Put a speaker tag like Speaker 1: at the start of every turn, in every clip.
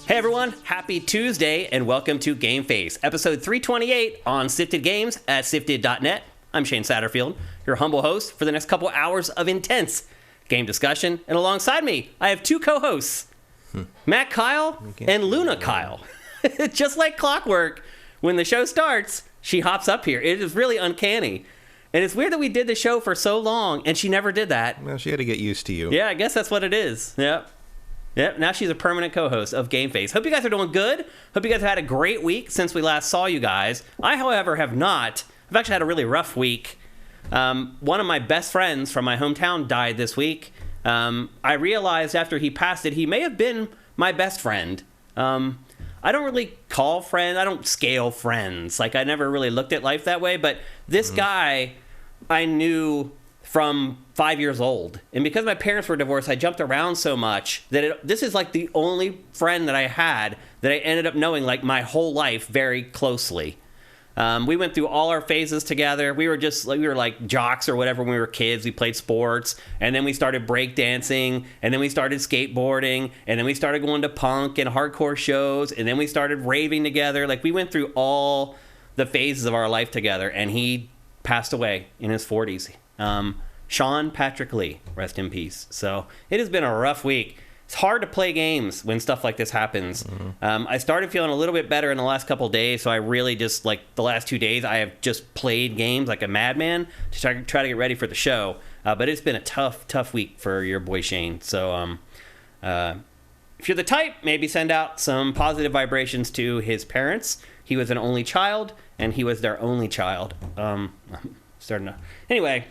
Speaker 1: Hey everyone, happy Tuesday and welcome to GameFace, episode 328 on Sifted Games at sifted.net. I'm Shane Satterfield, your humble host for the next couple hours of intense game discussion. And alongside me, I have two co-hosts, Matt Kyle and Luna Kyle. Just like clockwork, when the show starts, she hops up here. It is really uncanny. And it's weird that we did the show for so long and she never did that.
Speaker 2: Well, she had to get used to you.
Speaker 1: Yeah, I guess that's what it is. Yep. Yep, now she's a permanent co-host of GameFace. Hope you guys are doing good. Hope you guys have had a great week since we last saw you guys. I, however, have not. I've actually had a really rough week. One of my best friends from my hometown died this week. I realized after he passed that he may have been my best friend. I don't really call friends. I don't scale friends. Like, I never really looked at life that way. But this guy I knew from 5 years old. And because my parents were divorced, I jumped around so much that this is like the only friend that I had that I ended up knowing like my whole life very closely. We went through all our phases together. We were like jocks or whatever when we were kids. We played sports, and then we started breakdancing, and then we started skateboarding, and then we started going to punk and hardcore shows, and then we started raving together. Like, we went through all the phases of our life together, and he passed away in his 40s. Sean Patrick Lee, rest in peace. So it has been a rough week. It's hard to play games when stuff like this happens. I started feeling a little bit better in the last couple of days, so I really just, like, the last 2 days, I have just played games like a madman to try to get ready for the show. But it's been a tough week for your boy Shane. So if you're the type, maybe send out some positive vibrations to his parents. He was an only child, and he was their only child. Anyway,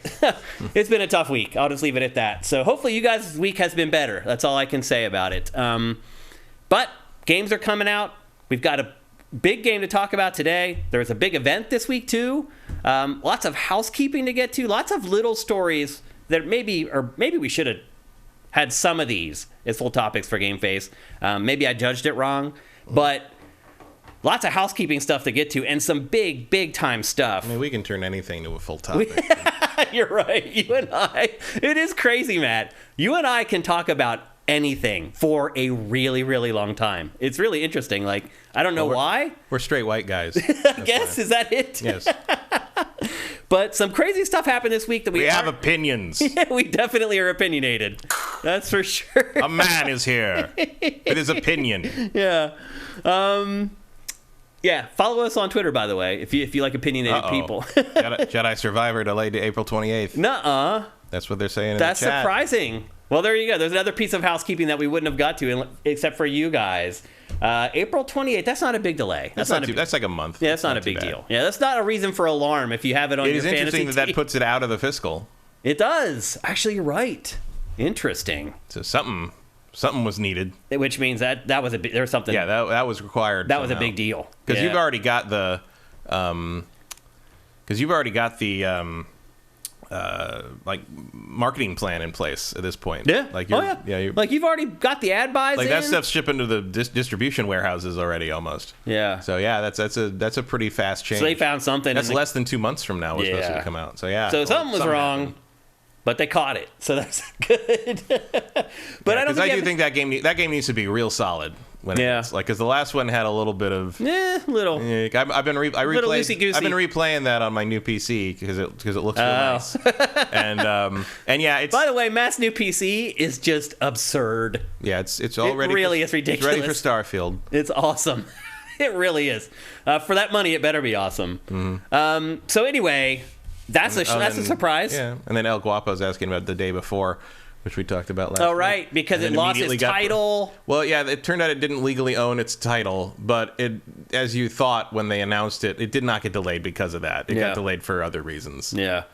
Speaker 1: it's been a tough week. I'll just leave it at that. So hopefully you guys' week has been better. That's all I can say about it. But games are coming out. We've got a big game to talk about today. There's a big event this week too. Lots of housekeeping to get to. Lots of little stories that maybe we should have had some of these as full topics for GameFace. Maybe I judged it wrong, but lots of housekeeping stuff to get to, and some big time stuff.
Speaker 2: I mean, we can turn anything to a full topic.
Speaker 1: You're right. You and I. It is crazy, Matt. You and I can talk about anything for a really, really long time. It's really interesting. Like, I don't know why.
Speaker 2: We're straight white guys.
Speaker 1: I guess. Is that it?
Speaker 2: Yes.
Speaker 1: But some crazy stuff happened this week that we
Speaker 2: have opinions.
Speaker 1: Yeah, we definitely are opinionated. That's for sure.
Speaker 2: A man is here with his opinion.
Speaker 1: Yeah. Yeah, follow us on Twitter, by the way, if you like opinionated people.
Speaker 2: Jedi Survivor delayed to April 28th.
Speaker 1: Nuh-uh.
Speaker 2: That's what they're saying in
Speaker 1: That's
Speaker 2: the chat.
Speaker 1: Surprising. Well, there you go. There's another piece of housekeeping that we wouldn't have got to except for you guys. April 28th, that's not a big delay.
Speaker 2: That's like a month.
Speaker 1: Yeah, that's not a big deal. Yeah, that's not a reason for alarm if you have it on your fantasy team.
Speaker 2: It is interesting that puts it out of the fiscal.
Speaker 1: It does. Actually, you're right. Interesting.
Speaker 2: So something was needed,
Speaker 1: which means that was a big, there was something.
Speaker 2: Yeah, that was required.
Speaker 1: That was a big deal
Speaker 2: because you've already got the, like marketing plan in place at this point.
Speaker 1: Yeah.
Speaker 2: Like
Speaker 1: you've already got the ad buys.
Speaker 2: Like that stuff's shipping to the distribution warehouses already almost.
Speaker 1: Yeah.
Speaker 2: So yeah, that's a pretty fast change.
Speaker 1: So they found something.
Speaker 2: That's less than 2 months from now. It's supposed to come out. So yeah.
Speaker 1: So something was wrong. Happened. But they caught it, so that's good. But I don't think
Speaker 2: that game needs to be real solid. Because the last one had a little bit of
Speaker 1: I've been
Speaker 2: replaying that on my new PC because it looks real nice. And yeah, it's,
Speaker 1: by the way, Matt's new PC is just absurd.
Speaker 2: Yeah, it's all ready.
Speaker 1: It's ridiculous.
Speaker 2: It's ready for Starfield.
Speaker 1: It's awesome. It really is. For that money, it better be awesome. Mm-hmm. So anyway. That's a surprise.
Speaker 2: Yeah, and then El Guapo's asking about the day before, which we talked about last
Speaker 1: week. Oh, right, because it lost its title.
Speaker 2: Well, yeah, it turned out it didn't legally own its title, but it, as you thought when they announced it, it did not get delayed because of that. It got delayed for other reasons.
Speaker 1: Yeah.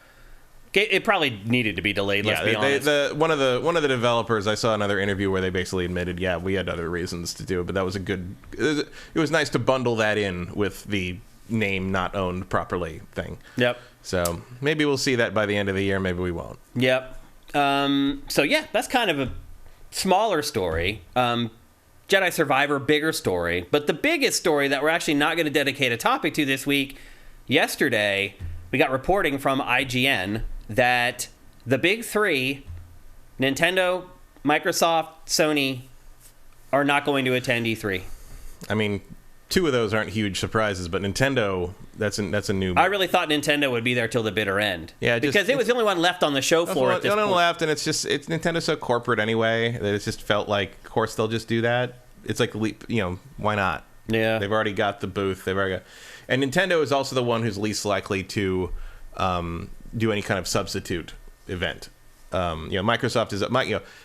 Speaker 1: It probably needed to be delayed, let's be honest.
Speaker 2: One of the developers, I saw another interview where they basically admitted, we had other reasons to do it, but that was it was nice to bundle that in with the name not owned properly thing.
Speaker 1: Yep.
Speaker 2: So maybe we'll see that by the end of the year. Maybe we won't.
Speaker 1: Yep. So yeah, that's kind of a smaller story. Jedi Survivor, bigger story. But the biggest story that we're actually not going to dedicate a topic to this week, yesterday, we got reporting from IGN that the big three, Nintendo, Microsoft, Sony, are not going to attend E3.
Speaker 2: I mean, two of those aren't huge surprises, but Nintendo, that's a new...
Speaker 1: I really thought Nintendo would be there till the bitter end.
Speaker 2: Yeah,
Speaker 1: because it was the only one left on the show floor at this point.
Speaker 2: Left, and it's Nintendo's so corporate anyway that it just felt like, of course, they'll just do that. It's like, why not?
Speaker 1: Yeah.
Speaker 2: They've already got the booth. And Nintendo is also the one who's least likely to do any kind of substitute event. Microsoft is...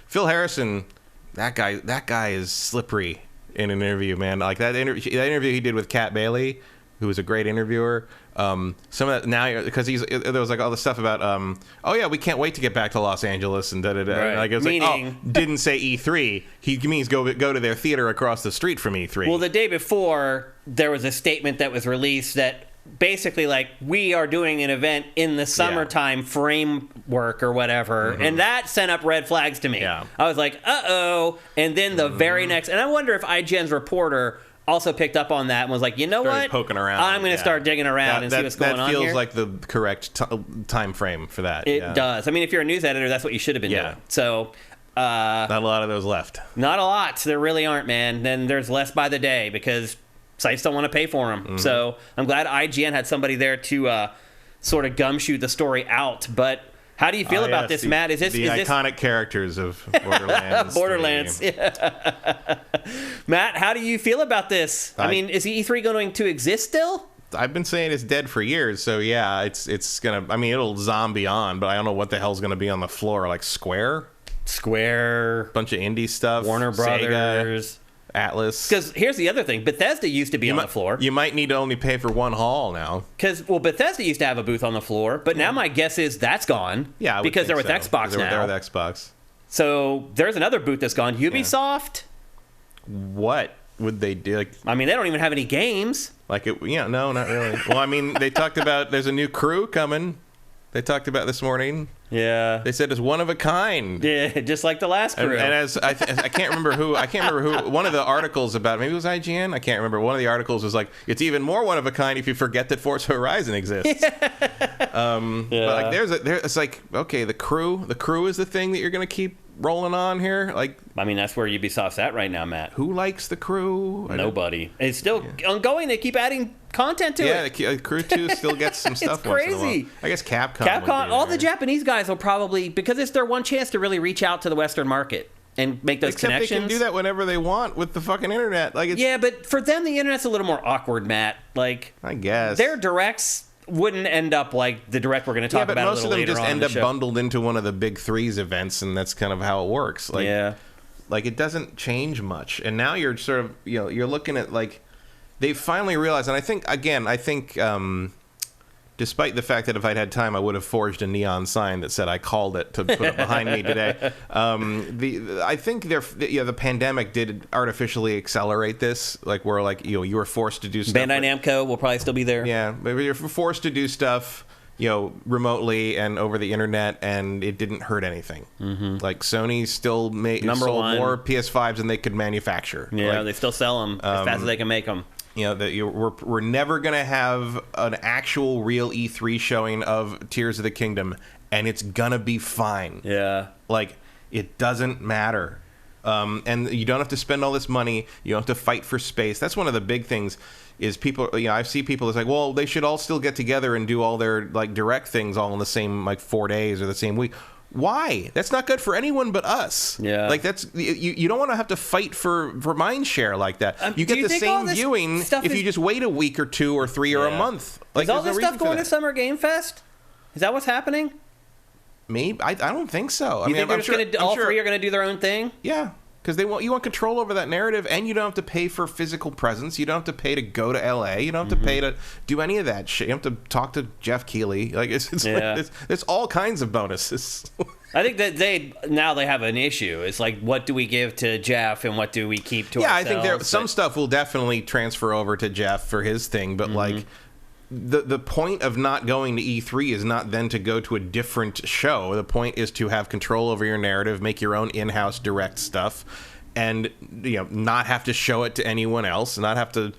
Speaker 2: Phil Harrison, that guy is slippery in an interview, man. Like that interview he did with Kat Bailey, who was a great interviewer. Some of that now, because there was like all the stuff about we can't wait to get back to Los Angeles and da da da.
Speaker 1: Right.
Speaker 2: Like it was
Speaker 1: Meaning,
Speaker 2: didn't say E3. He means go to their theater across the street from E3.
Speaker 1: Well, the day before there was a statement that was released that basically like we are doing an event in the summertime framework or whatever, and that sent up red flags to me.
Speaker 2: Yeah.
Speaker 1: I was like, uh-oh. And then the very next, and I wonder if IGN's reporter also picked up on that and was like, you know what?
Speaker 2: Poking around.
Speaker 1: I'm going to start digging around and see what's going on here.
Speaker 2: That feels like the correct time frame for that.
Speaker 1: It does. I mean, if you're a news editor, that's what you should have been doing. So...
Speaker 2: not a lot of those left.
Speaker 1: Not a lot. There really aren't, man. Then there's less by the day because sites don't want to pay for them. Mm-hmm. So I'm glad IGN had somebody there to sort of gumshoe the story out. But how do you feel about this, Matt? Is this
Speaker 2: iconic characters of Borderlands?
Speaker 1: Borderlands. Yeah. Matt, how do you feel about this? I mean, is E3 going to exist still?
Speaker 2: I've been saying it's dead for years, so yeah, it's gonna. I mean, it'll zombie on, but I don't know what the hell's gonna be on the floor. Like Square,
Speaker 1: bunch
Speaker 2: of indie stuff,
Speaker 1: Warner Brothers,
Speaker 2: Sega, Atlas.
Speaker 1: Because here's the other thing: Bethesda used to be on the floor.
Speaker 2: You might need to only pay for one hall now.
Speaker 1: Because Bethesda used to have a booth on the floor, but now my guess is that's gone.
Speaker 2: Yeah,
Speaker 1: because they're with Xbox now.
Speaker 2: They're with Xbox.
Speaker 1: So there's another booth that's gone. Ubisoft.
Speaker 2: Yeah. What would they do? Like,
Speaker 1: I mean, they don't even have any games.
Speaker 2: Like it? Yeah, no, not really. Well, I mean, they talked about there's a new crew coming. They talked about this morning.
Speaker 1: Yeah.
Speaker 2: They said it's one of a kind.
Speaker 1: Yeah, just like the last crew.
Speaker 2: And as I can't remember who. One of the articles about, maybe it was IGN. I can't remember. One of the articles was like, it's even more one of a kind if you forget that Forza Horizon exists. But like, it's like, okay, the crew is the thing that you're gonna keep rolling on here. Like,
Speaker 1: I mean, that's where Ubisoft's at right now, Matt.
Speaker 2: Who likes the crew?
Speaker 1: Nobody. It's still ongoing. They keep adding content to it.
Speaker 2: Yeah, the crew 2 still gets some stuff.
Speaker 1: It's crazy.
Speaker 2: I guess Capcom,
Speaker 1: all the Japanese guys will probably, because it's their one chance to really reach out to the Western market and make those connections.
Speaker 2: They can do that whenever they want with the fucking internet. Like,
Speaker 1: yeah, but for them, the internet's a little more awkward, Matt. Like,
Speaker 2: I guess
Speaker 1: their directs wouldn't end up like the direct we're going to talk about a little later on.
Speaker 2: Most of them just end up bundled into one of the big threes events, and that's kind of how it works. Like, like it doesn't change much. And now you're sort of, you're looking at like, they've finally realized, and I think despite the fact that if I'd had time, I would have forged a neon sign that said I called it to put it behind me today. I think the pandemic did artificially accelerate this. Like, where like you were forced to do stuff.
Speaker 1: Bandai Namco will probably still be there.
Speaker 2: Yeah, but you're forced to do stuff, remotely and over the internet, and it didn't hurt anything. Mm-hmm. Like Sony still sold more PS5s than they could manufacture.
Speaker 1: Yeah,
Speaker 2: like,
Speaker 1: they still sell them as fast as they can make them.
Speaker 2: We're never going to have an actual real E3 showing of Tears of the Kingdom, and it's going to be fine.
Speaker 1: Yeah.
Speaker 2: Like, it doesn't matter. And you don't have to spend all this money. You don't have to fight for space. That's one of the big things is people, I see people that's like, well, they should all still get together and do all their, like, direct things all in the same, like, 4 days or the same week. Why? That's not good for anyone but us.
Speaker 1: Yeah.
Speaker 2: Like, that's you don't want to have to fight for mind share like that. You get the same viewing if you just wait a week or 2 or 3 or a month. Like,
Speaker 1: is all this stuff going to Summer Game Fest? Is that what's happening?
Speaker 2: Maybe. I don't think so.
Speaker 1: I mean, all three are going to do their own thing?
Speaker 2: Yeah. Because you want control over that narrative, and you don't have to pay for physical presence. You don't have to pay to go to LA. You don't have to pay to do any of that shit. You don't have to talk to Jeff Keighley. Like, it's all kinds of bonuses.
Speaker 1: I think that they have an issue. It's like, what do we give to Jeff and what do we keep to ourselves?
Speaker 2: Yeah, I think some stuff will definitely transfer over to Jeff for his thing, but like, the point of not going to E3 is not then to go to a different show. The point is to have control over your narrative, make your own in-house direct stuff, and not have to show it to anyone else, not have to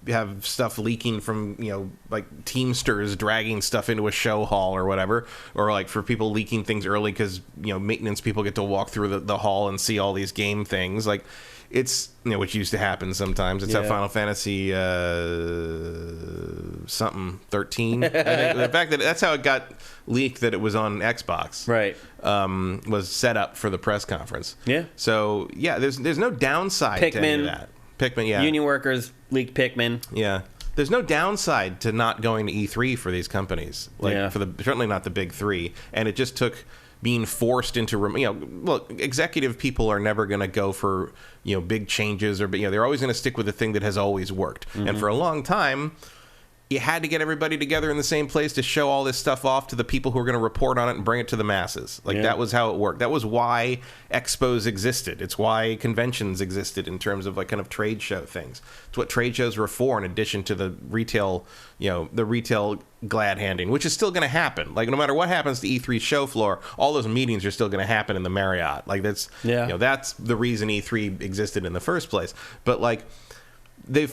Speaker 2: have stuff leaking from like Teamsters dragging stuff into a show hall or whatever, or like for people leaking things early because maintenance people get to walk through the hall and see all these game things. Like, it's, which used to happen sometimes. It's how Final Fantasy something 13. I think. The fact that that's how it got leaked that it was on Xbox,
Speaker 1: right?
Speaker 2: Was set up for the press conference.
Speaker 1: Yeah.
Speaker 2: So there's no downside to any of that. Pikmin,
Speaker 1: Union workers leaked Pikmin.
Speaker 2: Yeah. There's no downside to not going to E3 for these companies. Certainly not the big three. And it just took being forced into, look, executive people are never going to go for, big changes or, they're always going to stick with the thing that has always worked. Mm-hmm. And for a long time, you had to get everybody together in the same place to show all this stuff off to the people who are going to report on it and bring it to the masses. That was how it worked. That was why expos existed. It's why conventions existed in terms of kind of trade show things. It's what trade shows were for, in addition to the retail, the retail glad handing, which is still going to happen. No matter what happens to E3 show floor, all those meetings are still going to happen in the Marriott. That's that's the reason E3 existed in the first place. But they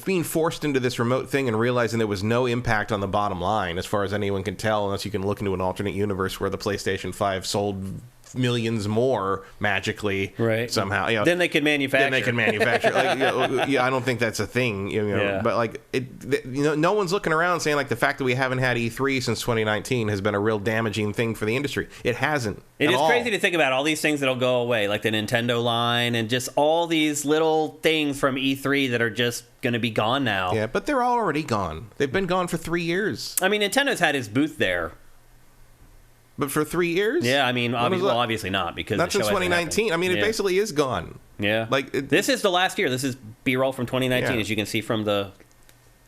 Speaker 2: being forced into this remote thing and realizing there was no impact on the bottom line, as far as anyone can tell, unless you can look into an alternate universe where the PlayStation 5 sold millions more magically,
Speaker 1: right?
Speaker 2: Somehow,
Speaker 1: then they could manufacture.
Speaker 2: I don't think that's a thing, But no one's looking around saying the fact that we haven't had E3 since 2019 has been a real damaging thing for the industry. It hasn't.
Speaker 1: It is crazy to think about all these things that'll go away, like the Nintendo line and just all these little things from E3 that are just going to be gone now.
Speaker 2: Yeah, but they're already gone. They've been gone for 3 years.
Speaker 1: I mean, Nintendo's had his booth there.
Speaker 2: But for 3 years?
Speaker 1: Yeah, I mean, obviously not, because
Speaker 2: not since 2019. I mean, it basically is gone.
Speaker 1: Yeah, this is the last year. This is B-roll from 2019, as you can see from the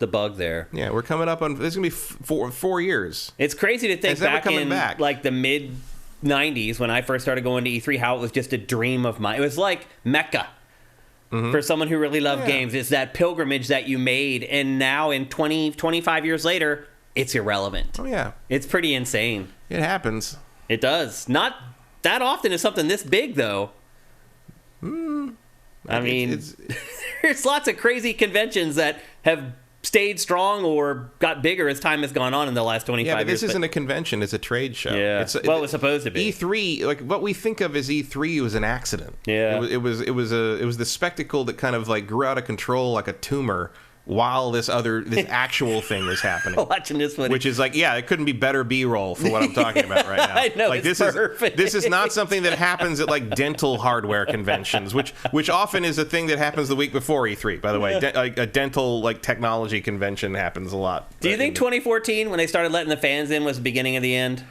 Speaker 1: bug there.
Speaker 2: Yeah, we're coming up on. This is gonna be 4 years.
Speaker 1: It's crazy to think back in the mid 90s when I first started going to E3, how it was just a dream of mine. It was like Mecca. Mm-hmm. For someone who really loved games. It's that pilgrimage that you made, and now in 25 years later, it's irrelevant.
Speaker 2: Oh, yeah.
Speaker 1: It's pretty insane.
Speaker 2: It happens.
Speaker 1: It does. Not that often is something this big, though. I mean, there's lots of crazy conventions that have stayed strong or got bigger as time has gone on in the last 25 years.
Speaker 2: Yeah, but this isn't a convention. It's a trade show.
Speaker 1: Yeah. It was supposed to be.
Speaker 2: E3, what we think of as E3 was an accident.
Speaker 1: Yeah.
Speaker 2: It was the spectacle that kind of grew out of control like a tumor while this actual thing was happening.
Speaker 1: Watching this footage.
Speaker 2: Which is it couldn't be better B-roll for what I'm talking about right now.
Speaker 1: I know, it's perfect.
Speaker 2: This is not something that happens at dental hardware conventions, which often is a thing that happens the week bore E3, by the way. A dental technology convention happens a lot.
Speaker 1: Do you think 2014, when they started letting the fans in, was the beginning of the end?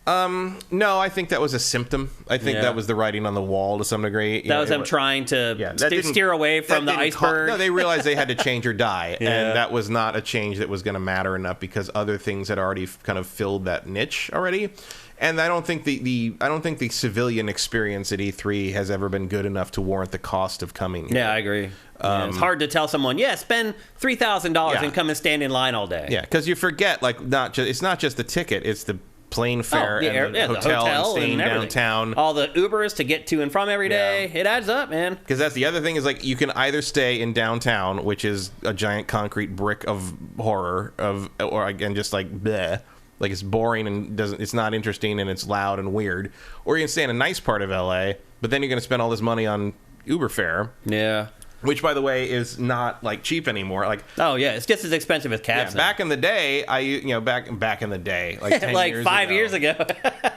Speaker 2: No, I think that was a symptom. I think that was the writing on the wall to some degree.
Speaker 1: That was them trying to steer away from the iceberg.
Speaker 2: No, they realized they had to change or die, and that was not a change that was going to matter enough because other things had already kind of filled that niche already. And I don't think the civilian experience at E3 has ever been good enough to warrant the cost of coming here.
Speaker 1: Yeah, I agree. It's hard to tell someone, spend $3,000 and come and stand in line all day.
Speaker 2: Yeah, because you forget, it's not just the ticket, it's the plane fare and the hotel and staying downtown.
Speaker 1: All the Ubers to get to and from every day. It adds up, man.
Speaker 2: Because that's the other thing is you can either stay in downtown, which is a giant concrete brick of horror, or again just bleh. It's boring and it's not interesting and it's loud and weird. Or you can stay in a nice part of LA, but then you're going to spend all this money on Uber fare.
Speaker 1: Yeah.
Speaker 2: Which, by the way, is not cheap anymore.
Speaker 1: Oh yeah, it's just as expensive as cabs.
Speaker 2: Yeah, back in the day, back in the day, 10 years
Speaker 1: 5 years ago,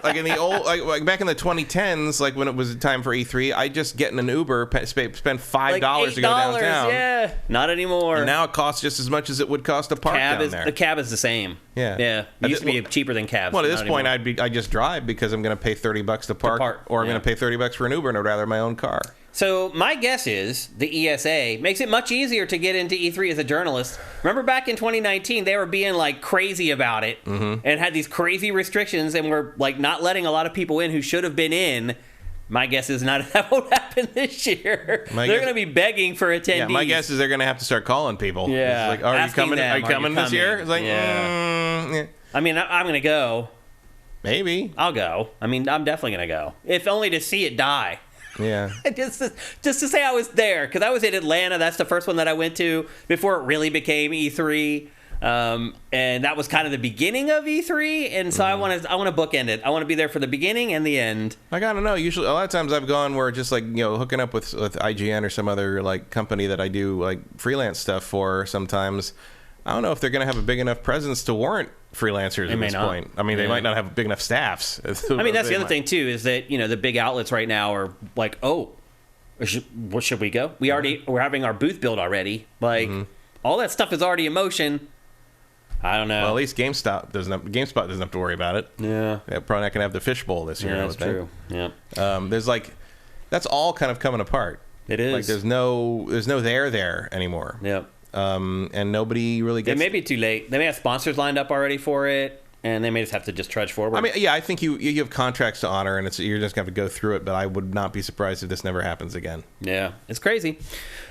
Speaker 2: in the old, back in the 2010s, when it was time for E3, I just get in an Uber, spend $5 to go downtown.
Speaker 1: Yeah, not anymore.
Speaker 2: And now it costs just as much as it would cost to park down there.
Speaker 1: The cab is the same.
Speaker 2: Yeah.
Speaker 1: It used to be cheaper than cabs.
Speaker 2: Well, at this point, I just drive because I'm going to pay $30 to park, or I'm going to pay $30 for an Uber, and I'd rather my own car.
Speaker 1: So my guess is the ESA makes it much easier to get into E3 as a journalist. Remember back in 2019, they were being crazy about it and had these crazy restrictions and were not letting a lot of people in who should have been in. My guess is that won't happen this year. They're going to be begging for attendees.
Speaker 2: Yeah, my guess is they're going to have to start calling people.
Speaker 1: Yeah.
Speaker 2: It's are you coming? Are you coming this year? It's
Speaker 1: yeah. I mean, I'm going to go.
Speaker 2: Maybe.
Speaker 1: I'll go. I mean, I'm definitely going to go. If only to see it die.
Speaker 2: Yeah.
Speaker 1: just to say I was there, because I was in Atlanta. That's the first one that I went to before it really became E3. And that was kind of the beginning of E3, and so I want to bookend it. I want to be there for the beginning and the end.
Speaker 2: I gotta know. Usually, a lot of times I've gone where just like hooking up with IGN or some other like company that I do like freelance stuff for. Sometimes I don't know if they're gonna have a big enough presence to warrant freelancers at this point. I mean, they might not have big enough staffs.
Speaker 1: I mean, that's the other thing too, is that the big outlets right now are like, oh, should we go? We're having our booth built already. Like all that stuff is already in motion. I don't know.
Speaker 2: Well, at least GameSpot doesn't have to worry about it. Yeah. They're probably not going to have the fishbowl this year.
Speaker 1: Yeah, that's true. Yeah.
Speaker 2: There's that's all kind of coming apart.
Speaker 1: It is.
Speaker 2: Like there's no there anymore.
Speaker 1: Yep.
Speaker 2: And nobody really gets.
Speaker 1: It may be too late. They may have sponsors lined up already for it, and they may just have to trudge forward.
Speaker 2: I mean, yeah, I think you have contracts to honor, and you're just going to have to go through it. But I would not be surprised if this never happens again.
Speaker 1: Yeah, it's crazy.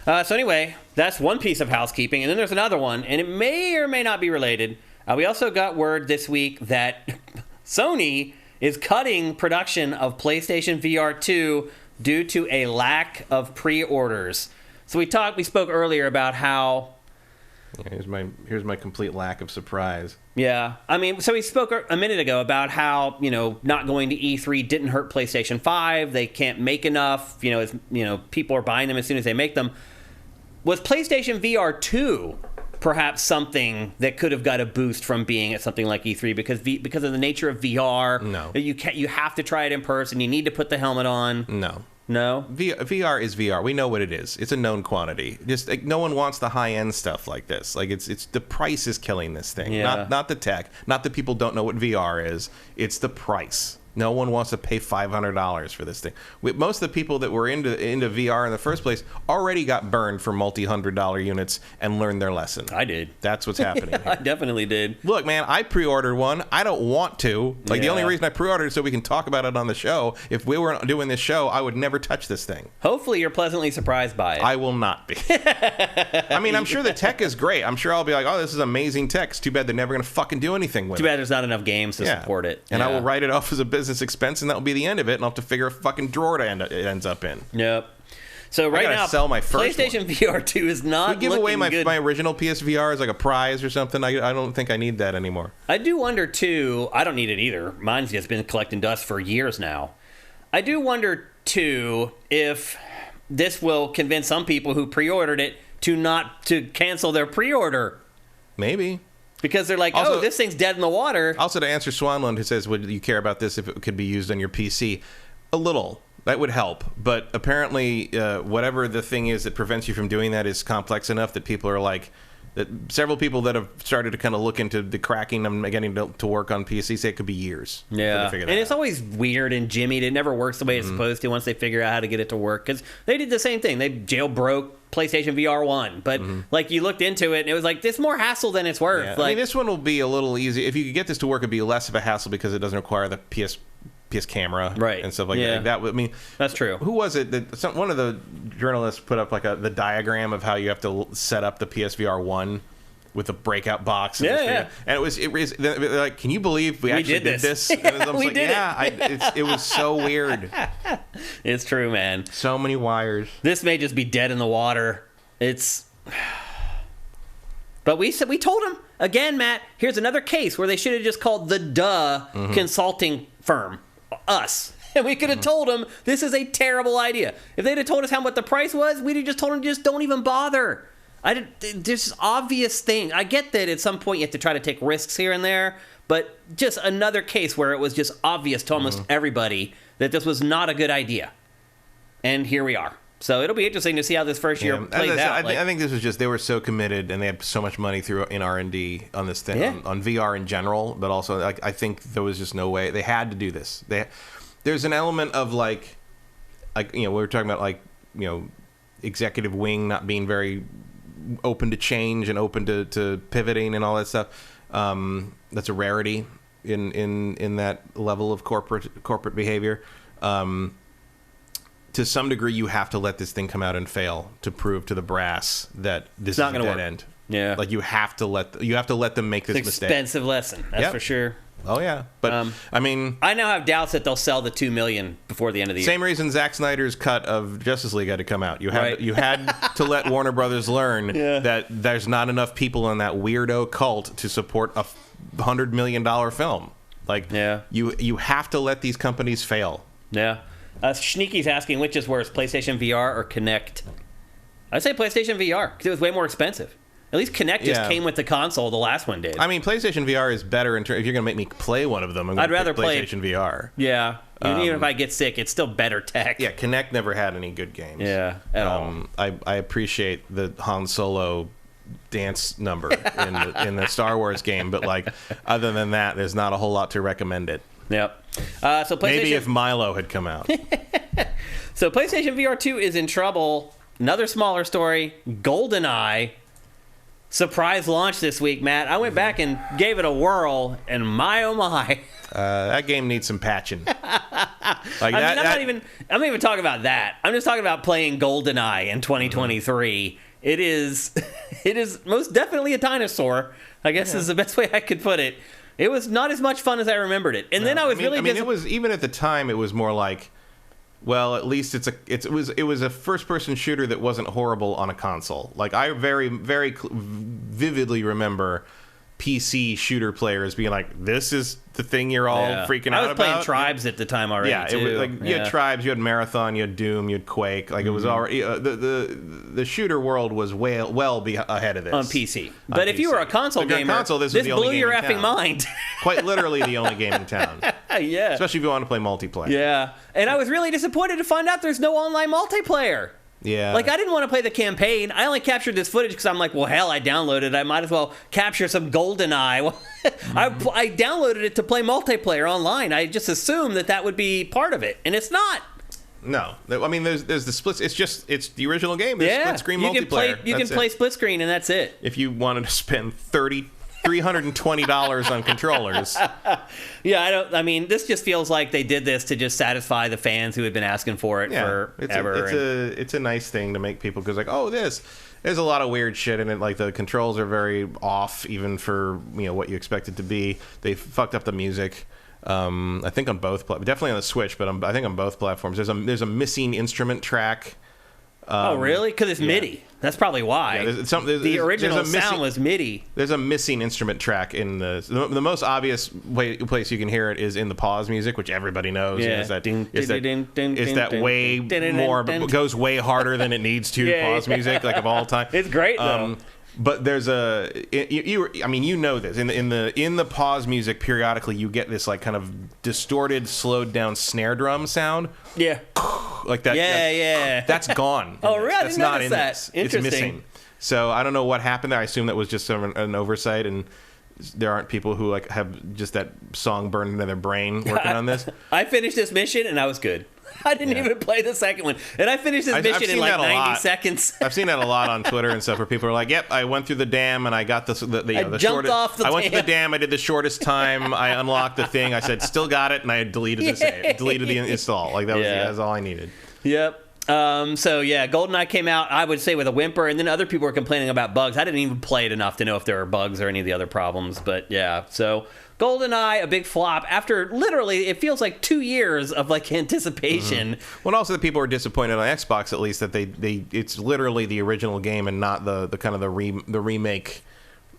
Speaker 1: So anyway, that's one piece of housekeeping, and then there's another one, and it may or may not be related. We also got word this week that Sony is cutting production of PlayStation VR 2 due to a lack of pre-orders. So we spoke earlier about how...
Speaker 2: Yeah, here's my complete lack of surprise.
Speaker 1: Yeah. I mean, so we spoke a minute ago about how, not going to E3 didn't hurt PlayStation 5. They can't make enough. People are buying them as soon as they make them. Was PlayStation VR 2 perhaps something that could have got a boost from being at something like E3 because of the nature of VR?
Speaker 2: No.
Speaker 1: You have to try it in person. You need to put the helmet on. No?
Speaker 2: VR is VR. We know what it is. It's a known quantity. Just no one wants the high-end stuff like this. Like it's the price is killing this thing.
Speaker 1: Yeah.
Speaker 2: Not the tech. Not that people don't know what VR is. It's the price. No one wants to pay $500 for this thing. Most of the people that were into VR in the first place already got burned for multi-$100 units and learned their lesson.
Speaker 1: I did.
Speaker 2: That's what's happening here.
Speaker 1: I definitely did.
Speaker 2: Look, man, I pre-ordered one. I don't want to. The only reason I pre-ordered is so we can talk about it on the show. If we weren't doing this show, I would never touch this thing.
Speaker 1: Hopefully you're pleasantly surprised by it.
Speaker 2: I will not be. I mean, I'm sure the tech is great. I'm sure I'll be like, oh, this is amazing tech. It's too bad they're never going to fucking do anything with it.
Speaker 1: Too bad there's not enough games to support it.
Speaker 2: And I will write it off as a business expense, and that will be the end of it, and I'll have to figure a fucking drawer to it ends up in.
Speaker 1: Yep. So right now,
Speaker 2: sell my first
Speaker 1: PlayStation VR 2 is not
Speaker 2: give away my
Speaker 1: good.
Speaker 2: My original PSVR as like a prize or something. I don't think I need that anymore.
Speaker 1: I do wonder, too, I don't need it either. Mine's just been collecting dust for years now. I do wonder, too, if this will convince some people who pre-ordered it to cancel their pre-order.
Speaker 2: Maybe.
Speaker 1: Because they're like, also, this thing's dead in the water.
Speaker 2: Also, to answer Swanlund, who says, would you care about this if it could be used on your PC? A little. That would help. But apparently, whatever the thing is that prevents you from doing that is complex enough that people are like... that several people that have started to kind of look into the cracking them getting to work on PC say it could be years.
Speaker 1: Yeah. And it's always weird and jimmied. It never works the way it's supposed to once they figure out how to get it to work. Because they did the same thing. They jailbroke PlayStation VR 1. But like you looked into it and it was like, it's more hassle than it's worth.
Speaker 2: Yeah.
Speaker 1: Like,
Speaker 2: I mean, this one will be a little easy. If you could get this to work, it'd be less of a hassle because it doesn't require the PS camera and stuff like that. I mean,
Speaker 1: that's true.
Speaker 2: Who was it that one of the journalists put up like the diagram of how you have to set up the PSVR 1 with a breakout box. And it was like, can you believe we actually did this? And I was like, it was so weird.
Speaker 1: It's true, man.
Speaker 2: So many wires.
Speaker 1: This may just be dead in the water. But we told him again, Matt. Here's another case where they should have just called the consulting firm us, and we could have told them this is a terrible idea. If they'd have told us what the price was, we'd have just told them just don't even bother. There's this obvious thing. I get that at some point you have to try to take risks here and there, but just another case where it was just obvious to almost everybody that this was not a good idea. And here we are. So it'll be interesting to see how this first year plays out.
Speaker 2: I think this was just, they were so committed and they had so much money in R&D on this thing, on VR in general, but also I think there was just no way. They had to do this. There's an element of like we were talking about executive wing not being very open to change and open to pivoting and all that stuff. That's a rarity in that level of corporate behavior. To some degree, you have to let this thing come out and fail to prove to the brass that this is a dead end.
Speaker 1: Yeah,
Speaker 2: like you have to let them make this mistake.
Speaker 1: Expensive lesson, that's for sure.
Speaker 2: Oh yeah, but I mean,
Speaker 1: I now have doubts that they'll sell the 2 million before the end of the year.
Speaker 2: Same reason Zack Snyder's cut of Justice League had to come out. You had to let Warner Brothers learn that there's not enough people in that weirdo cult to support a $100 million film. Like, you have to let these companies fail.
Speaker 1: Yeah. Sneaky's asking which is worse, PlayStation VR or Kinect? I'd say PlayStation VR because it was way more expensive. At least Kinect just came with the console. The last one did.
Speaker 2: I mean, PlayStation VR is better if you're going to make me play one of them.
Speaker 1: I'd rather play
Speaker 2: PlayStation VR.
Speaker 1: Yeah. Even if I get sick, it's still better tech.
Speaker 2: Yeah, Kinect never had any good games.
Speaker 1: Yeah, at all.
Speaker 2: I appreciate the Han Solo dance number in the Star Wars game, but like other than that, there's not a whole lot to recommend it.
Speaker 1: Yep. So PlayStation...
Speaker 2: Maybe if Milo had come out.
Speaker 1: So PlayStation VR 2 is in trouble. Another smaller story. GoldenEye. Surprise launch this week, Matt. I went back and gave it a whirl, and my oh my.
Speaker 2: That game needs some patching.
Speaker 1: I'm not even talking about that. I'm just talking about playing GoldenEye in 2023. Mm-hmm. It is most definitely a dinosaur, I guess is the best way I could put it. It was not as much fun as I remembered it. And then I was
Speaker 2: it was, even at the time, it was more like, well, at least it was a first-person shooter that wasn't horrible on a console. Like, I very, very vividly remember PC shooter players being like, this is the thing you're all freaking out about.
Speaker 1: I was playing Tribes at the time already, too.
Speaker 2: It was like, you had Tribes, you had Marathon, you had Doom, you had Quake. Like, it was already... the shooter world was ahead of this.
Speaker 1: On PC. But if you were a console gamer, this blew your effing mind.
Speaker 2: Quite literally the only game in town.
Speaker 1: Yeah.
Speaker 2: Especially if you want to play multiplayer.
Speaker 1: Yeah. And I was really disappointed to find out there's no online multiplayer.
Speaker 2: Yeah.
Speaker 1: Like, I didn't want to play the campaign. I only captured this footage because I'm like, well, hell, I downloaded it. I might as well capture some GoldenEye. I downloaded it to play multiplayer online. I just assumed that would be part of it, and it's not.
Speaker 2: No. I mean, there's the splits. It's the original game. There's split screen multiplayer.
Speaker 1: You can play split screen, and that's it.
Speaker 2: If you wanted to spend $320 on controllers.
Speaker 1: Yeah, this just feels like they did this to just satisfy the fans who had been asking for it forever.
Speaker 2: It's a nice thing to make people, because like, oh, there's a lot of weird shit in it. Like, the controls are very off, even for what you expect it to be. They fucked up the music. I think on both definitely on the Switch, but I think on both platforms. There's a missing instrument track.
Speaker 1: Oh, really? Because it's MIDI. That's probably why. Yeah, the original sound was MIDI.
Speaker 2: There's a missing instrument track in the most obvious place you can hear it is in the pause music, which everybody knows.
Speaker 1: Yeah.
Speaker 2: Is that way more, goes way harder than it needs to. Pause music, like, of all time.
Speaker 1: It's great though.
Speaker 2: But there's you know this in the pause music, periodically you get this like kind of distorted, slowed down snare drum sound.
Speaker 1: Yeah,
Speaker 2: like that.
Speaker 1: Yeah.
Speaker 2: That's gone.
Speaker 1: Oh, really?
Speaker 2: That's not in
Speaker 1: that.
Speaker 2: this.
Speaker 1: Interesting.
Speaker 2: It's missing. So I don't know what happened there. I assume that was just an oversight, and there aren't people who like have just that song burned into their brain working on this.
Speaker 1: I finished this mission and I was good. I didn't even play the second one. And I finished this mission in like 90 seconds.
Speaker 2: I've seen that a lot on Twitter and stuff, where people are like, yep, I went through the dam and I got the
Speaker 1: shortest.
Speaker 2: I went to the dam, I did the shortest time, I unlocked the thing, I said, still got it, and I deleted the save. Deleted the install. Like, that was all I needed.
Speaker 1: Yep. GoldenEye came out, I would say, with a whimper, and then other people were complaining about bugs. I didn't even play it enough to know if there were bugs or any of the other problems, but yeah, so GoldenEye, a big flop after literally, it feels like 2 years of like anticipation.
Speaker 2: Mm-hmm. Well, also the people were disappointed on Xbox, at least, that it's literally the original game and not the kind of the remake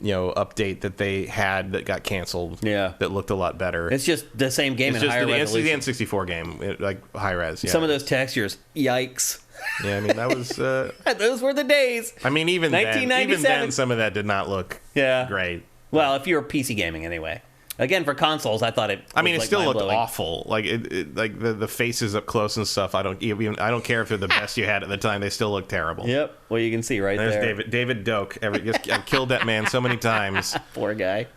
Speaker 2: update that they had that got canceled. Yeah, that looked a lot better.
Speaker 1: It's just the same game in higher resolution.
Speaker 2: It's the N64 game, like high res. Yeah.
Speaker 1: Some of those textures, yikes.
Speaker 2: Yeah, I mean, that was
Speaker 1: those were the days.
Speaker 2: I mean, even then, some of that did not look great.
Speaker 1: Well, if you're PC gaming anyway. Again, for consoles, I thought it.
Speaker 2: It still looked awful. Like like the faces up close and stuff. I don't care if they're the best you had at the time. They still look terrible.
Speaker 1: Yep. Well, you can see there.
Speaker 2: David Doak. I've killed that man so many times.
Speaker 1: Poor guy.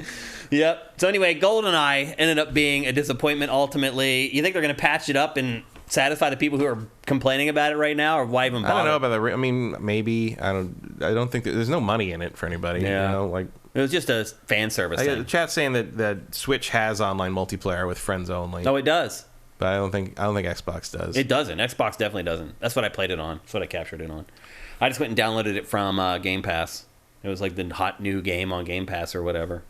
Speaker 1: Yep. So anyway, GoldenEye ended up being a disappointment. Ultimately, you think they're going to patch it up and satisfy the people who are complaining about it right now, or why even bother?
Speaker 2: I don't know about that. I mean, maybe. I don't think there's no money in it for anybody.
Speaker 1: Yeah.
Speaker 2: Like.
Speaker 1: It was just a fan service thing.
Speaker 2: The chat's saying that Switch has online multiplayer with friends only.
Speaker 1: Oh, it does.
Speaker 2: But I don't think Xbox does.
Speaker 1: It doesn't. Xbox definitely doesn't. That's what I played it on. That's what I captured it on. I just went and downloaded it from Game Pass. It was like the hot new game on Game Pass or whatever.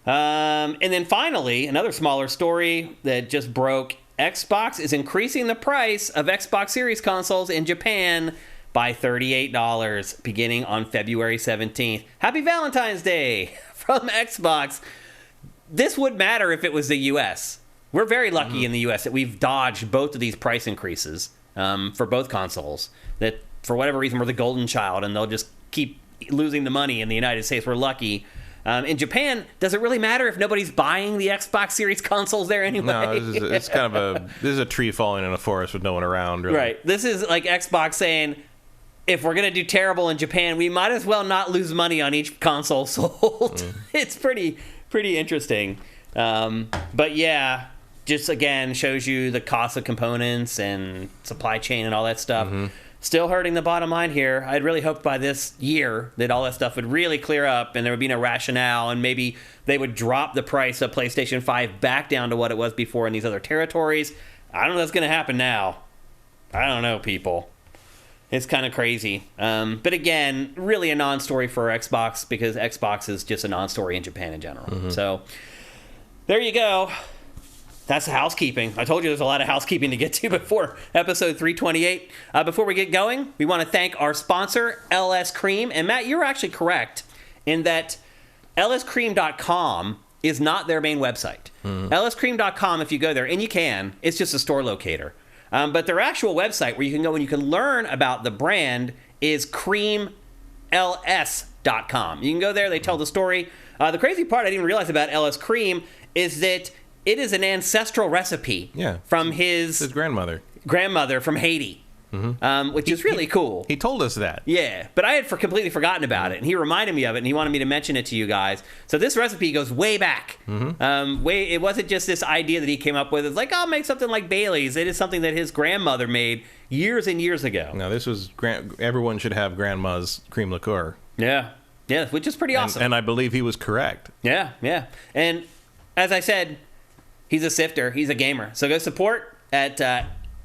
Speaker 1: And then finally, another smaller story that just broke. Xbox is increasing the price of Xbox Series consoles in Japan by $38 beginning on February 17th. Happy Valentine's Day from Xbox. This would matter if it was the U.S. We're very lucky in the U.S. that we've dodged both of these price increases for both consoles. That for whatever reason we're the golden child and they'll just keep losing the money in the United States. We're lucky. In Japan, does it really matter if nobody's buying the Xbox Series consoles there anyway?
Speaker 2: No, this is a tree falling in a forest with no one around. Really.
Speaker 1: Right. This is like Xbox saying, if we're going to do terrible in Japan, we might as well not lose money on each console sold. It's pretty interesting. But yeah, just again shows you the cost of components and supply chain and all that stuff. Still hurting the bottom line here. I'd really hoped by this year that all that stuff would really clear up and there would be no rationale and maybe they would drop the price of PlayStation 5 back down to what it was before in these other territories. I don't know what's going to happen now. I don't know, people. It's kind of crazy. But again, really a non-story for Xbox because Xbox is just a non-story in Japan in general. So there you go. That's the housekeeping. I told you there's a lot of housekeeping to get to before episode 328. Before we get going, we want to thank our sponsor, LS Cream. And Matt, you're actually correct in that lscream.com is not their main website. lscream.com, if you go there, and you can, it's just a store locator. But their actual website where you can go and you can learn about the brand is creamls.com. You can go there, they tell the story. The crazy part I didn't realize about LS Cream is that it is an ancestral recipe from his
Speaker 2: grandmother
Speaker 1: from Haiti, which is really cool.
Speaker 2: He told us that.
Speaker 1: Yeah, but I had completely forgotten about it, and he reminded me of it, and he wanted me to mention it to you guys. So this recipe goes way back. It wasn't just this idea that he came up with. It's like, I'll make something like Bailey's. It is something that his grandmother made years and years ago.
Speaker 2: Now, this was everyone should have grandma's cream liqueur.
Speaker 1: Yeah, which is pretty awesome.
Speaker 2: And I believe he was correct.
Speaker 1: Yeah. And as I said, he's a sifter. He's a gamer. So go support at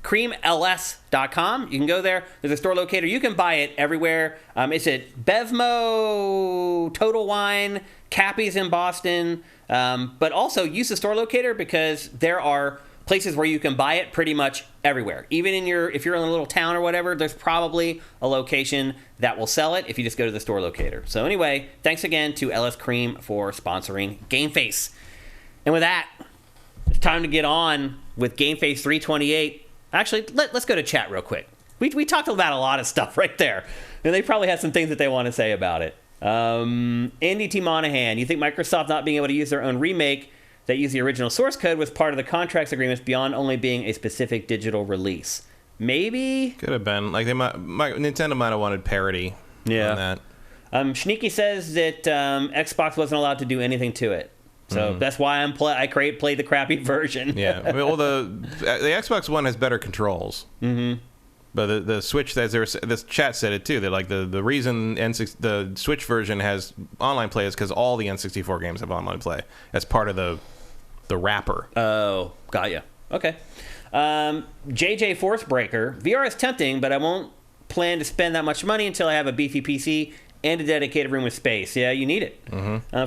Speaker 1: creamls.com. You can go there. There's a store locator. You can buy it everywhere. It's at Bevmo, Total Wine, Cappy's in Boston. But also use the store locator because there are places where you can buy it pretty much everywhere. Even if you're in a little town or whatever, there's probably a location that will sell it if you just go to the store locator. So anyway, thanks again to LS Cream for sponsoring GameFace. And with that, it's time to get on with GameFace 328. Actually, let's go to chat real quick. We talked about a lot of stuff right there, and they probably have some things that they want to say about it. Andy T. Monahan, you think Microsoft not being able to use their own remake that used the original source code was part of the contracts agreements beyond only being a specific digital release? Maybe?
Speaker 2: Could have been. Like Nintendo might have wanted parity on that.
Speaker 1: Schneeky says that Xbox wasn't allowed to do anything to it. So that's why played the crappy version.
Speaker 2: Yeah, the Xbox One has better controls. But the Switch, this chat said it too. That like the reason the Switch version has online play is because all the N64 games have online play. That's part of the wrapper.
Speaker 1: Oh, got ya. Okay. JJ Forcebreaker, VR is tempting, but I won't plan to spend that much money until I have a beefy PC and a dedicated room with space. Yeah, you need it.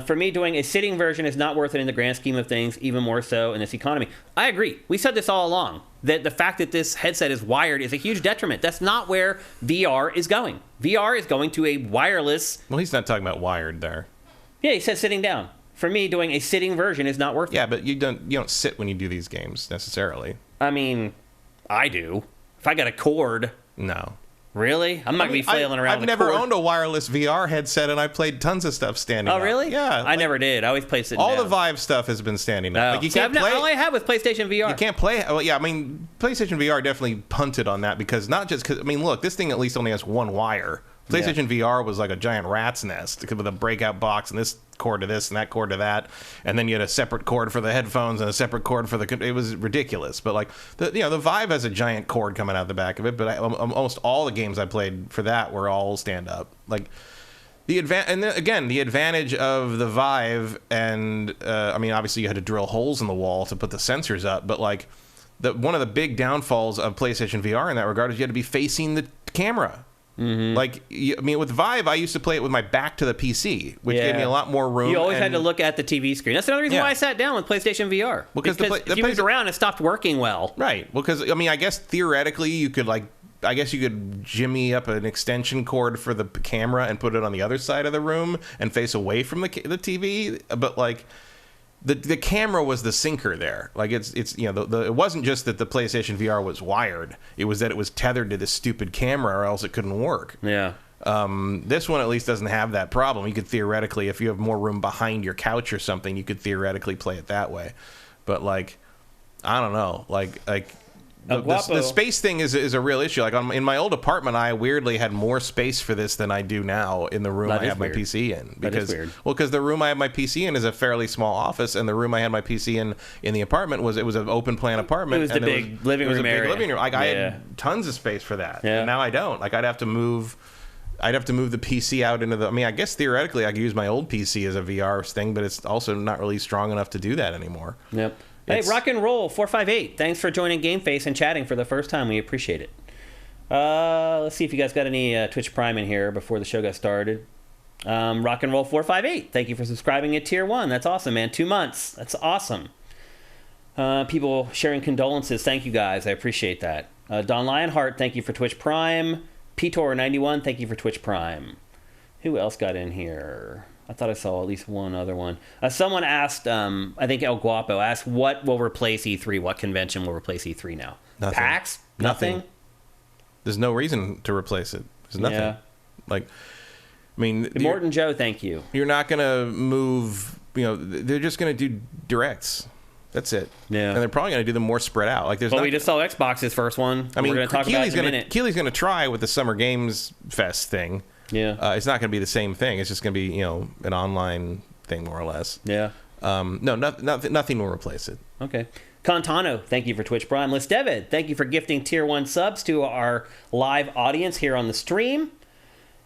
Speaker 1: For me, doing a sitting version is not worth it in the grand scheme of things, even more so in this economy. I agree. We said this all along, that the fact that this headset is wired is a huge detriment. That's not where VR is going. VR is going to a wireless...
Speaker 2: Well, he's not talking about wired there.
Speaker 1: Yeah, he said sitting down. For me, doing a sitting version is not worth it.
Speaker 2: Yeah, but you don't sit when you do these games, necessarily.
Speaker 1: I mean, I do. If I got a cord...
Speaker 2: No.
Speaker 1: Really? I'm not going to be flailing around with a cord.
Speaker 2: I've never owned a wireless VR headset, and I played tons of stuff standing up.
Speaker 1: Oh, really?
Speaker 2: Yeah.
Speaker 1: I never did. I always played sitting down.
Speaker 2: All the Vive stuff has been standing up.
Speaker 1: Oh.
Speaker 2: Like you can't play.
Speaker 1: All I have was PlayStation VR.
Speaker 2: You can't play. Well, yeah, I mean, PlayStation VR definitely punted on that because not just because, I mean, look, this thing at least only has one wire. PlayStation VR was like a giant rat's nest with a breakout box and this cord to this and that cord to that, and then you had a separate cord for the headphones and a separate cord for the. It was ridiculous. But like the Vive has a giant cord coming out the back of it. But almost all the games I played for that were all stand up. Like the advantage of the Vive, and I mean, obviously you had to drill holes in the wall to put the sensors up, but like one of the big downfalls of PlayStation VR in that regard is you had to be facing the camera. Like, I mean, with Vive, I used to play it with my back to the PC, which gave me a lot more room.
Speaker 1: You always had to look at the TV screen. That's another reason why I sat down with PlayStation VR. Because if you moved around, it stopped working well.
Speaker 2: Right. Well, because, I mean, I guess theoretically you could, like, I guess you could jimmy up an extension cord for the camera and put it on the other side of the room and face away from the TV. But, like, the camera was the sinker there. Like, it's you know, it wasn't just that the PlayStation VR was wired. It was that it was tethered to this stupid camera or else it couldn't work.
Speaker 1: Yeah.
Speaker 2: This one at least doesn't have that problem. You could theoretically, if you have more room behind your couch or something, you could theoretically play it that way. But, like, I don't know. Like the space thing is a real issue. Like in my old apartment, I weirdly had more space for this than I do now in the room I have my PC in. Because, because the room I have my PC in is a fairly small office, and the room I had my PC in the apartment was an open plan apartment.
Speaker 1: It was the big living room area.
Speaker 2: Like I had tons of space for that.
Speaker 1: Yeah.
Speaker 2: And now I don't. Like I'd have to move the PC out into the. I mean, I guess theoretically I could use my old PC as a VR thing, but it's also not really strong enough to do that anymore.
Speaker 1: Yep. Hey, Rock and Roll 458. Thanks for joining GameFace and chatting for the first time. We appreciate it. Let's see if you guys got any Twitch Prime in here before the show got started. Rock and Roll 458. Thank you for subscribing at Tier 1. That's awesome, man. 2 months. That's awesome. People sharing condolences. Thank you, guys. I appreciate that. Don Lionheart, thank you for Twitch Prime. Pitor91, thank you for Twitch Prime. Who else got in here? I thought I saw at least one other one. Someone asked, I think El Guapo asked, what will replace E3? What convention will replace E3 now?
Speaker 2: Nothing.
Speaker 1: PAX? Nothing?
Speaker 2: There's no reason to replace it. There's nothing. Yeah. Like, I mean...
Speaker 1: Morton Joe, thank you.
Speaker 2: You're not going to move... You know, they're just going to do directs. That's it.
Speaker 1: Yeah.
Speaker 2: And they're probably going to do them more spread out. Like,
Speaker 1: we just saw Xbox's first one.
Speaker 2: I mean,
Speaker 1: we're going to talk about it in a minute.
Speaker 2: Keely's going to try with the Summer Games Fest thing.
Speaker 1: Yeah.
Speaker 2: It's not going to be the same thing. It's just going to be, you know, an online thing, more or less.
Speaker 1: Yeah.
Speaker 2: No, nothing will replace it.
Speaker 1: Okay. Contano, thank you for Twitch Prime. Liz David, thank you for gifting Tier 1 subs to our live audience here on the stream.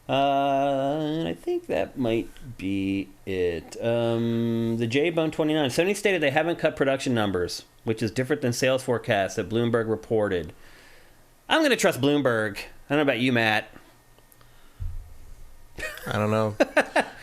Speaker 1: And I think that might be it. The J-Bone29. Sony stated they haven't cut production numbers, which is different than sales forecasts that Bloomberg reported. I'm going to trust Bloomberg. I don't know about you, Matt.
Speaker 2: I don't know.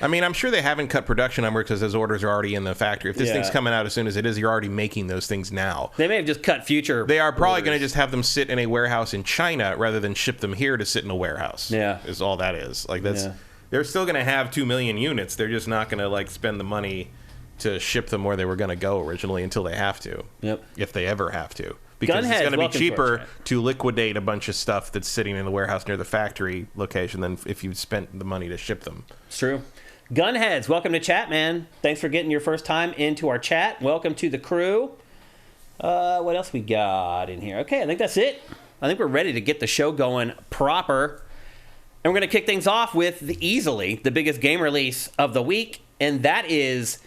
Speaker 2: I mean, I'm sure they haven't cut production numbers because those orders are already in the factory. If this thing's coming out as soon as it is, you're already making those things now.
Speaker 1: They may have just cut future.
Speaker 2: They are probably going to just have them sit in a warehouse in China rather than ship them here to sit in a warehouse.
Speaker 1: Yeah,
Speaker 2: is all that is. Like that's. Yeah. They're still going to have 2 million units. They're just not going to like spend the money to ship them where they were going to go originally until they have to.
Speaker 1: Yep.
Speaker 2: If they ever have to. Because it's going to be cheaper to liquidate a bunch of stuff that's sitting in the warehouse near the factory location than if you spent the money to ship them.
Speaker 1: It's true. Gunheads, welcome to chat, man. Thanks for getting your first time into our chat. Welcome to the crew. What else we got in here? Okay, I think that's it. I think we're ready to get the show going proper. And we're going to kick things off with easily the biggest game release of the week, and that is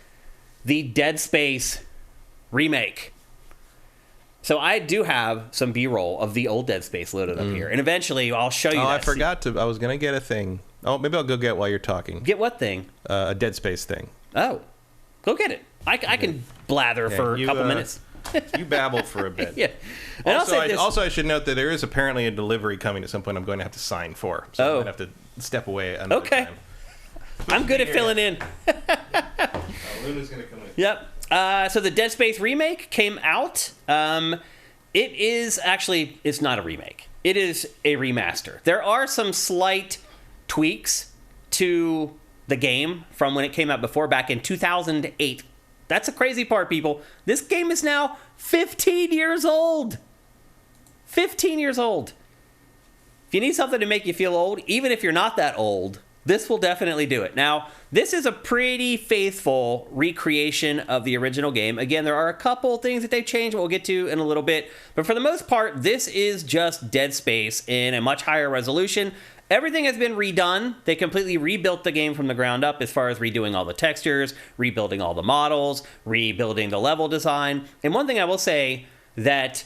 Speaker 1: the Dead Space remake. So I do have some B-roll of the old Dead Space loaded up here. And eventually I'll show you that.
Speaker 2: I forgot to. I was going to get a thing. Oh, maybe I'll go get while you're talking.
Speaker 1: Get what thing?
Speaker 2: A Dead Space thing.
Speaker 1: Oh. Go get it. I can blather for a couple minutes.
Speaker 2: You babble for a bit.
Speaker 1: Yeah. And
Speaker 2: also, I should note that there is apparently a delivery coming at some point I'm going to have to sign for. So I'm going to have to step away another time.
Speaker 1: I'm good at filling in.
Speaker 2: Luna's going to come in.
Speaker 1: Yep. So the Dead Space remake came out. It is actually, it's not a remake. It is a remaster. There are some slight tweaks to the game from when it came out before, back in 2008. That's the crazy part, people. This game is now 15 years old. 15 years old. If you need something to make you feel old, even if you're not that old, this will definitely do it. Now, this is a pretty faithful recreation of the original game. Again, there are a couple things that they've changed, we'll get to in a little bit. But for the most part, this is just Dead Space in a much higher resolution. Everything has been redone. They completely rebuilt the game from the ground up as far as redoing all the textures, rebuilding all the models, rebuilding the level design. And one thing I will say that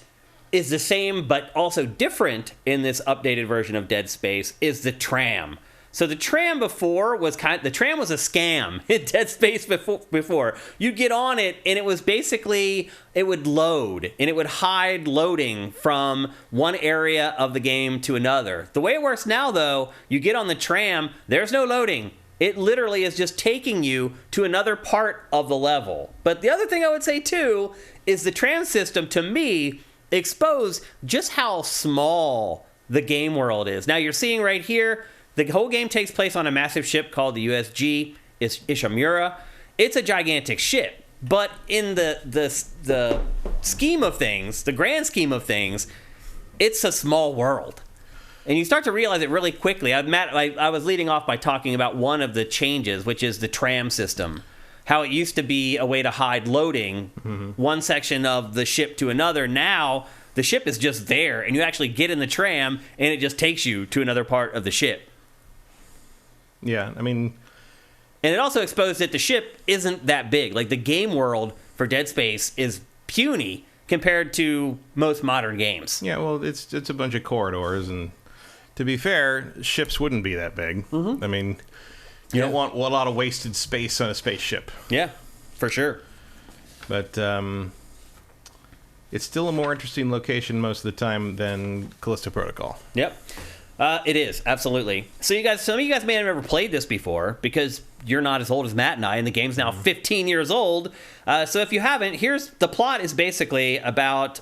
Speaker 1: is the same but also different in this updated version of Dead Space is the tram. So the tram before was the tram was a scam in Dead Space before. You'd get on it and it was basically, it would load and it would hide loading from one area of the game to another. The way it works now though, you get on the tram, there's no loading. It literally is just taking you to another part of the level. But the other thing I would say too is the tram system to me exposed just how small the game world is. Now you're seeing right here, the whole game takes place on a massive ship called the USG Ishimura. It's a gigantic ship, but in the scheme of things, the grand scheme of things, it's a small world. And you start to realize it really quickly. I was leading off by talking about one of the changes, which is the tram system. How it used to be a way to hide loading one section of the ship to another. Now, the ship is just there, and you actually get in the tram, and it just takes you to another part of the ship.
Speaker 2: Yeah, I mean...
Speaker 1: And it also exposed that the ship isn't that big. Like, the game world for Dead Space is puny compared to most modern games.
Speaker 2: Yeah, well, it's a bunch of corridors, and to be fair, ships wouldn't be that big. I mean, you don't want a lot of wasted space on a spaceship.
Speaker 1: Yeah, for sure.
Speaker 2: But it's still a more interesting location most of the time than Callisto Protocol.
Speaker 1: Yep. It is, absolutely. So some of you guys may have never played this before because you're not as old as Matt and I, and the game's now 15 years old. So if you haven't, the plot is basically about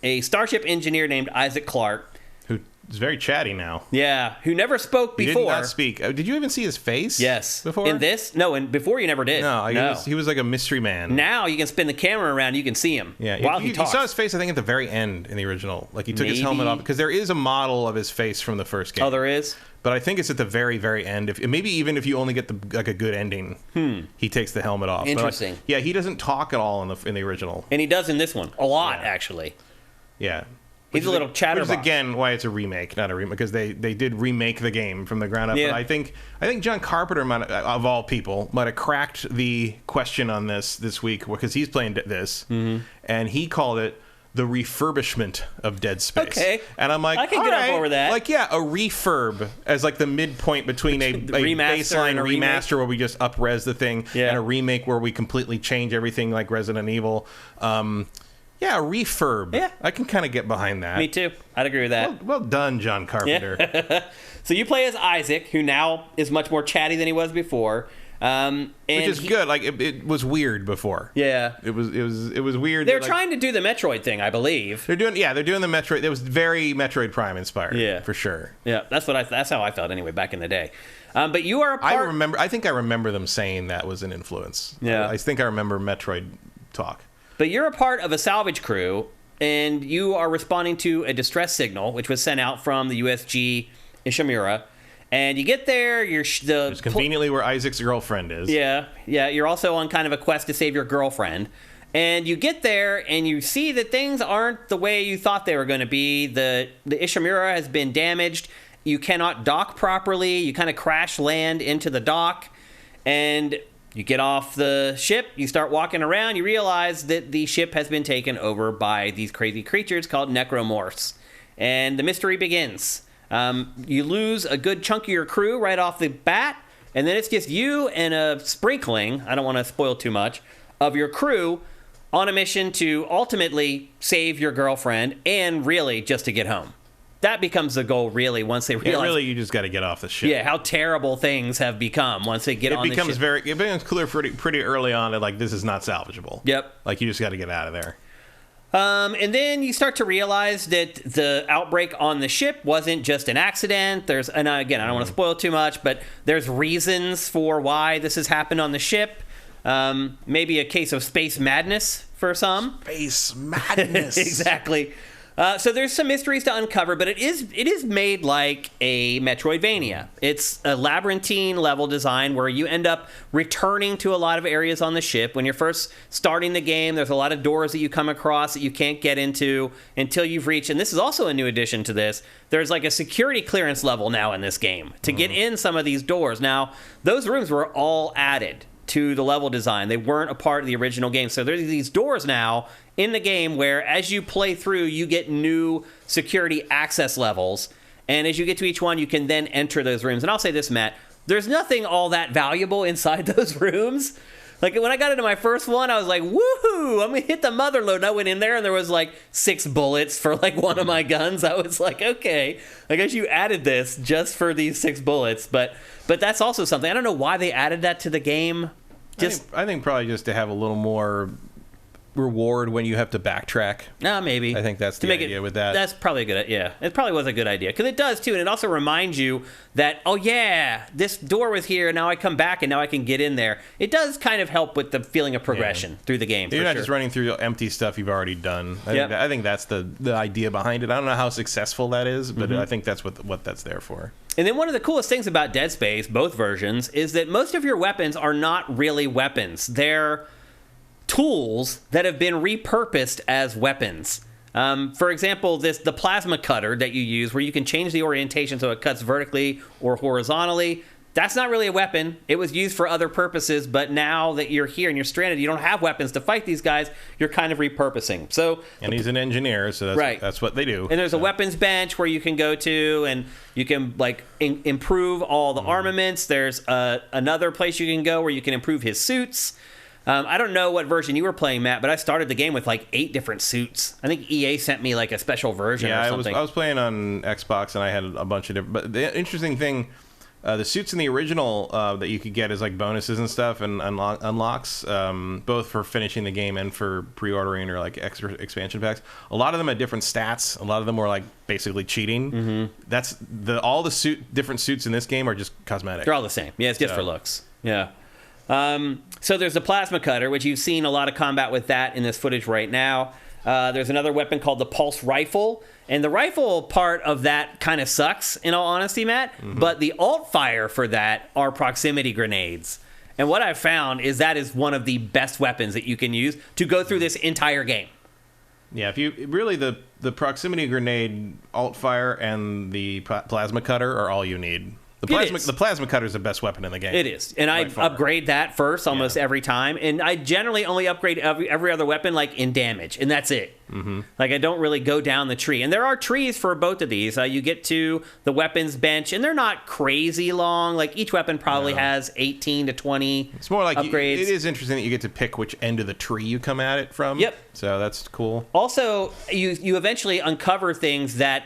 Speaker 1: a starship engineer named Isaac Clarke.
Speaker 2: Who is very chatty now.
Speaker 1: Yeah, who never spoke before.
Speaker 2: He did not speak. Did you even see his face?
Speaker 1: Yes.
Speaker 2: Before?
Speaker 1: In this? No, and before you never did.
Speaker 2: No. He was like a mystery man.
Speaker 1: Now you can spin the camera around, you can see him while he talks.
Speaker 2: You saw his face, I think, at the very end in the original. Like, he took his helmet off. Because there is a model of his face from the first game.
Speaker 1: Oh, there is?
Speaker 2: But I think it's at the very, very end. Maybe even if you only get a good ending, he takes the helmet off.
Speaker 1: Interesting.
Speaker 2: But, yeah, he doesn't talk at all in the original.
Speaker 1: And he does in this one. A lot, actually.
Speaker 2: Yeah.
Speaker 1: He's a little chatterbox.
Speaker 2: Which is, again, why it's a remake, not a remake, because they did remake the game from the ground up.
Speaker 1: Yeah.
Speaker 2: But I think John Carpenter, of all people, might have cracked the question on this week, because he's playing this, and he called it the refurbishment of Dead Space.
Speaker 1: Okay.
Speaker 2: And I'm like,
Speaker 1: I can get up over that.
Speaker 2: Like, yeah, a refurb as like the midpoint between a baseline remaster where we just up-res the thing, and a remake where we completely change everything like Resident Evil. Yeah, a refurb.
Speaker 1: Yeah.
Speaker 2: I can kind of get behind that.
Speaker 1: Me too. I'd agree with that.
Speaker 2: Well done, John Carpenter.
Speaker 1: Yeah. So you play as Isaac, who now is much more chatty than he was before.
Speaker 2: And which is good. Like, it was weird before.
Speaker 1: Yeah.
Speaker 2: It was weird.
Speaker 1: They're trying to do the Metroid thing, I believe.
Speaker 2: They're doing the Metroid. It was very Metroid Prime inspired. Yeah. For sure.
Speaker 1: Yeah, that's how I felt anyway back in the day. But you are a part...
Speaker 2: I think I remember them saying that was an influence.
Speaker 1: Yeah.
Speaker 2: I think I remember Metroid talk.
Speaker 1: But you're a part of a salvage crew, and you are responding to a distress signal, which was sent out from the USG Ishimura. And you get there,
Speaker 2: It's conveniently where Isaac's girlfriend is.
Speaker 1: Yeah. You're also on kind of a quest to save your girlfriend. And you get there, and you see that things aren't the way you thought they were going to be. The Ishimura has been damaged. You cannot dock properly. You kind of crash land into the dock. And you get off the ship, you start walking around, you realize that the ship has been taken over by these crazy creatures called necromorphs. And the mystery begins. You lose a good chunk of your crew right off the bat, and then it's just you and a sprinkling, I don't want to spoil too much, of your crew on a mission to ultimately save your girlfriend and really just to get home. That becomes the goal, really, once they realize...
Speaker 2: Yeah, really, you just got to get off the ship.
Speaker 1: Yeah, how terrible things have become once they get on the ship.
Speaker 2: It becomes clear pretty early on that, like, this is not salvageable.
Speaker 1: Yep.
Speaker 2: Like, you just got to get out of there.
Speaker 1: And then you start to realize that the outbreak on the ship wasn't just an accident. And again, I don't want to spoil too much, but there's reasons for why this has happened on the ship. Maybe a case of space madness for some.
Speaker 2: Space madness.
Speaker 1: Exactly. So there's some mysteries to uncover, but it is made like a Metroidvania. It's a labyrinthine level design where you end up returning to a lot of areas on the ship. When you're first starting the game, there's a lot of doors that you come across that you can't get into until you've reached, and this is also a new addition to this, there's like a security clearance level now in this game to get in some of these doors. Now, those rooms were all added to the level design. They weren't a part of the original game. So there's these doors now in the game where as you play through, you get new security access levels. And as you get to each one, you can then enter those rooms. And I'll say this, Matt, there's nothing all that valuable inside those rooms. Like, when I got into my first one, I was like, woohoo, I'm going to hit the mother load. And I went in there, and there was, like, 6 bullets for, like, one of my guns. I was like, okay, I guess you added this just for these 6 bullets. But that's also something. I don't know why they added that to the game.
Speaker 2: I think probably just to have a little more reward when you have to backtrack.
Speaker 1: Maybe.
Speaker 2: I think that's the idea with that.
Speaker 1: That's probably a good, yeah. It probably was a good idea because it does too, and it also reminds you that, oh yeah, this door was here, and now I come back, and now I can get in there. It does kind of help with the feeling of progression through the game.
Speaker 2: You're not just running through empty stuff you've already done. I think that's the idea behind it. I don't know how successful that is, but I think that's what that's there for.
Speaker 1: And then one of the coolest things about Dead Space, both versions, is that most of your weapons are not really weapons. They're tools that have been repurposed as weapons. For example, the plasma cutter that you use, where you can change the orientation so it cuts vertically or horizontally, that's not really a weapon. It was used for other purposes, but now that you're here and you're stranded, you don't have weapons to fight these guys, you're kind of repurposing. And
Speaker 2: he's an engineer, so that's what they do.
Speaker 1: And there's a weapons bench where you can go to, and you can improve all the armaments. There's another place you can go where you can improve his suits. I don't know what version you were playing, Matt, but I started the game with 8 different suits. I think EA sent me a special version or something.
Speaker 2: I was playing on Xbox, and I had a bunch of different. But the interesting thing, the suits in the original that you could get as bonuses and stuff and unlocks, both for finishing the game and for pre-ordering or extra expansion packs. A lot of them had different stats. A lot of them were basically cheating. Mm-hmm. That's all the different suits in this game are just cosmetic.
Speaker 1: They're all the same. Yeah, it's just for looks. Yeah. So there's the plasma cutter, which you've seen a lot of combat with that in this footage right now. There's another weapon called the pulse rifle, and the rifle part of that kind of sucks, in all honesty, Matt. Mm-hmm. But the alt fire for that are proximity grenades. And what I've found is that is one of the best weapons that you can use to go through this entire game.
Speaker 2: Yeah, if you really the proximity grenade, alt fire, and the plasma cutter are all you need. The plasma cutter is the best weapon in the game.
Speaker 1: It is. And I upgrade that first almost every time. And I generally only upgrade every other weapon in damage. And that's it. Mm-hmm. I don't really go down the tree. And there are trees for both of these. You get to the weapons bench, and they're not crazy long. Each weapon probably has 18 to 20
Speaker 2: It's more
Speaker 1: upgrades.
Speaker 2: It is interesting that you get to pick which end of the tree you come at it from.
Speaker 1: Yep.
Speaker 2: So that's cool.
Speaker 1: Also, you eventually uncover things that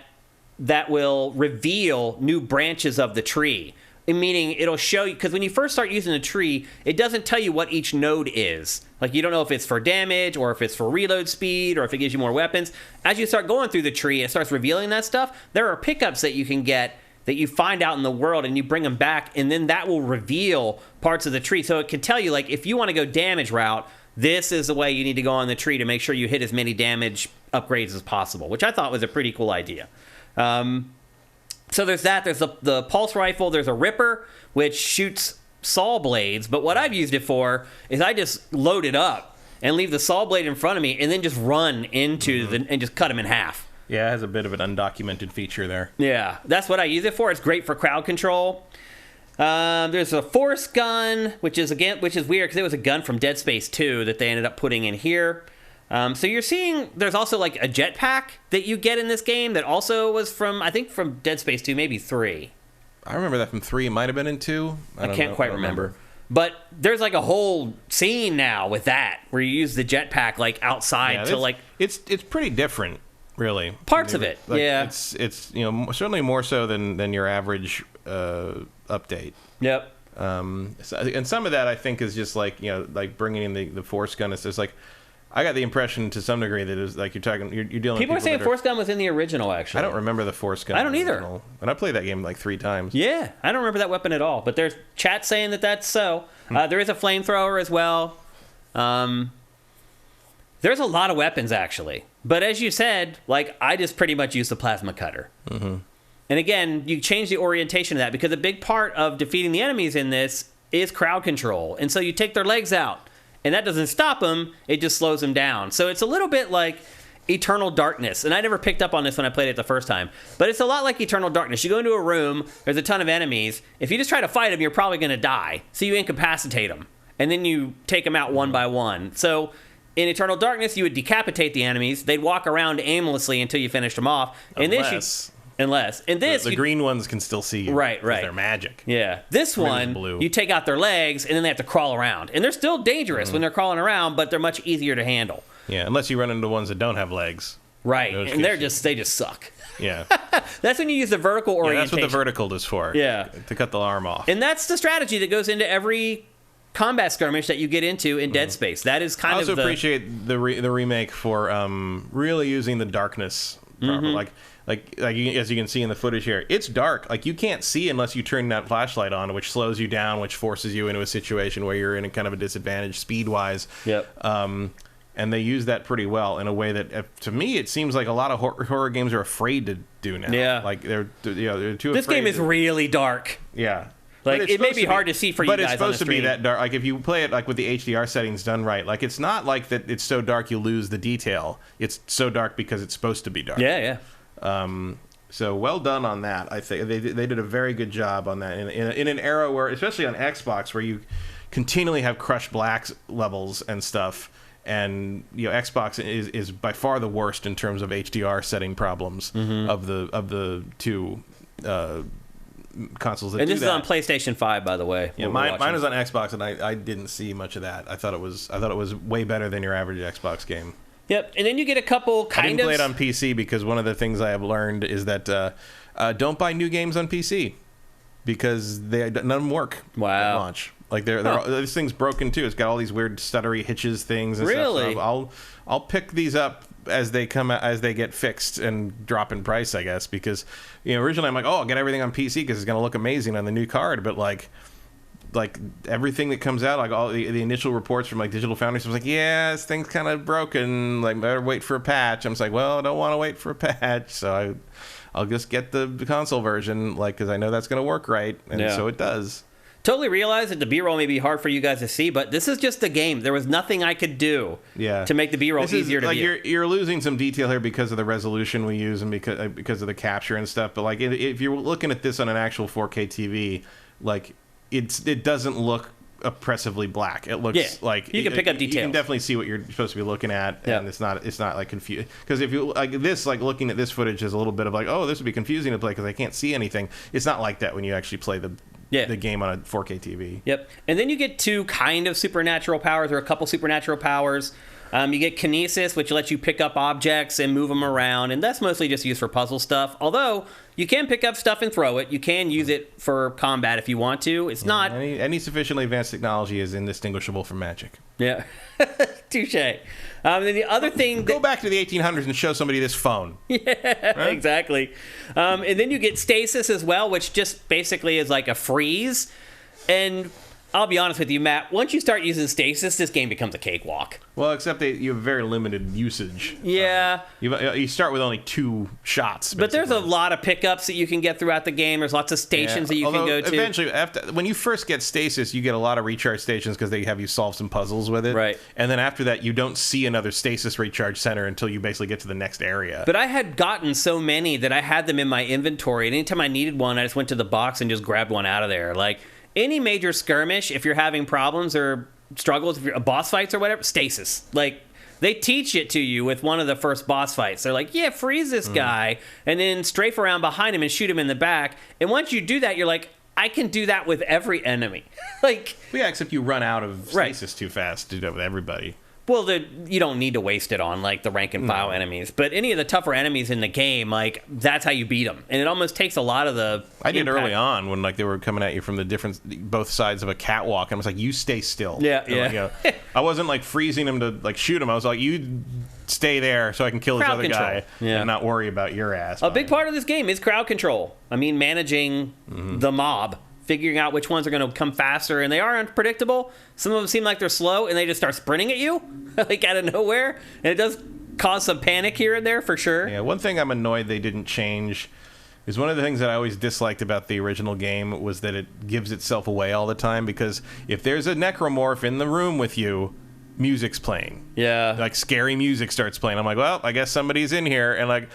Speaker 1: will reveal new branches of the tree. Meaning it'll show you, because when you first start using the tree, it doesn't tell you what each node is. You don't know if it's for damage or if it's for reload speed or if it gives you more weapons. As you start going through the tree and it starts revealing that stuff, there are pickups that you can get that you find out in the world, and you bring them back, and then that will reveal parts of the tree. So it can tell you, if you want to go damage route, this is the way you need to go on the tree to make sure you hit as many damage upgrades as possible, which I thought was a pretty cool idea. So there's that. There's the pulse rifle. There's a ripper, which shoots saw blades. But what I've used it for is I just load it up and leave the saw blade in front of me, and then just run into and just cut them in half.
Speaker 2: Yeah, it has a bit of an undocumented feature there.
Speaker 1: Yeah, that's what I use it for. It's great for crowd control. There's a force gun, which is weird because it was a gun from Dead Space 2 that they ended up putting in here. So you're seeing there's also a jetpack that you get in this game that also was from Dead Space 2, maybe 3.
Speaker 2: I remember that from 3. It might have been in 2.
Speaker 1: I can't quite remember. But there's a whole scene now with that where you use the jetpack outside to
Speaker 2: it's pretty different, really.
Speaker 1: Parts of it, yeah.
Speaker 2: It's certainly more so than your average update.
Speaker 1: Yep.
Speaker 2: And some of that I think is just bringing in the force gun. It's just I got the impression to some degree that it was you're dealing.
Speaker 1: People are saying force gun was in the original. Actually,
Speaker 2: I don't remember the force gun.
Speaker 1: I don't either.
Speaker 2: And I played that game 3 times.
Speaker 1: Yeah, I don't remember that weapon at all. But there's chat saying that that's so. There is a flamethrower as well. There's a lot of weapons actually, but as you said, I just pretty much use the plasma cutter. Mm-hmm. And again, you change the orientation of that because a big part of defeating the enemies in this is crowd control, and so you take their legs out. And that doesn't stop them, it just slows them down. So it's a little bit like Eternal Darkness. And I never picked up on this when I played it the first time. But it's a lot like Eternal Darkness. You go into a room, there's a ton of enemies. If you just try to fight them, you're probably going to die. So you incapacitate them. And then you take them out one by one. So in Eternal Darkness, you would decapitate the enemies. They'd walk around aimlessly until you finished them off. Unless. And this...
Speaker 2: The green ones can still see you.
Speaker 1: Right.
Speaker 2: They're magic.
Speaker 1: Yeah. This one, you take out their legs, and then they have to crawl around. And they're still dangerous when they're crawling around, but they're much easier to handle.
Speaker 2: Yeah, unless you run into ones that don't have legs.
Speaker 1: Right. And they just suck.
Speaker 2: Yeah.
Speaker 1: That's when you use the vertical orientation.
Speaker 2: Yeah, that's what the vertical is for.
Speaker 1: Yeah.
Speaker 2: To cut the arm off.
Speaker 1: And that's the strategy that goes into every combat skirmish that you get into in Dead Space. That is kind of
Speaker 2: I also appreciate the remake for really using the darkness properly. Like as you can see in the footage here, it's dark. Like, you can't see unless you turn that flashlight on, which slows you down, which forces you into a situation where you're in a kind of a disadvantage speed-wise.
Speaker 1: Yep.
Speaker 2: And they use that pretty well in a way that, to me, it seems like a lot of horror games are afraid to do now.
Speaker 1: Yeah.
Speaker 2: Like, they're too afraid.
Speaker 1: This game is really dark.
Speaker 2: Yeah.
Speaker 1: Like, it may be hard to see for you guys on the stream.
Speaker 2: But it's supposed to be that dark. Like, if you play it, like, with the HDR settings done right, like, it's not like that it's so dark you lose the detail. It's so dark because it's supposed to be dark.
Speaker 1: Yeah.
Speaker 2: So well done on that. I think they did a very good job on that in an era where, especially on Xbox, where you continually have crushed blacks levels and stuff, and Xbox is by far the worst in terms of HDR setting problems of the two consoles that do that.
Speaker 1: And this is on PlayStation 5, by the way.
Speaker 2: Yeah, mine is on Xbox, and I didn't see much of that. I thought it was way better than your average Xbox game.
Speaker 1: Yep, and then you get a couple
Speaker 2: I didn't play it on PC because one of the things I have learned is that don't buy new games on PC because none of them work at launch. Like this thing's broken too. It's got all these weird stuttery hitches things and stuff. So I'll pick these up as they come out, as they get fixed and drop in price, I guess, because originally I'm like, I'll get everything on PC because it's going to look amazing on the new card, but like everything that comes out, like all the initial reports from like Digital Foundry, was like, yeah, this thing's kind of broken, like better wait for a patch. I'm just like, well, I don't want to wait for a patch, so I'll just get the console version, like, because I know that's going to work right, and so it does.
Speaker 1: Totally realize that the B-roll may be hard for you guys to see, but this is just the game. There was nothing I could do to make the B-roll easier to view.
Speaker 2: You're losing some detail here because of the resolution we use and because of the capture and stuff, but like if you're looking at this on an actual 4K TV, like it doesn't look oppressively black. It looks like
Speaker 1: you can pick up details.
Speaker 2: You can definitely see what you're supposed to be looking at, and it's not like confused. Because if you like this, like looking at this footage is a little bit of like, oh, this would be confusing to play because I can't see anything. It's not like that when you actually play the game on a 4K TV.
Speaker 1: Yep. And then you get two kind of supernatural powers, or a couple supernatural powers. You get kinesis, which lets you pick up objects and move them around, and that's mostly just used for puzzle stuff. Although you can pick up stuff and throw it. You can use it for combat if you want to. It's not
Speaker 2: any sufficiently advanced technology is indistinguishable from magic.
Speaker 1: Yeah, touche. And then the other thing,
Speaker 2: go back to the 1800s and show somebody this phone.
Speaker 1: Yeah, right? Exactly. And then you get stasis as well, which just basically is like a freeze. And I'll be honest with you, Matt, once you start using stasis, this game becomes a cakewalk.
Speaker 2: Well, except you have very limited usage.
Speaker 1: Yeah.
Speaker 2: You start with only 2 shots. Basically.
Speaker 1: But there's a lot of pickups that you can get throughout the game. There's lots of stations that you can go to.
Speaker 2: Eventually, when you first get stasis, you get a lot of recharge stations because they have you solve some puzzles with it.
Speaker 1: Right.
Speaker 2: And then after that, you don't see another stasis recharge center until you basically get to the next area.
Speaker 1: But I had gotten so many that I had them in my inventory. And anytime I needed one, I just went to the box and just grabbed one out of there. Like, any major skirmish, if you're having problems or struggles, if you're boss fights or whatever, stasis. Like, they teach it to you with one of the first boss fights. They're like, yeah, freeze this guy, and then strafe around behind him and shoot him in the back. And once you do that, you're like, I can do that with every enemy. Like,
Speaker 2: yeah, except you run out of stasis too fast to do that with everybody.
Speaker 1: Well, you don't need to waste it on, like, the rank and file enemies. But any of the tougher enemies in the game, like, that's how you beat them. And it almost takes a lot of the
Speaker 2: I did early on when, like, they were coming at you from both sides of a catwalk. And I was like, you stay still.
Speaker 1: Yeah,
Speaker 2: and,
Speaker 1: yeah.
Speaker 2: Like, I wasn't, like, freezing him to, like, shoot him. I was like, you stay there so I can kill this other guy and not worry about your ass.
Speaker 1: A big part of this game is crowd control. I mean, managing the mob. Figuring out which ones are going to come faster, and they are unpredictable. Some of them seem like they're slow, and they just start sprinting at you, like out of nowhere, and it does cause some panic here and there, for sure.
Speaker 2: Yeah, one thing I'm annoyed they didn't change is one of the things that I always disliked about the original game was that it gives itself away all the time, because if there's a necromorph in the room with you, music's playing.
Speaker 1: Yeah.
Speaker 2: Like, scary music starts playing. I'm like, well, I guess somebody's in here, and like,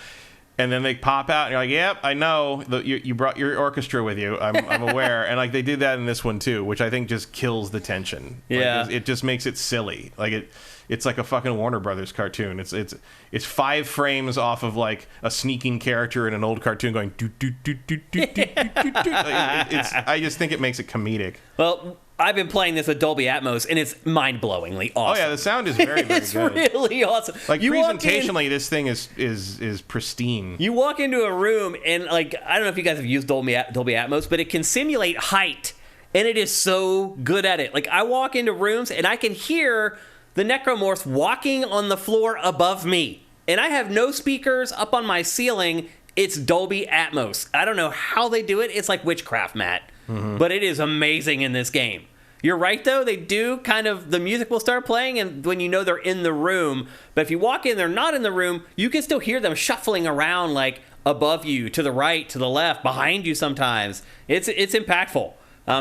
Speaker 2: and then they pop out, and you're like, "Yep, I know. You brought your orchestra with you. I'm aware." And like they did that in this one too, which I think just kills the tension.
Speaker 1: Yeah,
Speaker 2: like, it just makes it silly. Like it's like a fucking Warner Brothers cartoon. It's 5 frames off of like a sneaking character in an old cartoon going do do do do do do do do. I just think it makes it comedic.
Speaker 1: Well, I've been playing this with Dolby Atmos, and it's mind-blowingly awesome.
Speaker 2: Oh yeah, the sound is very, very
Speaker 1: it's
Speaker 2: good.
Speaker 1: It's really awesome.
Speaker 2: Like presentationally, this thing is pristine.
Speaker 1: You walk into a room, and like I don't know if you guys have used Dolby Atmos, but it can simulate height, and it is so good at it. Like I walk into rooms, and I can hear the necromorphs walking on the floor above me, and I have no speakers up on my ceiling. It's Dolby Atmos. I don't know how they do it. It's like witchcraft, Matt. Mm-hmm. But it is amazing in this game. You're right, though. They do kind of, the music will start playing and when you know they're in the room. But if you walk in, they're not in the room, you can still hear them shuffling around like above you, to the right, to the left, behind you sometimes. It's impactful.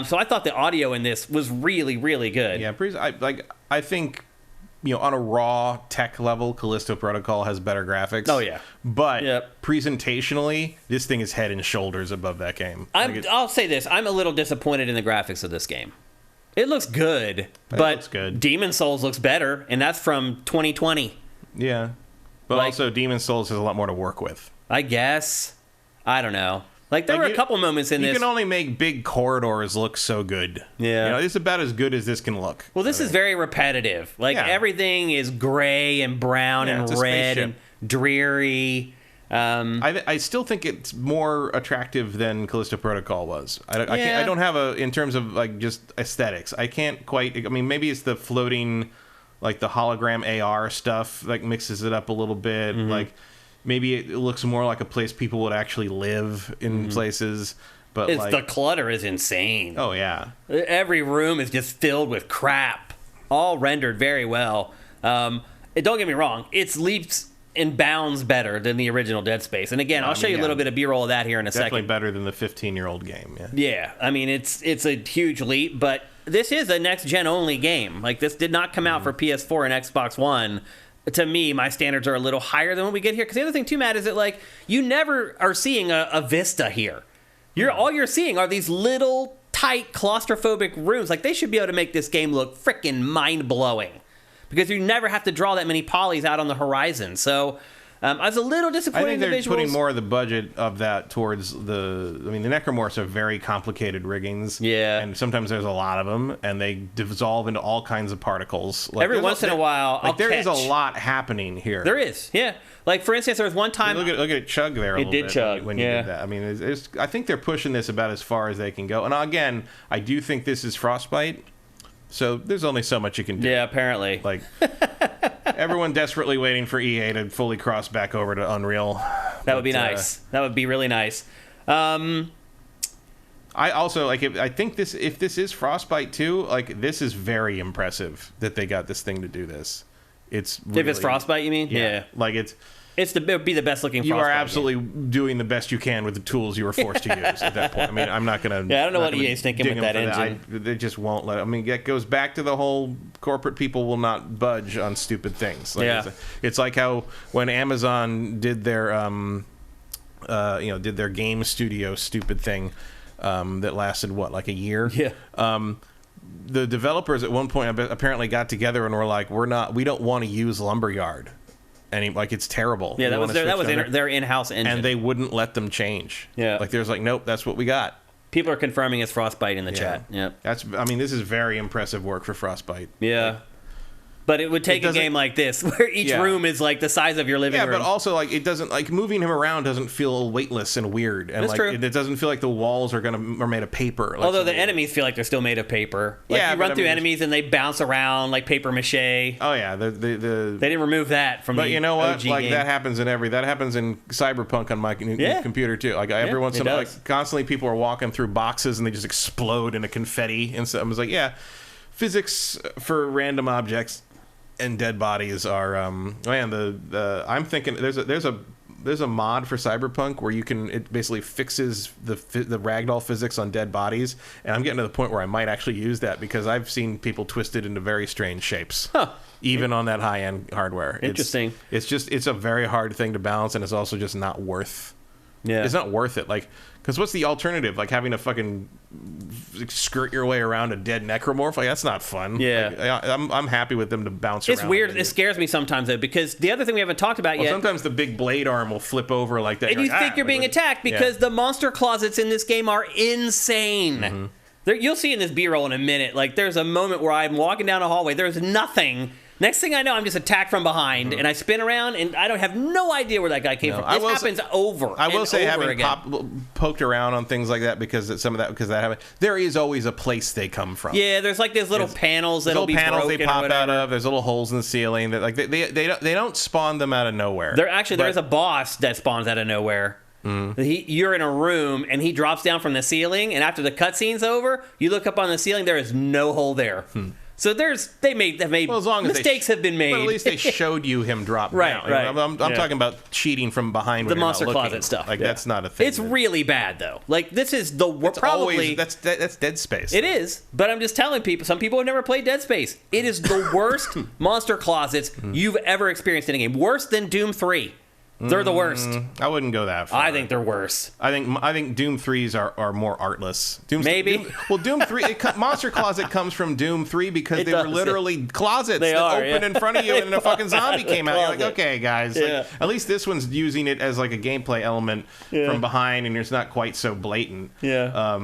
Speaker 1: So I thought the audio in this was really, really good.
Speaker 2: Yeah, I think, on a raw tech level, Callisto Protocol has better graphics.
Speaker 1: Oh, yeah.
Speaker 2: But presentationally, this thing is head and shoulders above that game.
Speaker 1: I'll say this. I'm a little disappointed in the graphics of this game. It looks good, but Demon's Souls looks better, and that's from 2020.
Speaker 2: Yeah. But also, Demon's Souls has a lot more to work with.
Speaker 1: I guess. I don't know. Like, there were a couple moments in this.
Speaker 2: You can only make big corridors look so good.
Speaker 1: Yeah.
Speaker 2: It's about as good as this can look.
Speaker 1: Well, this is very repetitive. Like, everything is gray and brown and red and dreary.
Speaker 2: I still think it's more attractive than Callisto Protocol was. I don't have in terms of, like, just aesthetics. I can't quite, maybe it's the floating, like, the hologram AR stuff, like, mixes it up a little bit. Mm-hmm. Like, maybe it looks more like a place people would actually live in places. But
Speaker 1: the clutter is insane.
Speaker 2: Oh, yeah.
Speaker 1: Every room is just filled with crap, all rendered very well. Don't get me wrong, it's leaps and bounds better than the original Dead Space. And again, I'll show you a little bit of B-roll of that here in a second.
Speaker 2: Definitely better than the 15-year-old game, yeah.
Speaker 1: Yeah, it's a huge leap, but this is a next-gen only game. Like, this did not come out for PS4 and Xbox One. To me, my standards are a little higher than what we get here. Because the other thing, too, Matt, is that, like, you never are seeing a vista here. All you're seeing are these little, tight, claustrophobic rooms. Like, they should be able to make this game look freaking mind-blowing. Because you never have to draw that many polys out on the horizon. So, I was a little disappointed in the visuals.
Speaker 2: I think they're putting more of the budget of that towards the necromorphs are very complicated riggings.
Speaker 1: Yeah.
Speaker 2: And sometimes there's a lot of them, and they dissolve into all kinds of particles. Like,
Speaker 1: every once in a while,
Speaker 2: there is a lot happening here.
Speaker 1: There is, yeah. Like, for instance, there was one time...
Speaker 2: Look at it chug there a little bit.
Speaker 1: It did chug,
Speaker 2: when you did that. I think they're pushing this about as far as they can go. And again, I do think this is Frostbite. So there's only so much you can do.
Speaker 1: Yeah, apparently.
Speaker 2: Like, everyone desperately waiting for EA to fully cross back over to Unreal.
Speaker 1: That would be nice. That would be really nice.
Speaker 2: I also, like, I think if this is Frostbite 2, like, this is very impressive that they got this thing to do this. It's really,
Speaker 1: if it's Frostbite, you mean? Yeah.
Speaker 2: Like, it
Speaker 1: would be the best looking Frostbite.
Speaker 2: You are absolutely doing the best you can with the tools you were forced to use at that point. I'm not going to...
Speaker 1: Yeah, I don't know what EA's thinking with that engine.
Speaker 2: They just won't let... it goes back to the whole corporate people will not budge on stupid things. Like, it's like how when Amazon did their, did their game studio stupid thing that lasted, like a year?
Speaker 1: Yeah.
Speaker 2: The developers at one point apparently got together and were like, we don't want to use Lumberyard. And it's terrible.
Speaker 1: Yeah, that was their in-house engine.
Speaker 2: And they wouldn't let them change.
Speaker 1: Yeah.
Speaker 2: Like, there's like, nope, that's what we got.
Speaker 1: People are confirming it's Frostbite in the chat. Yeah.
Speaker 2: This is very impressive work for Frostbite.
Speaker 1: Yeah. But it would take a game like this, where each room is like the size of your living room.
Speaker 2: Yeah, but also, like, it doesn't, like, moving him around doesn't feel weightless and weird. And,
Speaker 1: that's
Speaker 2: like,
Speaker 1: true.
Speaker 2: It doesn't feel like the walls are made of paper. Like,
Speaker 1: although the enemies feel like they're still made of paper. Like, you run through enemies and they bounce around like paper mache.
Speaker 2: Oh yeah, they
Speaker 1: didn't remove that from.
Speaker 2: But you know what?
Speaker 1: OG
Speaker 2: like
Speaker 1: game.
Speaker 2: That happens in Cyberpunk on my computer too. Like every once in a while, like, constantly people are walking through boxes and they just explode into confetti. And so I was like, yeah, physics for random objects and dead bodies are I'm thinking there's a mod for Cyberpunk where it basically fixes the ragdoll physics on dead bodies, and I'm getting to the point where I might actually use that because I've seen people twist it into very strange shapes, even on that high-end hardware.
Speaker 1: Interesting.
Speaker 2: It's a very hard thing to balance, and it's also just not worth. Yeah, it's not worth it. Like, because what's the alternative? Like having to fucking skirt your way around a dead necromorph? Like, that's not fun.
Speaker 1: Yeah,
Speaker 2: like, I'm happy with them to bounce around.
Speaker 1: It's weird. It scares me sometimes though, because the other thing we haven't talked about yet.
Speaker 2: Sometimes the big blade arm will flip over like that,
Speaker 1: and you think you're being attacked because the monster closets in this game are insane. Mm-hmm. You'll see in this B-roll in a minute. Like, there's a moment where I'm walking down a hallway. There's nothing. Next thing I know, I'm just attacked from behind, and I spin around, and I don't have no idea where that guy came from. This happens over. I will say, having
Speaker 2: poked around on things like that because that happened, there is always a place they come from.
Speaker 1: Yeah, there's like these little panels that'll be broken
Speaker 2: they pop out of. There's little holes in the ceiling that like they don't spawn them out of nowhere.
Speaker 1: There's a boss that spawns out of nowhere. You're in a room, and he drops down from the ceiling, and after the cutscene's over, you look up on the ceiling, there is no hole there. So they made mistakes have been made.
Speaker 2: But at least they showed you him drop down.
Speaker 1: Right.
Speaker 2: I'm talking about cheating from behind.
Speaker 1: The monster closet stuff.
Speaker 2: Like that's not a thing.
Speaker 1: It's really bad though. Like this is
Speaker 2: that's Dead Space.
Speaker 1: It is, but I'm just telling people. Some people have never played Dead Space. It is the worst monster closets you've ever experienced in a game. Worse than Doom 3. They're the worst.
Speaker 2: I wouldn't go that far.
Speaker 1: I think they're worse.
Speaker 2: I think Doom 3s are more artless. Doom 3. Monster Closet comes from Doom 3 because they were literally closets that opened in front of you, and then a fucking zombie came out. You're like, okay, guys. Like, at least this one's using it as like a gameplay element from behind, and it's not quite so blatant.
Speaker 1: Yeah.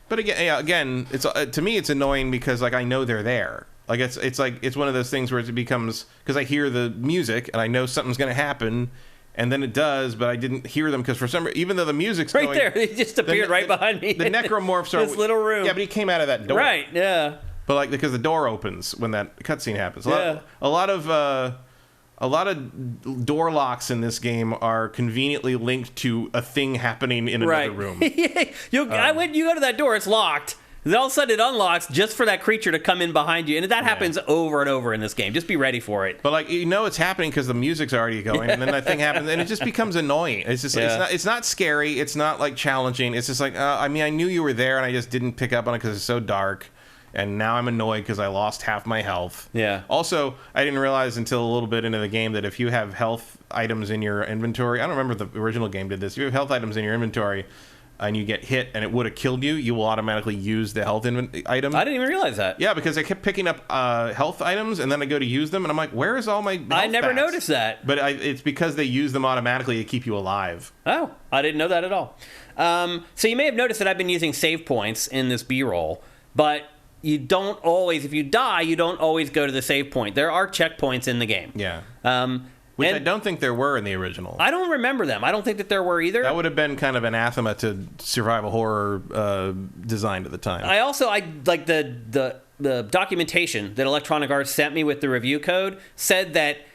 Speaker 2: But again, it's to me it's annoying because like I know they're there. Like it's one of those things where it becomes because I hear the music and I know something's going to happen. And then it does, but I didn't hear them because for some reason, even though the music's
Speaker 1: right going, there, he just appeared right behind me.
Speaker 2: The necromorphs are
Speaker 1: this little room.
Speaker 2: Yeah, but he came out of that door.
Speaker 1: Right. Yeah.
Speaker 2: But like because the door opens when that cutscene happens. A lot of door locks in this game are conveniently linked to a thing happening in another room.
Speaker 1: You go to that door, it's locked. Then all of a sudden it unlocks just for that creature to come in behind you. And that happens over and over in this game. Just be ready for it.
Speaker 2: But like it's happening because the music's already going, and then that thing happens, and it just becomes annoying. It's just it's not scary. It's not like challenging. It's just like I knew you were there, and I just didn't pick up on it because it's so dark. And now I'm annoyed because I lost half my health.
Speaker 1: Yeah.
Speaker 2: Also, I didn't realize until a little bit into the game that if you have health items in your inventory, I don't remember if the original game did this. If you have health items in your inventory, and you get hit and it would have killed you, you will automatically use the health item.
Speaker 1: I didn't even realize that.
Speaker 2: Yeah, because I kept picking up health items, and then I go to use them, and I'm like, where is all my health
Speaker 1: I never noticed that.
Speaker 2: But it's because they use them automatically to keep you alive.
Speaker 1: Oh, I didn't know that at all. So you may have noticed that I've been using save points in this B-roll, but you don't always, if you die, you don't always go to the save point. There are checkpoints in the game.
Speaker 2: Yeah. Which I don't think there were in the original.
Speaker 1: I don't remember them. I don't think that there were either.
Speaker 2: That would have been kind of anathema to survival horror design at the time.
Speaker 1: I like the documentation that Electronic Arts sent me with the review code said that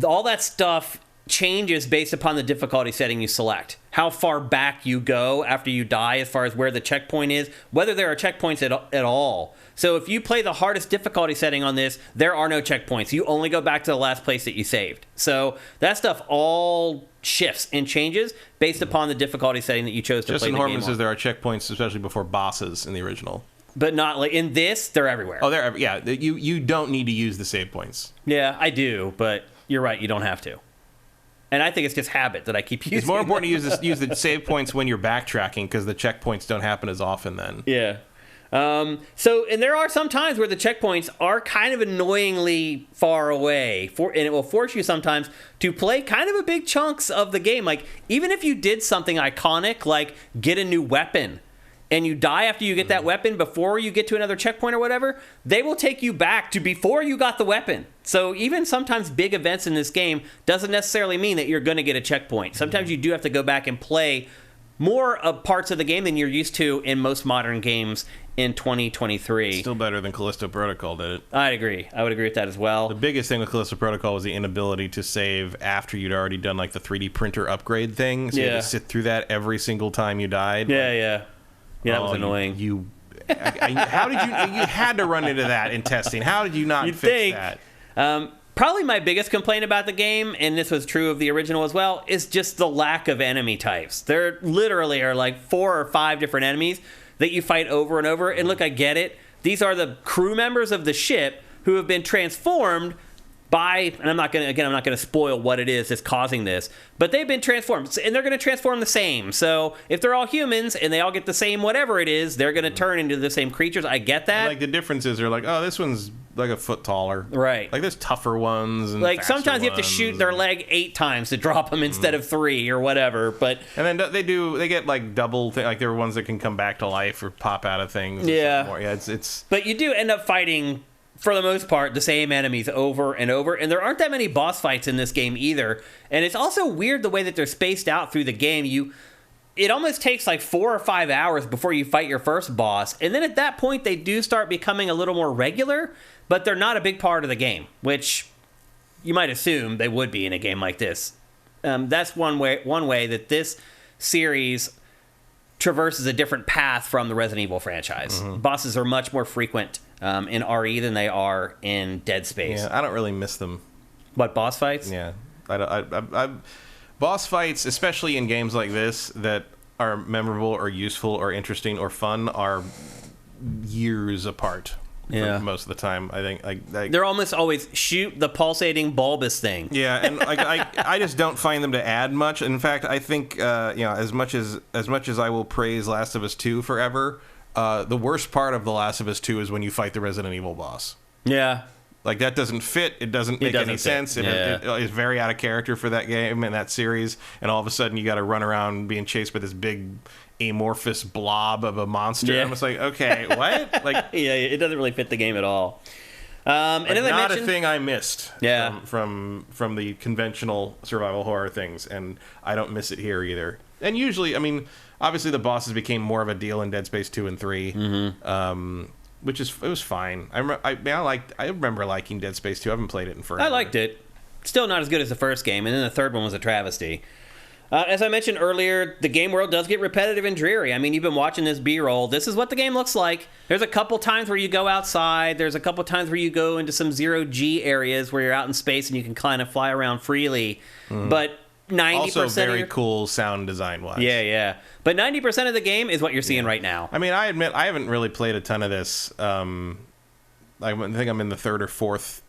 Speaker 1: all that stuff changes based upon the difficulty setting you select. How far back you go after you die as far as where the checkpoint is, whether there are checkpoints at all. So if you play the hardest difficulty setting on this, there are no checkpoints. You only go back to the last place that you saved. So that stuff all shifts and changes based upon the difficulty setting that you chose to play the game on.
Speaker 2: Justin Horman says there are checkpoints, especially before bosses in the original.
Speaker 1: But not like in this, they're everywhere.
Speaker 2: Oh, they're yeah. You don't need to use the save points.
Speaker 1: Yeah, I do, but you're right. You don't have to. And I think it's just habit that I keep using.
Speaker 2: It's more important to use the save points when you're backtracking because the checkpoints don't happen as often then.
Speaker 1: Yeah. And there are some times where the checkpoints are kind of annoyingly far away, and it will force you sometimes to play kind of a big chunks of the game. Like, even if you did something iconic, like get a new weapon, and you die after you get that weapon before you get to another checkpoint or whatever, they will take you back to before you got the weapon. So even sometimes big events in this game doesn't necessarily mean that you're going to get a checkpoint. Sometimes you do have to go back and play more parts of the game than you're used to in most modern games in 2023.
Speaker 2: Still better than Callisto Protocol did it.
Speaker 1: I'd agree. I would agree with that as well.
Speaker 2: The biggest thing with Callisto Protocol was the inability to save after you'd already done like the 3D printer upgrade thing. So you had to sit through that every single time you died.
Speaker 1: Yeah, that was annoying.
Speaker 2: How did you had to run into that in testing? How did you not fix that?
Speaker 1: Probably my biggest complaint about the game, and this was true of the original as well, is just the lack of enemy types. There literally are like 4 or 5 different enemies that you fight over and over. And look, I get it. These are the crew members of the ship who have been transformed by, and I'm not going to spoil what it is that's causing this, but they've been transformed, and they're going to transform the same. So if they're all humans and they all get the same whatever it is, they're going to turn into the same creatures. I get that.
Speaker 2: Like the differences are like, oh, this one's like a foot taller.
Speaker 1: Right.
Speaker 2: Like there's tougher ones. And
Speaker 1: like sometimes you have to shoot their leg 8 times to drop them instead of 3 or whatever. But
Speaker 2: and then they get like double, like there are ones that can come back to life or pop out of things.
Speaker 1: Yeah.
Speaker 2: Yeah, it's.
Speaker 1: But you do end up fighting, for the most part, the same enemies over and over. And there aren't that many boss fights in this game either. And it's also weird the way that they're spaced out through the game. It almost takes like 4 or 5 hours before you fight your first boss. And then at that point, they do start becoming a little more regular, but they're not a big part of the game, which you might assume they would be in a game like this. That's one way that this series traverses a different path from the Resident Evil franchise. Mm-hmm. Bosses are much more frequent in RE than they are in Dead Space.
Speaker 2: Yeah, I don't really miss them.
Speaker 1: What, boss fights?
Speaker 2: Yeah. Boss fights, especially in games like this that are memorable or useful or interesting or fun, are years apart.
Speaker 1: Yeah.
Speaker 2: For most of the time, I think. Like
Speaker 1: they're almost always shoot the pulsating bulbous thing.
Speaker 2: Yeah, and like I just don't find them to add much. In fact, I think as much as I will praise Last of Us 2 forever, the worst part of The Last of Us 2 is when you fight the Resident Evil boss.
Speaker 1: Yeah.
Speaker 2: Like, that doesn't fit. It doesn't make any sense. It is very out of character for that game and that series. And all of a sudden, you got to run around being chased by this big amorphous blob of a monster.
Speaker 1: Yeah.
Speaker 2: I'm just like, okay, what? Like,
Speaker 1: yeah, it doesn't really fit the game at all. And as
Speaker 2: not
Speaker 1: I mentioned,
Speaker 2: a thing I missed.
Speaker 1: Yeah.
Speaker 2: From the conventional survival horror things, and I don't miss it here either. And usually, I mean, obviously the bosses became more of a deal in Dead Space 2 and 3. Mm-hmm. It was fine. I remember liking Dead Space 2. I haven't played it in forever.
Speaker 1: I liked it. Still not as good as the first game, and then the third one was a travesty. As I mentioned earlier, the game world does get repetitive and dreary. I mean, you've been watching this B-roll. This is what the game looks like. There's a couple times where you go outside. There's a couple times where you go into some zero-G areas where you're out in space and you can kind of fly around freely. Mm. But 90%
Speaker 2: also very cool sound design-wise.
Speaker 1: Yeah. But 90% of the game is what you're seeing right now.
Speaker 2: I mean, I admit, I haven't really played a ton of this. I think I'm in the 3rd or 4th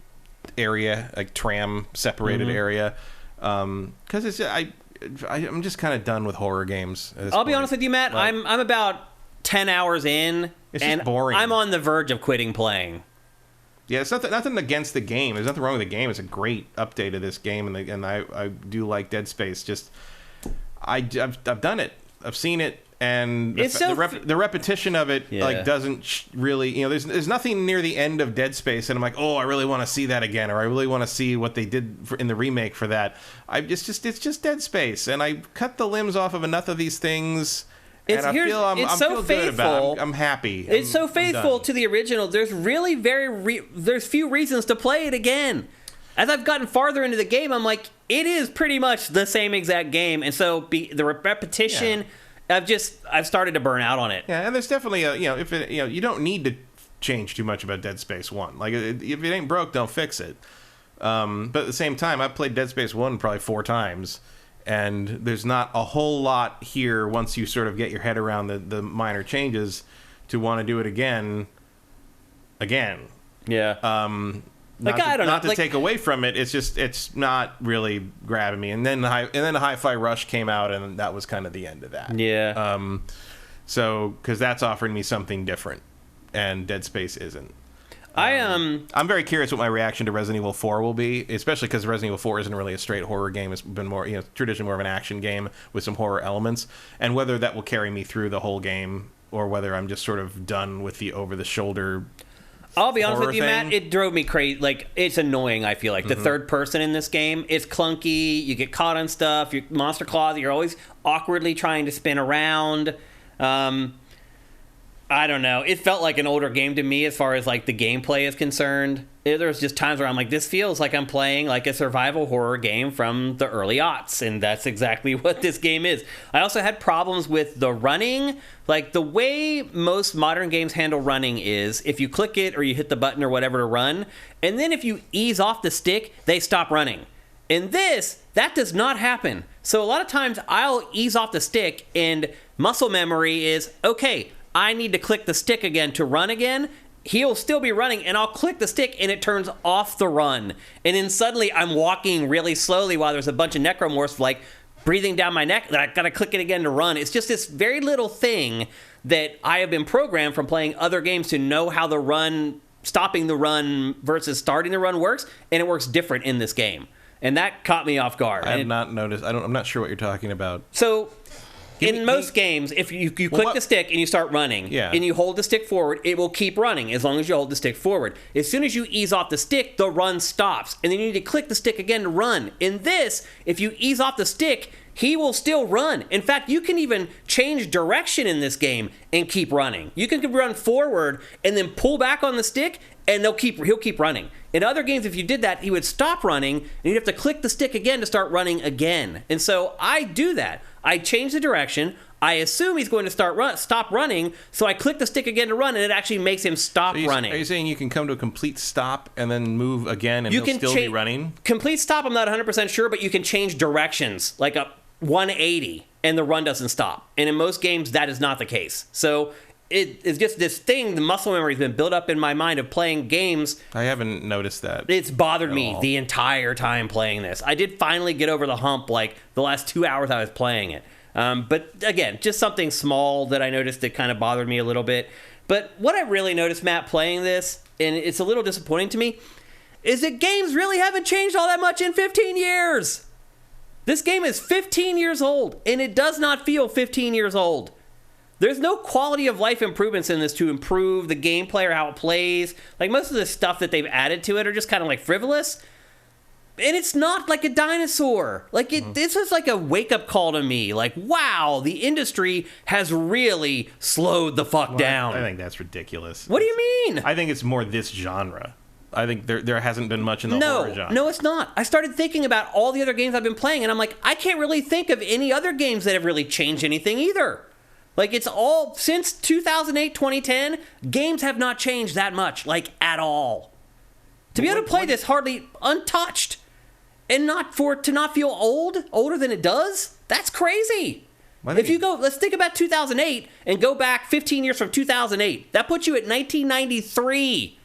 Speaker 2: area, like tram-separated area. Because I'm just kind of done with horror games.
Speaker 1: I'll be honest with you, Matt. Like, I'm about 10 hours in, and
Speaker 2: boring.
Speaker 1: I'm on the verge of quitting playing.
Speaker 2: Yeah, it's nothing against the game. There's nothing wrong with the game. It's a great update of this game, and I do like Dead Space. Just I've done it. I've seen it, and the repetition of it doesn't really, there's nothing near the end of Dead Space, and I'm like, oh, I really want to see that again, or I really want to see what they did in the remake for that. It's just Dead Space, and I cut the limbs off of enough of these things. And I feel good about it. I'm happy.
Speaker 1: It's so faithful to the original. There's really there's few reasons to play it again. As I've gotten farther into the game, I'm like, it is pretty much the same exact game, and so the repetition, I've started to burn out on it.
Speaker 2: Yeah, and there's definitely you don't need to change too much about Dead Space 1. Like, if it ain't broke, don't fix it. But at the same time, I've played Dead Space 1 probably 4 times. And there's not a whole lot here once you sort of get your head around the minor changes to want to do it again.
Speaker 1: Yeah.
Speaker 2: I don't know. Not to take away from it, it's not really grabbing me. And then the Hi-Fi Rush came out, and that was kind of the end of that.
Speaker 1: Yeah.
Speaker 2: So because that's offering me something different, and Dead Space isn't.
Speaker 1: I'm
Speaker 2: very curious what my reaction to Resident Evil 4 will be, especially because Resident Evil 4 isn't really a straight horror game. It's been more, traditionally more of an action game with some horror elements, and whether that will carry me through the whole game or whether I'm just sort of done with the over-the-shoulder.
Speaker 1: I'll be honest with you, Matt. It drove me crazy. Like, it's annoying. I feel like the third person in this game, it's clunky. You get caught on stuff. Your monster claws. You're always awkwardly trying to spin around. I don't know. It felt like an older game to me as far as like the gameplay is concerned. There's just times where I'm like, this feels like I'm playing like a survival horror game from the early aughts, and that's exactly what this game is. I also had problems with the running. Like, the way most modern games handle running is if you click it or you hit the button or whatever to run, and then if you ease off the stick, they stop running. In this, that does not happen. So a lot of times I'll ease off the stick, and muscle memory is, okay, I need to click the stick again to run again. He'll still be running, and I'll click the stick, and it turns off the run. And then suddenly I'm walking really slowly while there's a bunch of necromorphs like breathing down my neck, and I gotta click it again to run. It's just this very little thing that I have been programmed from playing other games to know how the run, stopping the run versus starting the run works, and it works different in this game. And that caught me off guard.
Speaker 2: I have not noticed. I'm not sure what you're talking about.
Speaker 1: So in most games, if you click the stick and you start running, and you hold the stick forward, it will keep running as long as you hold the stick forward. As soon as you ease off the stick, the run stops, and then you need to click the stick again to run. In this, if you ease off the stick, he will still run. In fact, you can even change direction in this game and keep running. You can run forward and then pull back on the stick, and he'll keep running. In other games, if you did that, he would stop running, and you'd have to click the stick again to start running again. And so I do that. I change the direction. I assume he's going to stop running, so I click the stick again to run, and it actually makes him stop running.
Speaker 2: Are you saying you can come to a complete stop and then move again, and he'll still be running?
Speaker 1: Complete stop, I'm not 100% sure, but you can change directions, like a 180, and the run doesn't stop. And in most games, that is not the case. So it's just this thing, the muscle memory has been built up in my mind of playing games.
Speaker 2: I haven't noticed that.
Speaker 1: It's bothered me the entire time playing this. I did finally get over the hump, like, the last 2 hours I was playing it. But again, just something small that I noticed that kind of bothered me a little bit. But what I really noticed, Matt, playing this, and it's a little disappointing to me, is that games really haven't changed all that much in 15 years. This game is 15 years old, and it does not feel 15 years old. There's no quality of life improvements in this to improve the gameplay or how it plays. Like, most of the stuff that they've added to it are just kind of like frivolous. And it's not like a dinosaur. Like, this is like a wake-up call to me. Like, wow, the industry has really slowed the fuck down.
Speaker 2: I think that's ridiculous.
Speaker 1: What do you mean?
Speaker 2: I think it's more this genre. I think there hasn't been much in the horror genre.
Speaker 1: No, it's not. I started thinking about all the other games I've been playing, and I'm like, I can't really think of any other games that have really changed anything either. Like, it's all, since 2008, 2010, games have not changed that much, like, at all. To be able to play this hardly untouched, and to not feel older than it does, that's crazy. If you go, let's think about 2008, and go back 15 years from 2008. That puts you at 1993.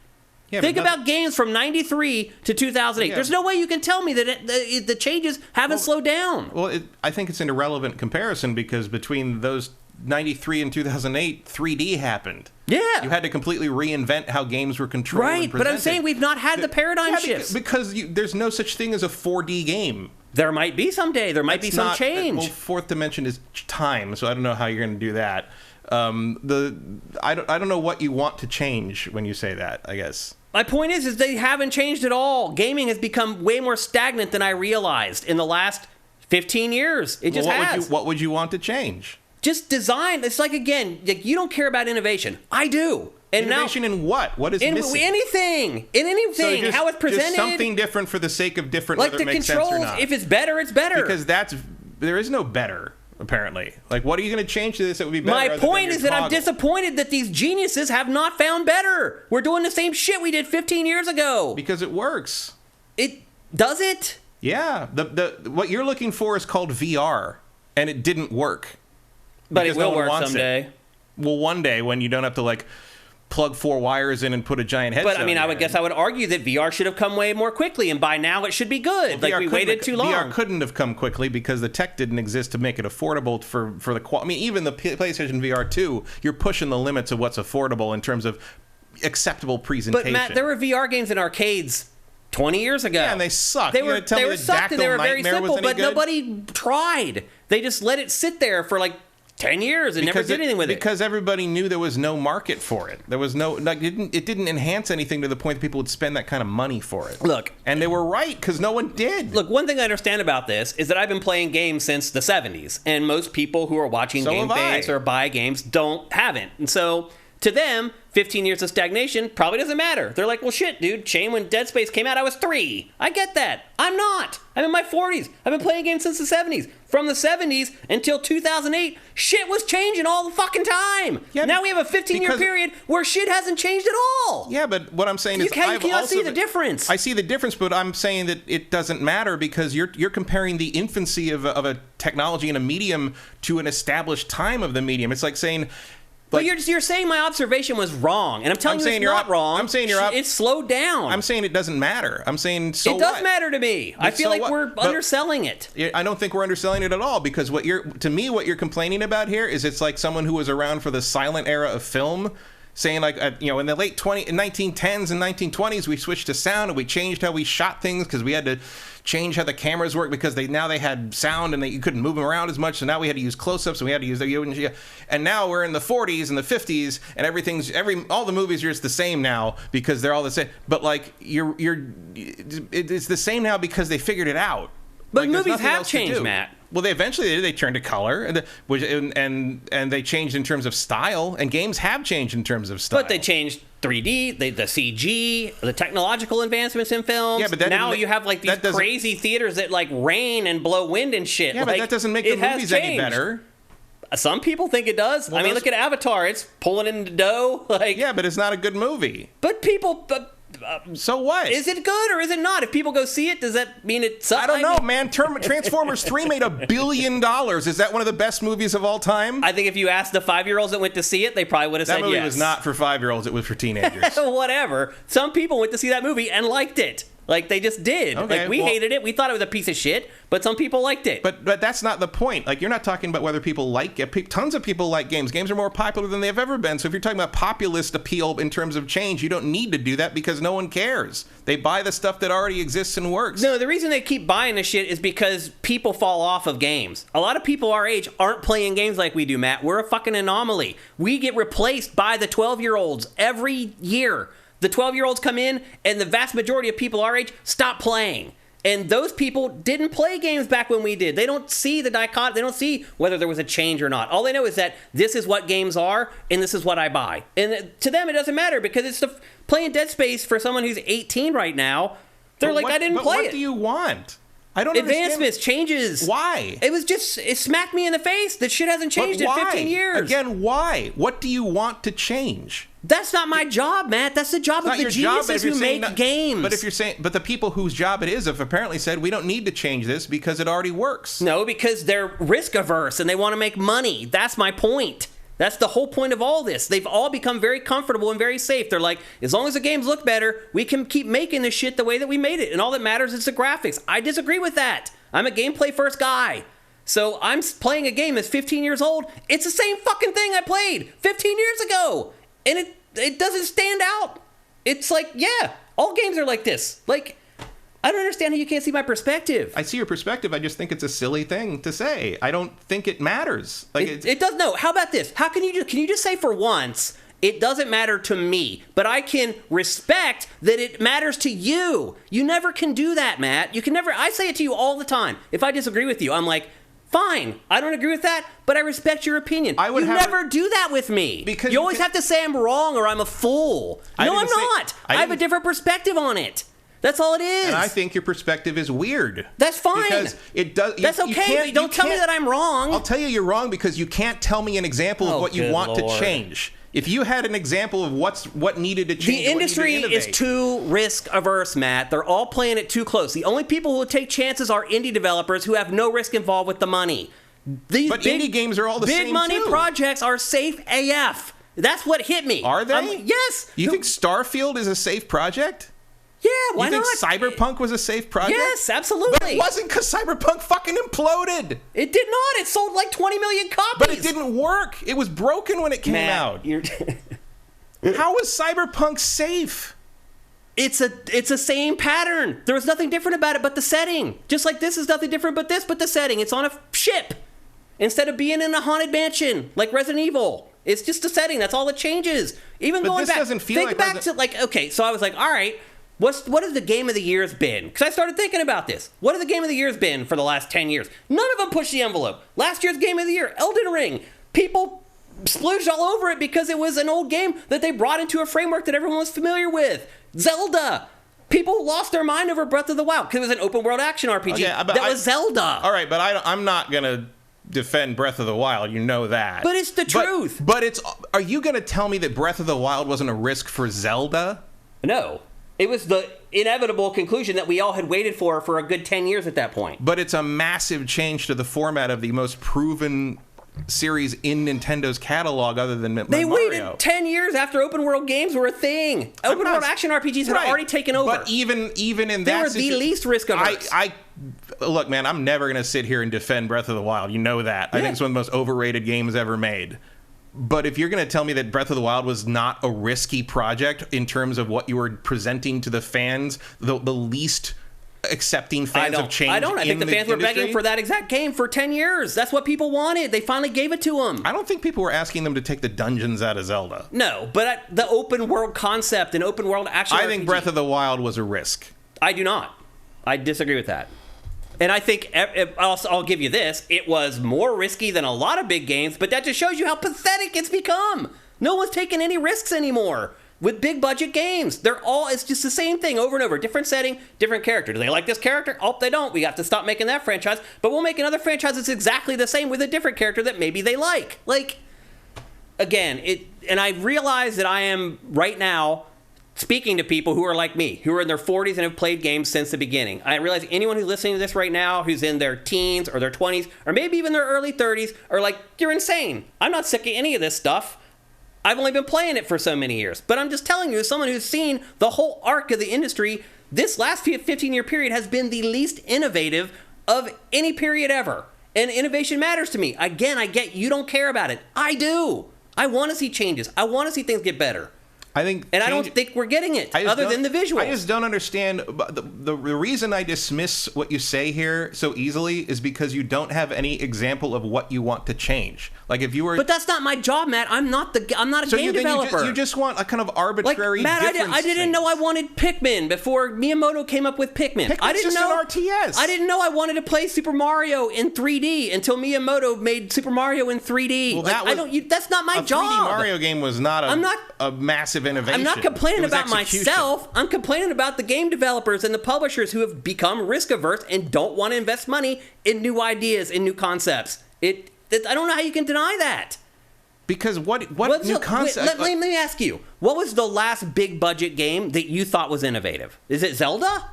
Speaker 1: Yeah, think about games from 93 to 2008. Yeah. There's no way you can tell me that the changes haven't slowed down.
Speaker 2: Well, I think it's an irrelevant comparison, because between those 93 and 2008, 3D happened.
Speaker 1: Yeah.
Speaker 2: You had to completely reinvent how games were controlled and presented.
Speaker 1: But I'm saying we've not had the paradigm shifts.
Speaker 2: Because there's no such thing as a 4D game.
Speaker 1: There might be someday. There might be some change.
Speaker 2: Well, fourth dimension is time, so I don't know how you're going to do that. I don't know what you want to change when you say that, I guess.
Speaker 1: My point is they haven't changed at all. Gaming has become way more stagnant than I realized in the last 15 years. It just has.
Speaker 2: What would you want to change?
Speaker 1: Just design. It's like, again, you don't care about innovation. I do. And
Speaker 2: innovation in what? What is missing?
Speaker 1: Anything. In anything.
Speaker 2: So
Speaker 1: how it's presented.
Speaker 2: Just something different for the sake of different,
Speaker 1: like
Speaker 2: whether
Speaker 1: the
Speaker 2: it makes
Speaker 1: controls,
Speaker 2: sense or not.
Speaker 1: If it's better, it's better.
Speaker 2: Because there is no better, apparently. Like, what are you going to change to this that would be better?
Speaker 1: My point is that I'm disappointed that these geniuses have not found better. We're doing the same shit we did 15 years ago.
Speaker 2: Because it works.
Speaker 1: Does it?
Speaker 2: Yeah. What you're looking for is called VR, and it didn't work.
Speaker 1: But it will work someday.
Speaker 2: Well, one day when you don't have to, like, plug 4 wires in and put a giant headset.
Speaker 1: But I mean, I would argue that VR should have come way more quickly, and by now it should be good. Well, we waited too long.
Speaker 2: VR couldn't have come quickly because the tech didn't exist to make it affordable for the quality. I mean, even the PlayStation VR 2, you're pushing the limits of what's affordable in terms of acceptable presentation.
Speaker 1: But Matt, there were VR games in arcades 20 years ago.
Speaker 2: Yeah, and they sucked.
Speaker 1: They were sucked, and they were very simple, but nobody tried. They just let it sit there for like 10 years and never did anything with it.
Speaker 2: Because everybody knew there was no market for it. There was no, like, it didn't enhance anything to the point that people would spend that kind of money for it.
Speaker 1: Look.
Speaker 2: And they were right, because no one did.
Speaker 1: Look, one thing I understand about this is that I've been playing games since the 70s, and most people who are watching GameFace or buy games haven't. And so To them, 15 years of stagnation probably doesn't matter. They're like, well, shit, dude. Shane, when Dead Space came out, I was 3. I get that. I'm not. I'm in my 40s. I've been playing games since the 70s. From the 70s until 2008, shit was changing all the fucking time. Yeah, now we have a 15-year period where shit hasn't changed at all.
Speaker 2: Yeah, but what I'm saying is...
Speaker 1: You cannot see the difference.
Speaker 2: I see the difference, but I'm saying that it doesn't matter because you're comparing the infancy of a technology and a medium to an established time of the medium. It's like saying...
Speaker 1: But you're saying my observation was wrong, and I'm telling you it's not wrong.
Speaker 2: I'm saying it's
Speaker 1: slowed down.
Speaker 2: I'm saying it doesn't matter. I'm saying it
Speaker 1: does matter to me. I feel like we're underselling it.
Speaker 2: I don't think we're underselling it at all because what you're complaining about here is it's like someone who was around for the silent era of film. Saying like, in the late 1910s and 1920s, we switched to sound and we changed how we shot things because we had to change how the cameras work because they had sound and you couldn't move them around as much. So now we had to use close-ups and we had to use and now we're in the 40s and the 50s and all the movies are just the same now because they're all the same. But like it's the same now because they figured it out.
Speaker 1: But movies have changed, Matt.
Speaker 2: Well, they eventually did. They turned to color, and they changed in terms of style, and games have changed in terms of style.
Speaker 1: But they changed 3D, the CG, the technological advancements in films.
Speaker 2: Yeah, but
Speaker 1: now you have like these crazy theaters that like rain and blow wind and shit.
Speaker 2: Yeah, but that doesn't make the movies any better.
Speaker 1: Some people think it does. Well, I mean, look at Avatar. It's pulling into dough.
Speaker 2: Yeah, but it's not a good movie.
Speaker 1: But people...
Speaker 2: so what?
Speaker 1: Is it good or is it not? If people go see it, does that mean it sucks?
Speaker 2: I don't know, man. Transformers 3 made $1 billion. Is that one of the best movies of all time?
Speaker 1: I think if you asked the 5-year-olds that went to see it, they probably would have said yes.
Speaker 2: That movie was not for 5-year-olds. It was for teenagers.
Speaker 1: Whatever. Some people went to see that movie and liked it. Like, they just did. Okay, we hated it. We thought it was a piece of shit, but some people liked it.
Speaker 2: But that's not the point. Like, you're not talking about whether people like it. Tons of people like games. Games are more popular than they've ever been. So if you're talking about populist appeal in terms of change, you don't need to do that because no one cares. They buy the stuff that already exists and works.
Speaker 1: No, the reason they keep buying this shit is because people fall off of games. A lot of people our age aren't playing games like we do, Matt. We're a fucking anomaly. We get replaced by the 12-year-olds every year. The 12-year-olds come in, and the vast majority of people our age stop playing. And those people didn't play games back when we did. They don't see the dichotomy. They don't see whether there was a change or not. All they know is that this is what games are, and this is what I buy. And to them, it doesn't matter because it's playing Dead Space for someone who's 18 right now. They're I didn't play it.
Speaker 2: What do you want? I don't
Speaker 1: Advancements,
Speaker 2: understand.
Speaker 1: Changes.
Speaker 2: Why?
Speaker 1: It smacked me in the face. That shit hasn't changed in 15 years.
Speaker 2: Again, why? What do you want to change?
Speaker 1: That's not my job, Matt. That's the job of the geniuses who make games.
Speaker 2: But the people whose job it is have apparently said, we don't need to change this because it already works.
Speaker 1: No, because they're risk averse and they want to make money. That's my point. That's the whole point of all this. They've all become very comfortable and very safe. They're like, as long as the games look better, we can keep making this shit the way that we made it. And all that matters is the graphics. I disagree with that. I'm a gameplay first guy. So I'm playing a game that's 15 years old. It's the same fucking thing I played 15 years ago. And it doesn't stand out. It's like, yeah, all games are like this. Like, I don't understand how you can't see my perspective.
Speaker 2: I see your perspective. I just think it's a silly thing to say. I don't think it matters. Like
Speaker 1: it does. No. How about this? How can you just say for once it doesn't matter to me, but I can respect that it matters to you. You never can do that, Matt. You can never. I say it to you all the time. If I disagree with you, I'm like, fine, I don't agree with that, but I respect your opinion. You never do that with me. Because you always have to say I'm wrong or I'm a fool. No, I'm not. I have a different perspective on it. That's all it is.
Speaker 2: And I think your perspective is weird.
Speaker 1: That's fine.
Speaker 2: Because it does.
Speaker 1: That's okay, but don't tell me that I'm wrong.
Speaker 2: I'll tell you you're wrong because you can't tell me an example of what you want to change. If you had an example of what needed to change,
Speaker 1: the industry is too risk averse, Matt. They're all playing it too close. The only people who will take chances are indie developers who have no risk involved with the money.
Speaker 2: Indie games are all the same
Speaker 1: big money projects are safe AF. That's what hit me.
Speaker 2: Are they?
Speaker 1: Yes.
Speaker 2: You think Starfield is a safe project?
Speaker 1: Yeah, why not?
Speaker 2: You think Cyberpunk was a safe project?
Speaker 1: Yes, absolutely.
Speaker 2: But it wasn't because Cyberpunk fucking imploded.
Speaker 1: It did not. It sold like 20 million copies.
Speaker 2: But it didn't work. It was broken when it came out. How was Cyberpunk safe?
Speaker 1: It's a same pattern. There was nothing different about it but the setting. Just like this is nothing different but the setting. It's on a ship instead of being in a haunted mansion like Resident Evil. It's just the setting. That's all that changes. Even going back, think back to like, okay, so I was like, all right, what has the game of the years been? Because I started thinking about this. What have the game of the years been for the last 10 years? None of them pushed the envelope. Last year's game of the year, Elden Ring. People splooged all over it because it was an old game that they brought into a framework that everyone was familiar with. Zelda. People lost their mind over Breath of the Wild because it was an open world action RPG that was Zelda.
Speaker 2: All right, but I'm not going to defend Breath of the Wild. You know that.
Speaker 1: But it's the truth.
Speaker 2: But are you going to tell me that Breath of the Wild wasn't a risk for Zelda?
Speaker 1: No. It was the inevitable conclusion that we all had waited for a good 10 years at that point.
Speaker 2: But it's a massive change to the format of the most proven series in Nintendo's catalog other than Mario.
Speaker 1: They waited 10 years after open world games were a thing. Open world action RPGs had already taken over.
Speaker 2: But even in
Speaker 1: they
Speaker 2: that
Speaker 1: were the least risk averse.
Speaker 2: Look, man, I'm never going to sit here and defend Breath of the Wild. You know that. I think it's one of the most overrated games ever made. But if you're going to tell me that Breath of the Wild was not a risky project in terms of what you were presenting to the fans, the least accepting fans of change,
Speaker 1: I think the fans were begging for that exact game for 10 years. That's what people wanted. They finally gave it to them.
Speaker 2: I don't think people were asking them to take the dungeons out of Zelda.
Speaker 1: No, but the open world concept and open world action
Speaker 2: I think Breath of the Wild was a risk.
Speaker 1: I do not. I disagree with that. And I think, I'll give you this, it was more risky than a lot of big games, but that just shows you how pathetic it's become. No one's taking any risks anymore with big budget games. It's just the same thing over and over. Different setting, different character. Do they like this character? Oh, they don't. We have to stop making that franchise, but we'll make another franchise that's exactly the same with a different character that maybe they like. Again, and I realize that I am right now speaking to people who are like me, who are in their 40s and have played games since the beginning. I realize anyone who's listening to this right now, who's in their teens or their 20s, or maybe even their early 30s, are like, you're insane. I'm not sick of any of this stuff. I've only been playing it for so many years. But I'm just telling you, as someone who's seen the whole arc of the industry, this last 15-year period has been the least innovative of any period ever. And innovation matters to me. Again, I get you don't care about it. I do. I want to see changes. I want to see things get better. I don't think we're getting it, other than the visuals.
Speaker 2: I just don't understand. The reason I dismiss what you say here so easily is because you don't have any example of what you want to change. Like if you were,
Speaker 1: but that's not my job, Matt. I'm not a game developer.
Speaker 2: You just want a kind of arbitrary.
Speaker 1: Matt, I didn't know I wanted Pikmin before Miyamoto came up with Pikmin.
Speaker 2: Pikmin's just an RTS.
Speaker 1: I didn't know I wanted to play Super Mario in 3D until Miyamoto made Super Mario in 3D. Well, that's not my job.
Speaker 2: A 3D Mario game was not a massive innovation.
Speaker 1: I'm not complaining about myself. I'm complaining about the game developers and the publishers who have become risk averse and don't want to invest money in new ideas and new concepts. I don't know how you can deny that.
Speaker 2: Because what new concept?
Speaker 1: Let me ask you. What was the last big budget game that you thought was innovative? Is it Zelda?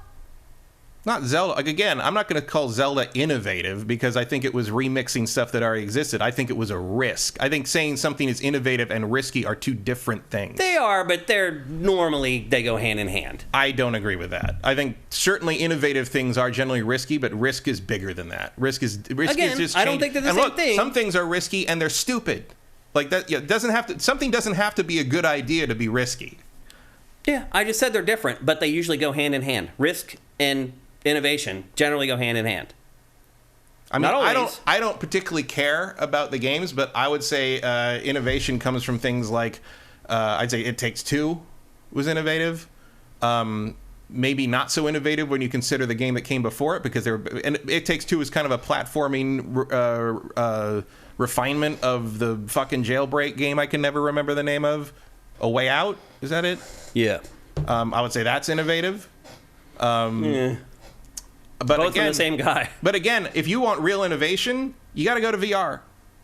Speaker 2: Not Zelda. Again, I'm not going to call Zelda innovative because I think it was remixing stuff that already existed. I think it was a risk. I think saying something is innovative and risky are two different things.
Speaker 1: They are, but they go hand in hand.
Speaker 2: I don't agree with that. I think certainly innovative things are generally risky, but risk is bigger than that. Risk is just
Speaker 1: I don't think they're the same thing.
Speaker 2: Some things are risky and they're stupid. Like that, something doesn't have to be a good idea to be risky.
Speaker 1: Yeah, I just said they're different, but they usually go hand in hand. Risk and innovation generally go hand in hand.
Speaker 2: I mean, I don't particularly care about the games, but I would say innovation comes from things like I'd say It Takes Two was innovative. Maybe not so innovative when you consider the game that came before it, because and It Takes Two is kind of a platforming refinement of the fucking Jailbreak game I can never remember the name of. A Way Out, is that it?
Speaker 1: Yeah.
Speaker 2: I would say that's innovative.
Speaker 1: Yeah.
Speaker 2: But
Speaker 1: both
Speaker 2: again,
Speaker 1: from the same guy.
Speaker 2: But again, if you want real innovation, you got to go to VR.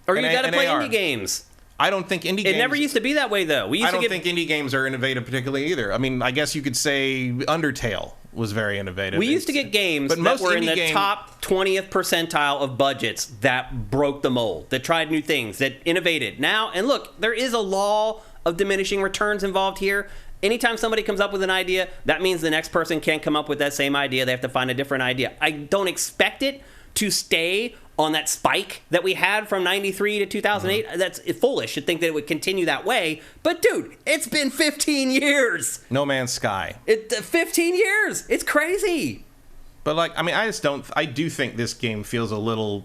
Speaker 1: Or you got to play indie games.
Speaker 2: I don't think indie games...
Speaker 1: It never used to be that way, though.
Speaker 2: I don't think indie games are innovative particularly either. I mean, I guess you could say Undertale was very innovative.
Speaker 1: We used to get games that were in the top 20th percentile of budgets that broke the mold, that tried new things, that innovated. Now, and look, there is a law of diminishing returns involved here. Anytime somebody comes up with an idea, that means the next person can't come up with that same idea. They have to find a different idea. I don't expect it to stay on that spike that we had from 93 to 2008. Mm-hmm. That's foolish to think that it would continue that way. But, dude, it's been 15 years.
Speaker 2: No Man's Sky.
Speaker 1: 15 years. It's crazy.
Speaker 2: But, I do think this game feels a little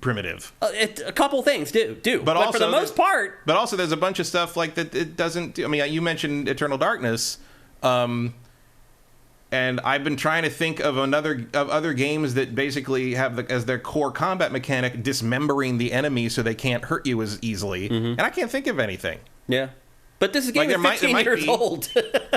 Speaker 2: primitive.
Speaker 1: A couple things do. But
Speaker 2: also,
Speaker 1: for the most part...
Speaker 2: But also there's a bunch of stuff like that it doesn't... I mean, you mentioned Eternal Darkness. And I've been trying to think of other games that basically have as their core combat mechanic dismembering the enemy so they can't hurt you as easily. And I can't think of anything.
Speaker 1: Yeah. But this game is 15 years old.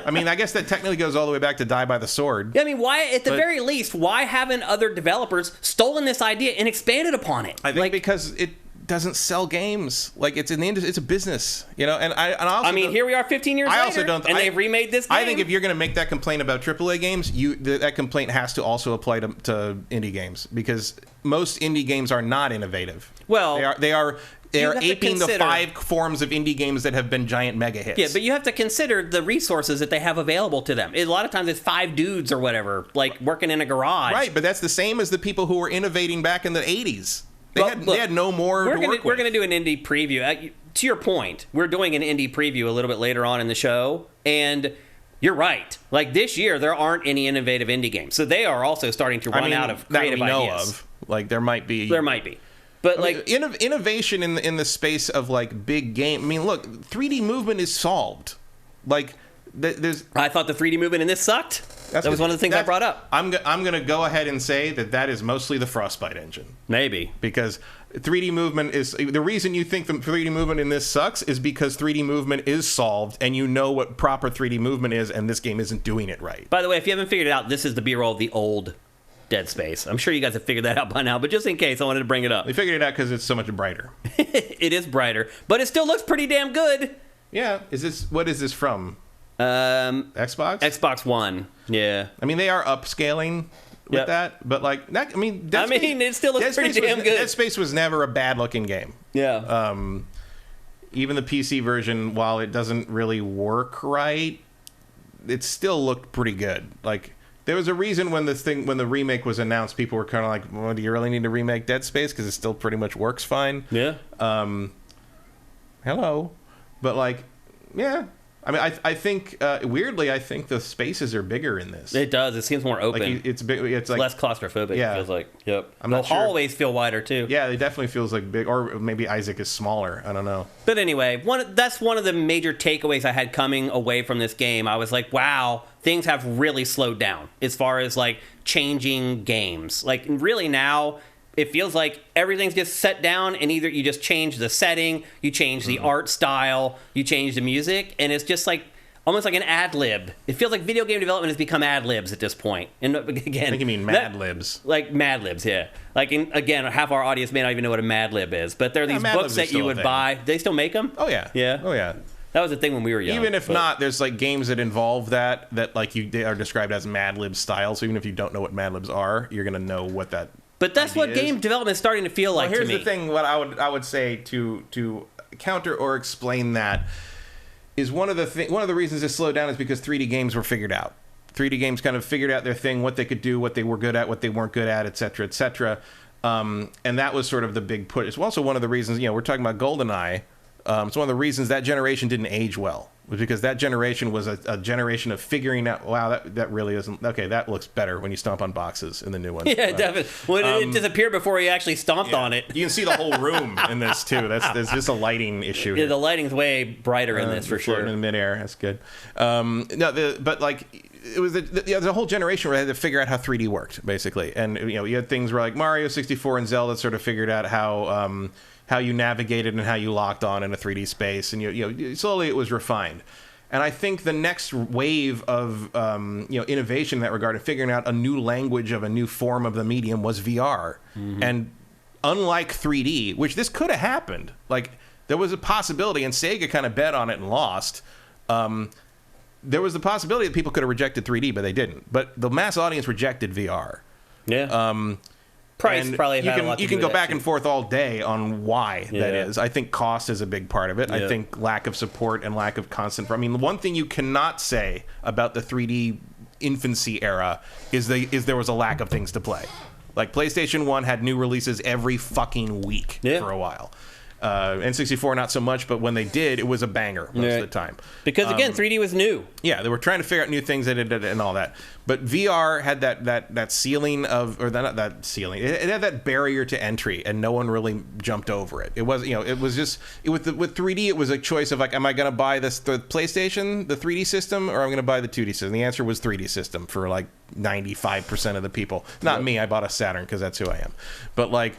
Speaker 2: I mean, I guess that technically goes all the way back to Die by the Sword.
Speaker 1: Yeah, I mean, why, at the very least, why haven't other developers stolen this idea and expanded upon it?
Speaker 2: I think because it doesn't sell games. Like, it's it's a business, you know. And I mean,
Speaker 1: here we are 15 years later, and they've remade this game.
Speaker 2: I think if you're going to make that complaint about AAA games, that complaint has to also apply to indie games, because most indie games are not innovative.
Speaker 1: Well,
Speaker 2: they are aping the 5 forms of indie games that have been giant mega hits.
Speaker 1: Yeah, but you have to consider the resources that they have available to them. A lot of times it's 5 dudes or whatever, like working in a garage.
Speaker 2: Right, but that's the same as the people who were innovating back in the 80s. They had no more to work with.
Speaker 1: We're going to do an indie preview. To your point, we're doing an indie preview a little bit later on in the show, and you're right. Like, this year, there aren't any innovative indie games. So they are also starting to run out of creative ideas. That we know of.
Speaker 2: Like, there might be.
Speaker 1: But like
Speaker 2: innovation in the space of like big game. I mean, look, 3D movement is solved. Like, there's.
Speaker 1: I thought the 3D movement in this sucked. That was one of the things I brought up.
Speaker 2: I'm going to go ahead and say that is mostly the Frostbite engine.
Speaker 1: Maybe.
Speaker 2: Because 3D movement is... The reason you think the 3D movement in this sucks is because 3D movement is solved, and you know what proper 3D movement is, and this game isn't doing it right.
Speaker 1: By the way, if you haven't figured it out, this is the B-roll of the old Dead Space. I'm sure you guys have figured that out by now, but just in case, I wanted to bring it up.
Speaker 2: They figured it out because it's so much brighter.
Speaker 1: It is brighter, but it still looks pretty damn good.
Speaker 2: Yeah. What is this from? Xbox?
Speaker 1: Xbox One. Yeah.
Speaker 2: I mean, they are upscaling with that, but like that. I mean,
Speaker 1: it still looks pretty damn good.
Speaker 2: Dead Space was never a bad-looking game.
Speaker 1: Yeah.
Speaker 2: Even the PC version, while it doesn't really work right, it still looked pretty good. Like, there was a reason when the remake was announced, people were kind of like, "Well, do you really need to remake Dead Space? Because it still pretty much works fine."
Speaker 1: Yeah.
Speaker 2: Hello, but like, yeah. I mean, I think weirdly, I think the spaces are bigger in this.
Speaker 1: It does. It seems more open.
Speaker 2: Like it's big. It's like
Speaker 1: less claustrophobic.
Speaker 2: Yeah.
Speaker 1: It feels like. Yep.
Speaker 2: The
Speaker 1: hallways feel wider too.
Speaker 2: Yeah, it definitely feels like big. Or maybe Isaac is smaller. I don't know.
Speaker 1: But anyway, that's one of the major takeaways I had coming away from this game. I was like, wow, things have really slowed down as far as like changing games. Like, really now, it feels like everything's just set down, and either you just change the setting, you change the art style, you change the music, and it's just like almost like an ad lib. It feels like video game development has become ad libs at this point. And again,
Speaker 2: I think you mean Mad Libs.
Speaker 1: Like Mad Libs, yeah. Like, again, half our audience may not even know what a Mad Lib is, but they're these books that you would buy. They still make them?
Speaker 2: Oh yeah.
Speaker 1: Yeah.
Speaker 2: Oh yeah.
Speaker 1: That was the thing when we were young.
Speaker 2: Even if not, there's like games that involve that like they are described as Mad Lib style. So even if you don't know what Mad Libs are, you're gonna know what that.
Speaker 1: But that's what game development is starting to feel like to me.
Speaker 2: Here's the thing: what I would say to counter or explain that is one of the reasons it slowed down is because 3D games were figured out. 3D games kind of figured out their thing, what they could do, what they were good at, what they weren't good at, et cetera, et cetera. And that was sort of the big push. It's also one of the reasons, we're talking about GoldenEye. It's one of the reasons that generation didn't age well, was because that generation was a generation of figuring out, wow, that really isn't, okay, that looks better when you stomp on boxes in the new one.
Speaker 1: Yeah, definitely. When it disappeared before you actually stomped on it.
Speaker 2: You can see the whole room in this, too. There's just a lighting issue here.
Speaker 1: Yeah, the lighting's way brighter in this, for sure.
Speaker 2: In midair, that's good. It was the whole generation where they had to figure out how 3D worked, basically. And, you had things where like Mario 64 and Zelda sort of figured out how you navigated and how you locked on in a 3D space, and slowly it was refined. And I think the next wave of innovation in that regard, and figuring out a new language of a new form of the medium, was VR. Mm-hmm. And unlike 3D, which this could have happened, like there was a possibility, and Sega kind of bet on it and lost. There was the possibility that people could have rejected 3D, but they didn't. But the mass audience rejected VR.
Speaker 1: Yeah. Price probably had a lot to do with that.
Speaker 2: You can go back and forth all day on why that is. I think cost is a big part of it. Yeah. I think lack of support and lack of constant... I mean, the one thing you cannot say about the 3D infancy era is there was a lack of things to play. Like, PlayStation 1 had new releases every fucking week for a while. N64 not so much, but when they did, it was a banger most of the time.
Speaker 1: Because again, 3D was new.
Speaker 2: Yeah, they were trying to figure out new things and all that. But VR had that ceiling of, or not that ceiling. It had that barrier to entry, and no one really jumped over it. It was, it was just with 3D. It was a choice of like, am I going to buy the PlayStation, the 3D system, or I'm going to buy the 2D system? The answer was 3D system for like 95% of the people. Not me. I bought a Saturn because that's who I am. But like,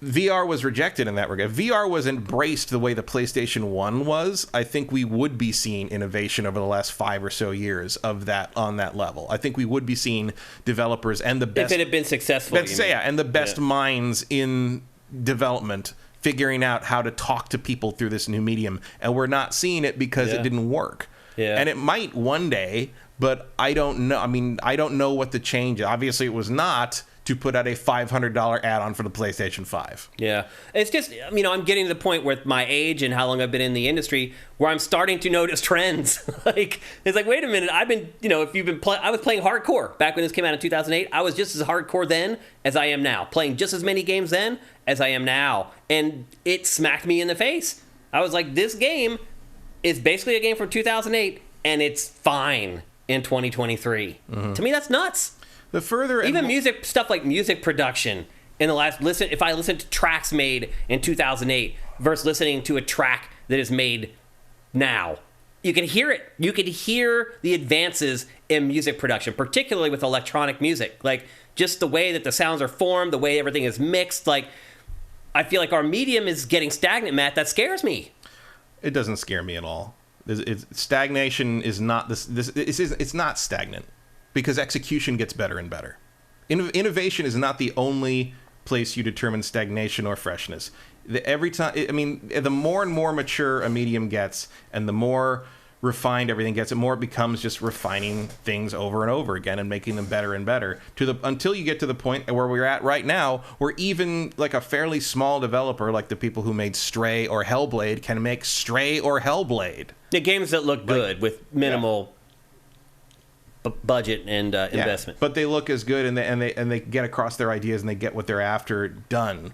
Speaker 2: VR was rejected in that regard. If VR was embraced the way the PlayStation 1 was, I think we would be seeing innovation over the last 5 or so years of that on that level. I think we would be seeing developers and the best...
Speaker 1: If it had been successful,
Speaker 2: and the best minds in development figuring out how to talk to people through this new medium. And we're not seeing it because it didn't work.
Speaker 1: Yeah.
Speaker 2: And it might one day, but I don't know. I mean, I don't know what the change is. Obviously, it was not to put out a $500 add-on for the PlayStation 5.
Speaker 1: Yeah. It's just, I'm getting to the point with my age and how long I've been in the industry where I'm starting to notice trends. It's like, wait a minute, I've been, if you've been I was playing hardcore back when this came out in 2008. I was just as hardcore then as I am now, playing just as many games then as I am now. And it smacked me in the face. I was like, this game is basically a game from 2008 and it's fine in 2023. Mm-hmm. To me, that's nuts.
Speaker 2: The further
Speaker 1: even music stuff like music production in the last if I listen to tracks made in 2008 versus listening to a track that is made now, you can hear it. You can hear the advances in music production, particularly with electronic music. Like just the way that the sounds are formed, the way everything is mixed. Like I feel like our medium is getting stagnant, Matt. That scares me.
Speaker 2: It doesn't scare me at all. Stagnation is not this. It's not stagnant. Because execution gets better and better. Innovation is not the only place you determine stagnation or freshness. Every time, the more and more mature a medium gets, and the more refined everything gets, the more it becomes just refining things over and over again and making them better and better. Until you get to the point where we're at right now, where even like a fairly small developer, like the people who made Stray or Hellblade, can make Stray or Hellblade.
Speaker 1: The games that look good with minimal. Budget and investment,
Speaker 2: but they look as good, and they get across their ideas, and they get what they're after done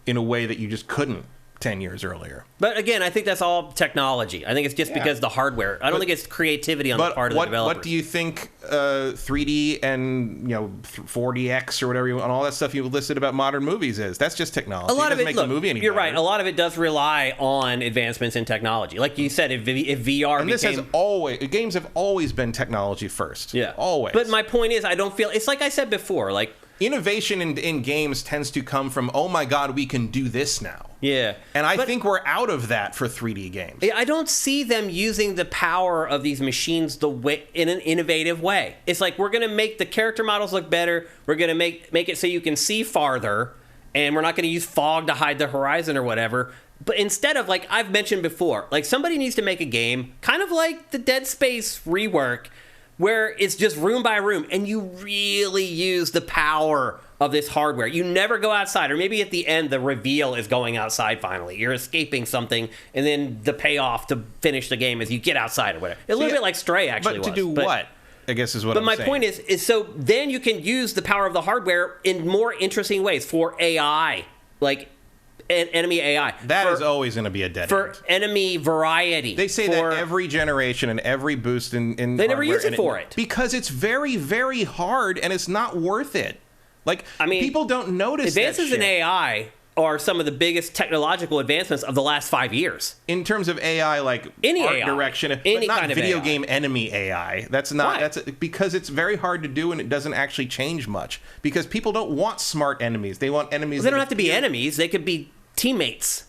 Speaker 2: in a way that you just couldn't 10 years earlier.
Speaker 1: But again, I think that's all technology. I think it's just because the hardware. I don't think it's creativity on the part of the developers.
Speaker 2: What do you think 3D and 4DX or whatever and all that stuff you listed about modern movies is? That's just technology.
Speaker 1: A lot of it,
Speaker 2: make the movie any
Speaker 1: you're
Speaker 2: better.
Speaker 1: right. A lot of it does rely on advancements in technology. Like you said, if VR
Speaker 2: and this has always games have always been technology first.
Speaker 1: Yeah,
Speaker 2: always.
Speaker 1: But my point is, I don't feel it's like I said before. Like
Speaker 2: innovation in games tends to come from, oh my god, we can do this now.
Speaker 1: Yeah.
Speaker 2: And I think we're out of that for 3D games.
Speaker 1: I don't see them using the power of these machines in an innovative way. It's like we're going to make the character models look better. We're going to make it so you can see farther. And we're not going to use fog to hide the horizon or whatever. But instead of, like I've mentioned before, like somebody needs to make a game kind of like the Dead Space rework where it's just room by room and you really use the power of this hardware. You never go outside, or maybe at the end the reveal is going outside finally. You're escaping something, and then the payoff to finish the game is you get outside or whatever. A little bit like Stray actually
Speaker 2: was. But to do what? I guess is what I'm saying.
Speaker 1: But my point is so then you can use the power of the hardware in more interesting ways for AI, like enemy AI.
Speaker 2: That is always going to be a dead
Speaker 1: for
Speaker 2: end.
Speaker 1: Enemy variety.
Speaker 2: They say that every generation and every boost in
Speaker 1: they never use it for it.
Speaker 2: Because it's very, very hard and it's not worth it. Like, people don't notice
Speaker 1: advances in AI are some of the biggest technological advancements of the last 5 years.
Speaker 2: In terms of AI, like
Speaker 1: any
Speaker 2: art
Speaker 1: AI,
Speaker 2: direction,
Speaker 1: any
Speaker 2: but not
Speaker 1: kind of
Speaker 2: video
Speaker 1: AI.
Speaker 2: game enemy AI. That's not. That's because it's very hard to do and it doesn't actually change much. Because people don't want smart enemies. They want enemies.
Speaker 1: They don't have to be enemies. They could be teammates.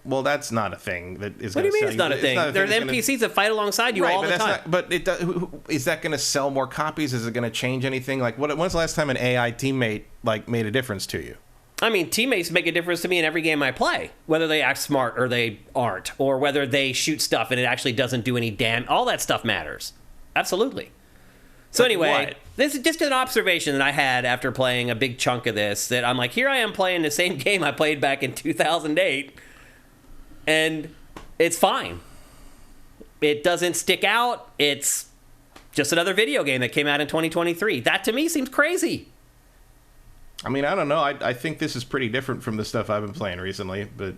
Speaker 2: Well, that's not a thing that is.
Speaker 1: What do you mean it's not a thing? There's NPCs that fight alongside you all the time.
Speaker 2: Is that going to sell more copies? Is it going to change anything? Like, when's the last time an AI teammate made a difference to you?
Speaker 1: I mean, teammates make a difference to me in every game I play, whether they act smart or they aren't, or whether they shoot stuff and it actually doesn't do any damage. All that stuff matters. Absolutely. So anyway, this is just an observation that I had after playing a big chunk of this, that I'm like, here I am playing the same game I played back in 2008, and it's fine. It doesn't stick out. It's just another video game that came out in 2023. That, to me, seems crazy.
Speaker 2: I mean, I don't know. I think this is pretty different from the stuff I've been playing recently, but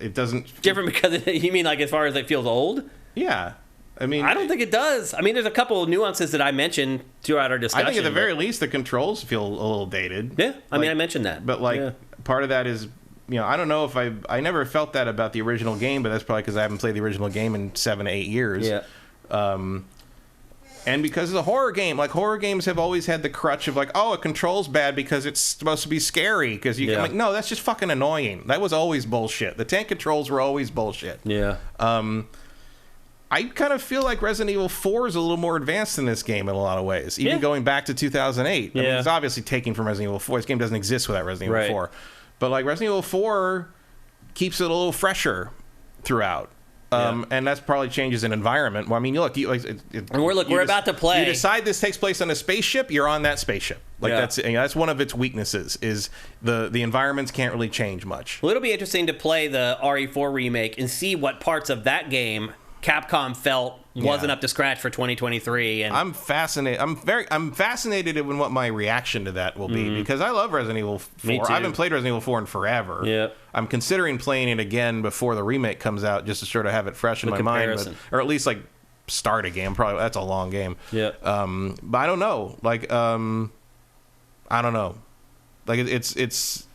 Speaker 2: it doesn't...
Speaker 1: Different because you mean like as far as it feels old?
Speaker 2: Yeah. I mean,
Speaker 1: I don't think it does. I mean, there's a couple of nuances that I mentioned throughout our discussion.
Speaker 2: I think at the very least the controls feel a little dated.
Speaker 1: Yeah, I mean, I mentioned that.
Speaker 2: But part of that is, I don't know if I never felt that about the original game, but that's probably because I haven't played the original game in 7 to 8 years.
Speaker 1: Yeah.
Speaker 2: And because of the horror game, horror games have always had the crutch of it controls bad because it's supposed to be scary. Because I'm like, no, that's just fucking annoying. That was always bullshit. The tank controls were always bullshit.
Speaker 1: Yeah.
Speaker 2: I kind of feel like Resident Evil 4 is a little more advanced than this game in a lot of ways, even going back to 2008. I mean, it's obviously taking from Resident Evil 4. This game doesn't exist without Resident Evil 4. But Resident Evil 4 keeps it a little fresher throughout. And that's probably changes in environment. Well, I mean, look,
Speaker 1: we're about to play.
Speaker 2: You decide this takes place on a spaceship, you're on that spaceship. That's one of its weaknesses is the environments can't really change much.
Speaker 1: Well, it'll be interesting to play the RE4 remake and see what parts of that game Capcom felt wasn't up to scratch for 2023, and
Speaker 2: I'm fascinated. I'm fascinated in what my reaction to that will be because I love Resident Evil 4.
Speaker 1: Me too.
Speaker 2: I haven't played Resident Evil 4 in forever.
Speaker 1: Yeah,
Speaker 2: I'm considering playing it again before the remake comes out, just to sort of have it fresh in my mind, or at least start a game. Probably that's a long game.
Speaker 1: Yeah.
Speaker 2: But I don't know. I don't know. It's.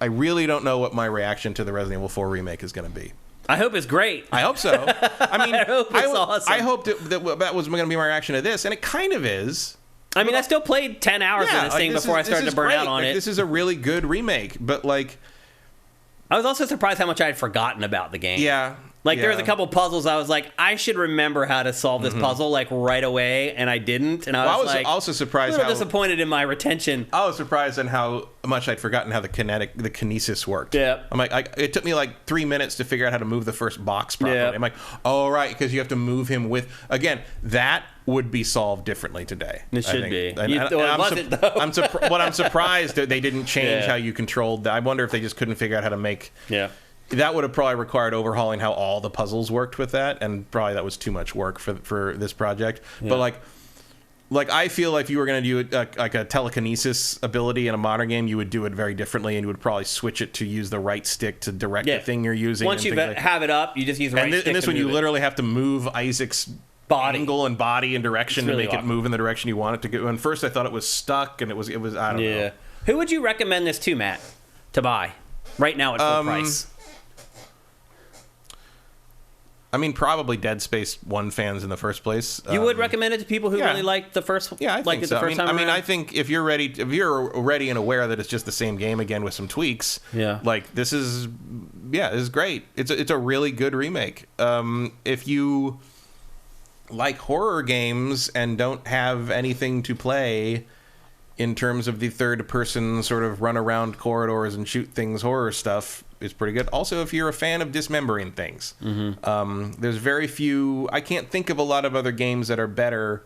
Speaker 2: I really don't know what my reaction to the Resident Evil 4 remake is going to be.
Speaker 1: I hope it's great.
Speaker 2: I hope so. I mean,
Speaker 1: I hope it's awesome.
Speaker 2: I hoped that was going to be my reaction to this, and it kind of is.
Speaker 1: I mean, I still played 10 hours of this thing before I started to burn out on it.
Speaker 2: This is a really good remake, but
Speaker 1: I was also surprised how much I had forgotten about the game.
Speaker 2: Yeah.
Speaker 1: There was a couple puzzles I was like, I should remember how to solve this puzzle right away, and I didn't. And I was
Speaker 2: also surprised
Speaker 1: a little disappointed in my retention.
Speaker 2: I was surprised on how much I'd forgotten how the kinesis worked.
Speaker 1: Yeah.
Speaker 2: I'm it took me 3 minutes to figure out how to move the first box properly.
Speaker 1: Yeah.
Speaker 2: I'm like, oh right, because you have to move him with that would be solved differently today.
Speaker 1: It should be.
Speaker 2: What I'm surprised that they didn't change how you controlled that. I wonder if they just couldn't figure out how to make.
Speaker 1: Yeah.
Speaker 2: That would have probably required overhauling how all the puzzles worked with that, and probably that was too much work for this project. Yeah. But I feel if you were going to do a telekinesis ability in a modern game, you would do it very differently, and you would probably switch it to use the right stick to direct the thing you're using.
Speaker 1: Once you have it up, you just use the right stick.
Speaker 2: And this one, you literally have to move Isaac's angle and body and direction to make it move in the direction you want it to go. And first, I thought it was stuck, and it was I don't know.
Speaker 1: Who would you recommend this to, Matt, to buy right now at full price?
Speaker 2: I mean, probably Dead Space 1 fans in the first place.
Speaker 1: You would recommend it to people who really liked the first?
Speaker 2: Yeah, I think so.
Speaker 1: The first time around?
Speaker 2: I think if you're ready and aware that it's just the same game again with some tweaks.
Speaker 1: Yeah.
Speaker 2: This is great. It's a really good remake. If you like horror games and don't have anything to play in terms of the third person sort of run around corridors and shoot things horror stuff, is pretty good. Also, if you're a fan of dismembering things, there's very few. I can't think of a lot of other games that are better.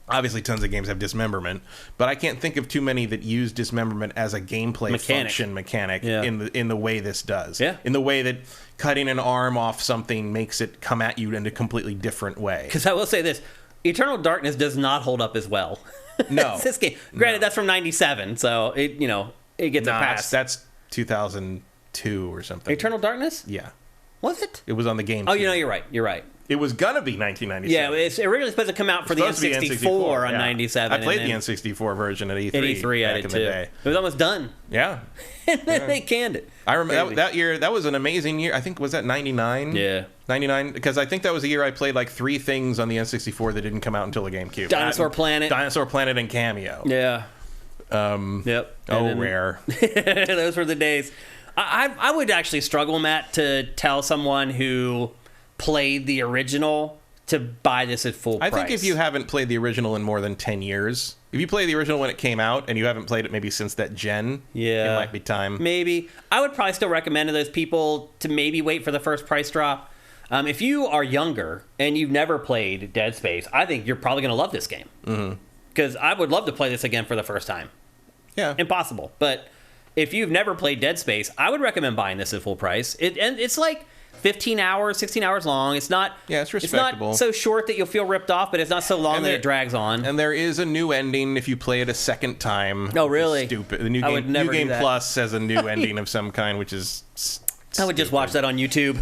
Speaker 2: Obviously, tons of games have dismemberment, but I can't think of too many that use dismemberment as a gameplay function mechanic in the way this does.
Speaker 1: Yeah.
Speaker 2: In the way that cutting an arm off something makes it come at you in a completely different way.
Speaker 1: Because I will say this: Eternal Darkness does not hold up as well.
Speaker 2: No,
Speaker 1: this game. Granted, that's from '97, so it gets a pass.
Speaker 2: That's 2002 or something.
Speaker 1: Eternal Darkness?
Speaker 2: Yeah.
Speaker 1: Was it?
Speaker 2: It was on the game.
Speaker 1: Oh, you're right. You're right.
Speaker 2: It was gonna be 1997.
Speaker 1: Yeah, it's originally supposed to come out for the N64 on 97.
Speaker 2: I played the N64 version at E3.
Speaker 1: At E3, I did too. It was almost done.
Speaker 2: Yeah.
Speaker 1: And then they canned it.
Speaker 2: I remember that year. That was an amazing year. I think, was that 99?
Speaker 1: Yeah.
Speaker 2: 99, because I think that was the year I played 3 things on the N64 that didn't come out until the GameCube.
Speaker 1: Dinosaur Planet,
Speaker 2: and Cameo.
Speaker 1: Yeah.
Speaker 2: Yep. Rare.
Speaker 1: Those were the days. I would actually struggle, Matt, to tell someone who played the original to buy this at full price.
Speaker 2: I think if you haven't played the original in more than 10 years, if you played the original when it came out and you haven't played it maybe since that gen, it might be time.
Speaker 1: Maybe. I would probably still recommend to those people to maybe wait for the first price drop. If you are younger and you've never played Dead Space, I think you're probably going to love this game. Because I would love to play this again for the first time.
Speaker 2: Yeah.
Speaker 1: Impossible. But if you've never played Dead Space, I would recommend buying this at full price. And it's 15 hours, 16 hours long. It's not.
Speaker 2: Yeah, it's respectable.
Speaker 1: It's not so short that you'll feel ripped off, but it's not so long that it drags on.
Speaker 2: And there is a new ending if you play it a second time.
Speaker 1: Oh, really?
Speaker 2: Stupid. The New Game Plus has a new ending of some kind, which is
Speaker 1: I would just watch that on YouTube.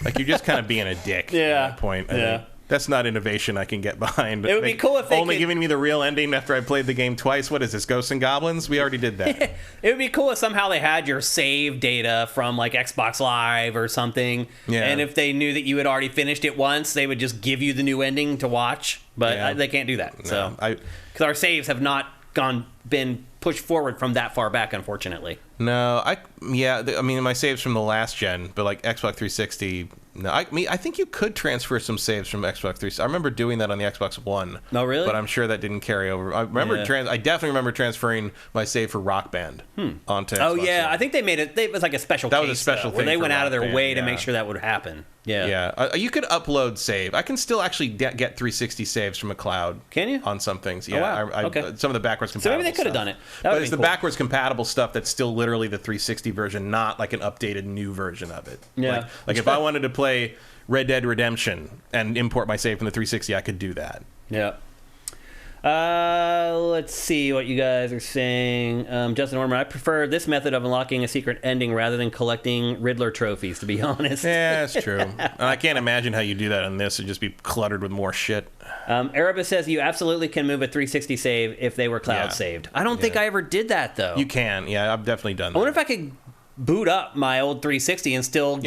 Speaker 2: Like, you're just kind of being a dick
Speaker 1: Yeah.
Speaker 2: at that point. I think. That's not innovation I can get behind.
Speaker 1: It would be cool if they
Speaker 2: only
Speaker 1: could...
Speaker 2: giving me the real ending after I played the game twice. What is this, Ghosts and Goblins? We already did that.
Speaker 1: It would be cool if somehow they had your save data from like Xbox Live or something.
Speaker 2: Yeah.
Speaker 1: And if they knew that you had already finished it once, they would just give you the new ending to watch. But they can't do that. So because our saves have not been pushed forward from that far back, unfortunately.
Speaker 2: No, I mean, my saves from the last gen, but like Xbox 360. No, I think you could transfer some saves from Xbox 360. I remember doing that on the Xbox One.
Speaker 1: No, really?
Speaker 2: But I'm sure that didn't carry over. I remember I definitely remember transferring my save for Rock Band onto Xbox One.
Speaker 1: I think they made it. It was like a special.
Speaker 2: That
Speaker 1: case,
Speaker 2: was a special
Speaker 1: though,
Speaker 2: thing
Speaker 1: where they
Speaker 2: for
Speaker 1: went out of their
Speaker 2: Rock Band,
Speaker 1: way to make sure that would happen. Yeah.
Speaker 2: Yeah. You could upload save. I can still actually get 360 saves from a cloud.
Speaker 1: Can you?
Speaker 2: On some things. Yeah.
Speaker 1: Oh, wow. Okay.
Speaker 2: Some of the backwards compatible.
Speaker 1: So maybe they could have done it.
Speaker 2: But it's the backwards compatible stuff that's still literally the 360 version, not like an updated new version of it.
Speaker 1: Yeah.
Speaker 2: Like if I wanted to play Red Dead Redemption and import my save from the 360, I could do that.
Speaker 1: Yeah. Let's see what you guys are saying. Justin Ormer, I prefer this method of unlocking a secret ending rather than collecting Riddler trophies, to be honest.
Speaker 2: Yeah, that's true. I can't imagine how you do that on this. It'd just be cluttered with more shit.
Speaker 1: Erebus says you absolutely can move a 360 save if they were cloud saved. I don't think I ever did that, though.
Speaker 2: You can. Yeah, I've definitely done that.
Speaker 1: I wonder if I could boot up my old 360 and still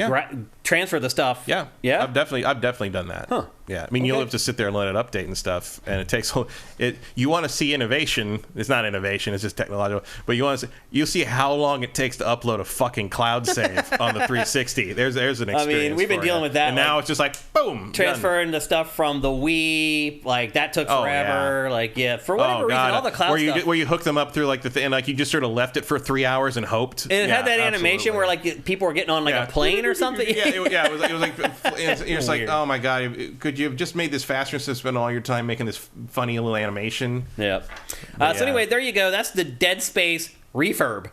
Speaker 1: transfer the stuff.
Speaker 2: Yeah. I've definitely done that.
Speaker 1: Huh.
Speaker 2: Yeah. I mean, you'll have to sit there and let it update and stuff, and it takes it. You want to see innovation? It's not innovation. It's just technological. But you'll see how long it takes to upload a fucking cloud save on the 360. There's an experience.
Speaker 1: I mean, we've been dealing with that,
Speaker 2: and now it's just like boom,
Speaker 1: transferring the stuff from the Wii. Like that took forever. For whatever reason, all the cloud stuff.
Speaker 2: Where you hook them up through like the thing, like you just sort of left it for 3 hours and hoped.
Speaker 1: And it had that animation where like people were getting on like a plane or something.
Speaker 2: It was like you're just like, oh my god, could you have just made this faster instead of spending all your time making this funny little animation?
Speaker 1: Yeah. So anyway, there you go. That's the Dead Space refurb.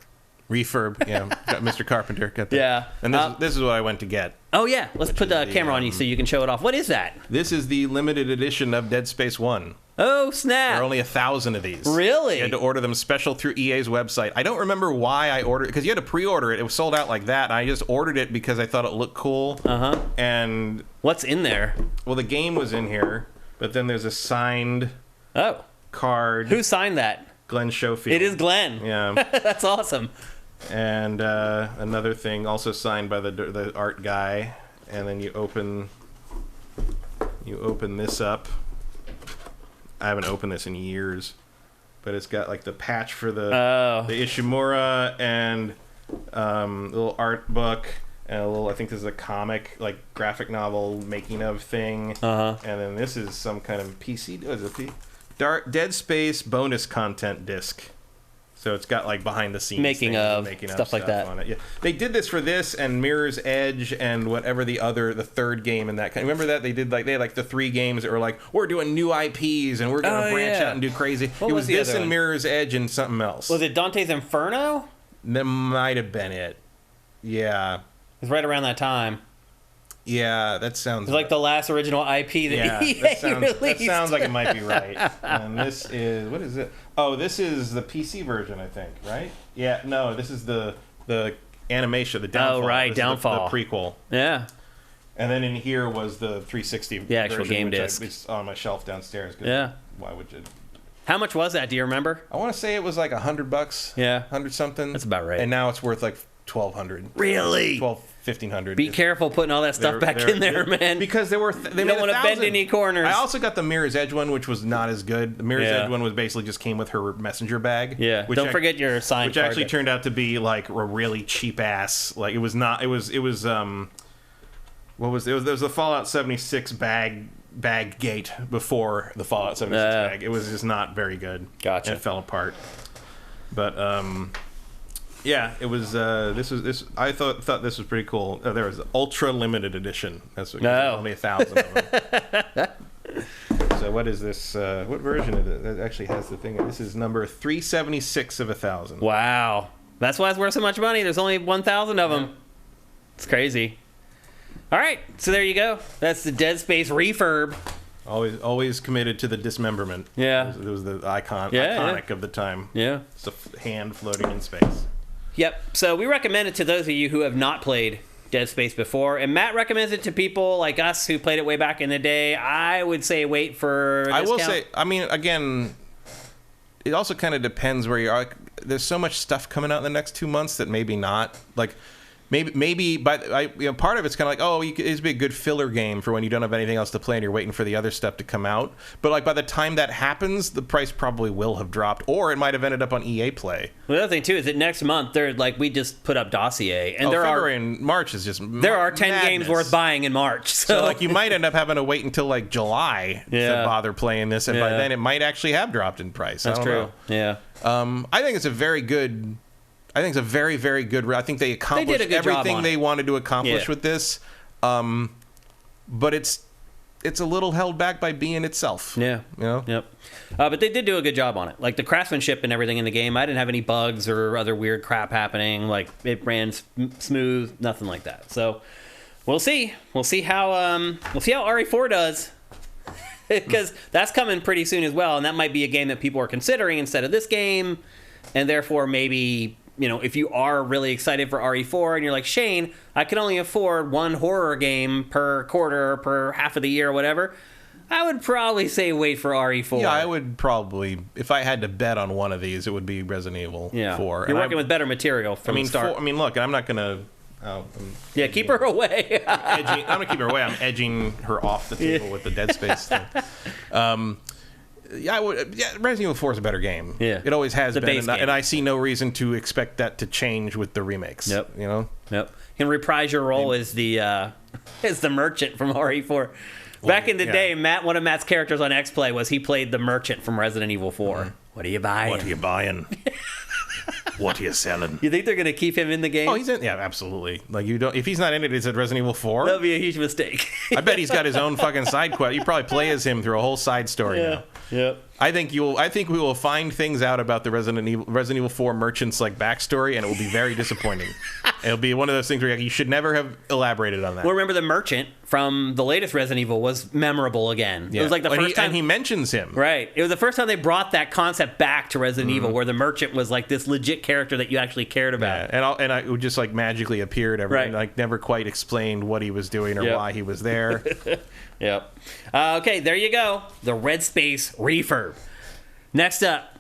Speaker 2: Yeah. Got Mr. Carpenter. Got that.
Speaker 1: Yeah.
Speaker 2: And this is what I went to get.
Speaker 1: Oh yeah. Let's put the camera on you so you can show it off. What is that?
Speaker 2: This is the limited edition of Dead Space 1.
Speaker 1: Oh snap!
Speaker 2: There are only 1,000 of these.
Speaker 1: Really?
Speaker 2: You had to order them special through EA's website. I don't remember why I ordered it, because you had to pre-order it. It was sold out like that. And I just ordered it because I thought it looked cool. And
Speaker 1: what's in there?
Speaker 2: Well, the game was in here, but then there's a signed card.
Speaker 1: Who signed that?
Speaker 2: Glenn Schofield.
Speaker 1: It is Glenn.
Speaker 2: Yeah.
Speaker 1: That's awesome.
Speaker 2: And another thing also signed by the art guy. And then you open this up. I haven't opened this in years, but it's got like the patch for the Ishimura and little art book and a little, I think this is a comic, like graphic novel making of thing. And then this is some kind of PC. What is it? Dead Space bonus content disc. So it's got like behind the scenes
Speaker 1: making of stuff like that
Speaker 2: on it. Yeah, they did this for this and Mirror's Edge and whatever the third game in that kind. Remember that they had the 3 games that were like, we're doing new IPs and we're gonna branch out and do crazy. It was this and Mirror's Edge and something else.
Speaker 1: Was it Dante's Inferno?
Speaker 2: That might have been it. Yeah,
Speaker 1: it was right around that time.
Speaker 2: Yeah, that sounds.
Speaker 1: It's like the last original IP that EA released.
Speaker 2: That sounds like it might be right. And this is, what is it? Oh, this is the PC version, I think, right? Yeah, no, this is the animation, the Downfall.
Speaker 1: Oh, right, Downfall.
Speaker 2: The prequel.
Speaker 1: Yeah.
Speaker 2: And then in here was the 360
Speaker 1: the actual
Speaker 2: version,
Speaker 1: game
Speaker 2: which
Speaker 1: disc.
Speaker 2: It's on my shelf downstairs.
Speaker 1: Yeah.
Speaker 2: Why would you?
Speaker 1: How much was that? Do you remember?
Speaker 2: I want to say it was like $100.
Speaker 1: Yeah.
Speaker 2: 100 something.
Speaker 1: That's about right.
Speaker 2: And now it's worth like $1,200.
Speaker 1: Really?
Speaker 2: $1,500.
Speaker 1: Be careful putting all that stuff back in there, man.
Speaker 2: Because they
Speaker 1: don't want to bend any corners.
Speaker 2: I also got the Mirror's Edge one, which was not as good. The Mirror's Edge one was basically just came with her messenger bag.
Speaker 1: Yeah. Don't forget your signed
Speaker 2: which actually turned out to be like a really cheap ass. Like it was not. It was what was it? There was the Fallout 76 bag gate before the Fallout 76 bag. It was just not very good.
Speaker 1: Gotcha.
Speaker 2: And it fell apart. But yeah, it was. This I thought this was pretty cool. There was ultra limited edition. That's what, only 1,000 of them. So what is this? What version of it? That actually has the thing. This is number 376 of 1,000.
Speaker 1: Wow, that's why it's worth so much money. There's only 1,000 of them. It's crazy. All right, so there you go. That's the Dead Space refurb.
Speaker 2: Always committed to the dismemberment.
Speaker 1: Yeah,
Speaker 2: it was the iconic of the time.
Speaker 1: Yeah,
Speaker 2: it's a hand floating in space.
Speaker 1: Yep. So we recommend it to those of you who have not played Dead Space before, and Matt recommends it to people like us who played it way back in the day. I would say wait for a discount.
Speaker 2: I will say, I mean, again, it also kind of depends where you are. Like, there's so much stuff coming out in the next 2 months that maybe not. Like, maybe part of it's kind of like, oh, it'd be a good filler game for when you don't have anything else to play and you're waiting for the other stuff to come out. But like by the time that happens, the price probably will have dropped, or it might have ended up on EA Play.
Speaker 1: Well, the other thing too is that next month they're like, we just put up Dossier, and
Speaker 2: February and March is just
Speaker 1: there are 10
Speaker 2: madness.
Speaker 1: games worth buying in March.
Speaker 2: So like you might end up having to wait until like July to bother playing this, and by then it might actually have dropped in price.
Speaker 1: That's true.
Speaker 2: Know.
Speaker 1: Yeah.
Speaker 2: I think it's a very good. I think it's a very, very good. I think they accomplished everything they wanted to accomplish with this, but it's a little held back by being itself.
Speaker 1: Yeah,
Speaker 2: you know.
Speaker 1: Yep. But they did do a good job on it. Like the craftsmanship and everything in the game, I didn't have any bugs or other weird crap happening. Like it ran smooth, nothing like that. So we'll see. We'll see how RE4 does. Because that's coming pretty soon as well, and that might be a game that people are considering instead of this game, and therefore maybe. You know, if you are really excited for RE4 and you're like, Shane, I can only afford one horror game per quarter or per half of the year or whatever, I would probably say wait for RE4.
Speaker 2: Yeah, I would probably, if I had to bet on one of these, it would be Resident Evil 4.
Speaker 1: You're working with better material from the start.
Speaker 2: Look, I'm not going to...
Speaker 1: keep her away.
Speaker 2: I'm going to keep her away. I'm edging her off the table with the Dead Space thing. Resident Evil 4 is a better game.
Speaker 1: Yeah,
Speaker 2: it always has been, and I see no reason to expect that to change with the remakes.
Speaker 1: Yep,
Speaker 2: you know.
Speaker 1: Yep, you can reprise your role as the merchant from RE4. Back in the day, one of Matt's characters on X-Play was he played the merchant from Resident Evil 4. Mm-hmm. What are you buying?
Speaker 2: What are you buying? What are you selling?
Speaker 1: You think they're going to keep him in the game?
Speaker 2: Oh, he's in. Yeah, absolutely. Like you don't. If he's not in it, is it Resident Evil 4?
Speaker 1: That'll be a huge mistake.
Speaker 2: I bet he's got his own fucking side quest. You probably play as him through a whole side story now.
Speaker 1: Yep.
Speaker 2: I think we will find things out about the Resident Evil 4 merchants like backstory, and it will be very disappointing. It'll be one of those things where you should never have elaborated on that.
Speaker 1: Well, remember the merchant from the latest Resident Evil was memorable again. Yeah. It was like the first time,
Speaker 2: and he mentions him.
Speaker 1: Right. It was the first time they brought that concept back to Resident Evil, where the merchant was like this legit character that you actually cared about.
Speaker 2: Yeah. And I would just like magically appeared and like never quite explained what he was doing or why he was there.
Speaker 1: Yep. Okay, there you go. The Red Space refurb. Next up,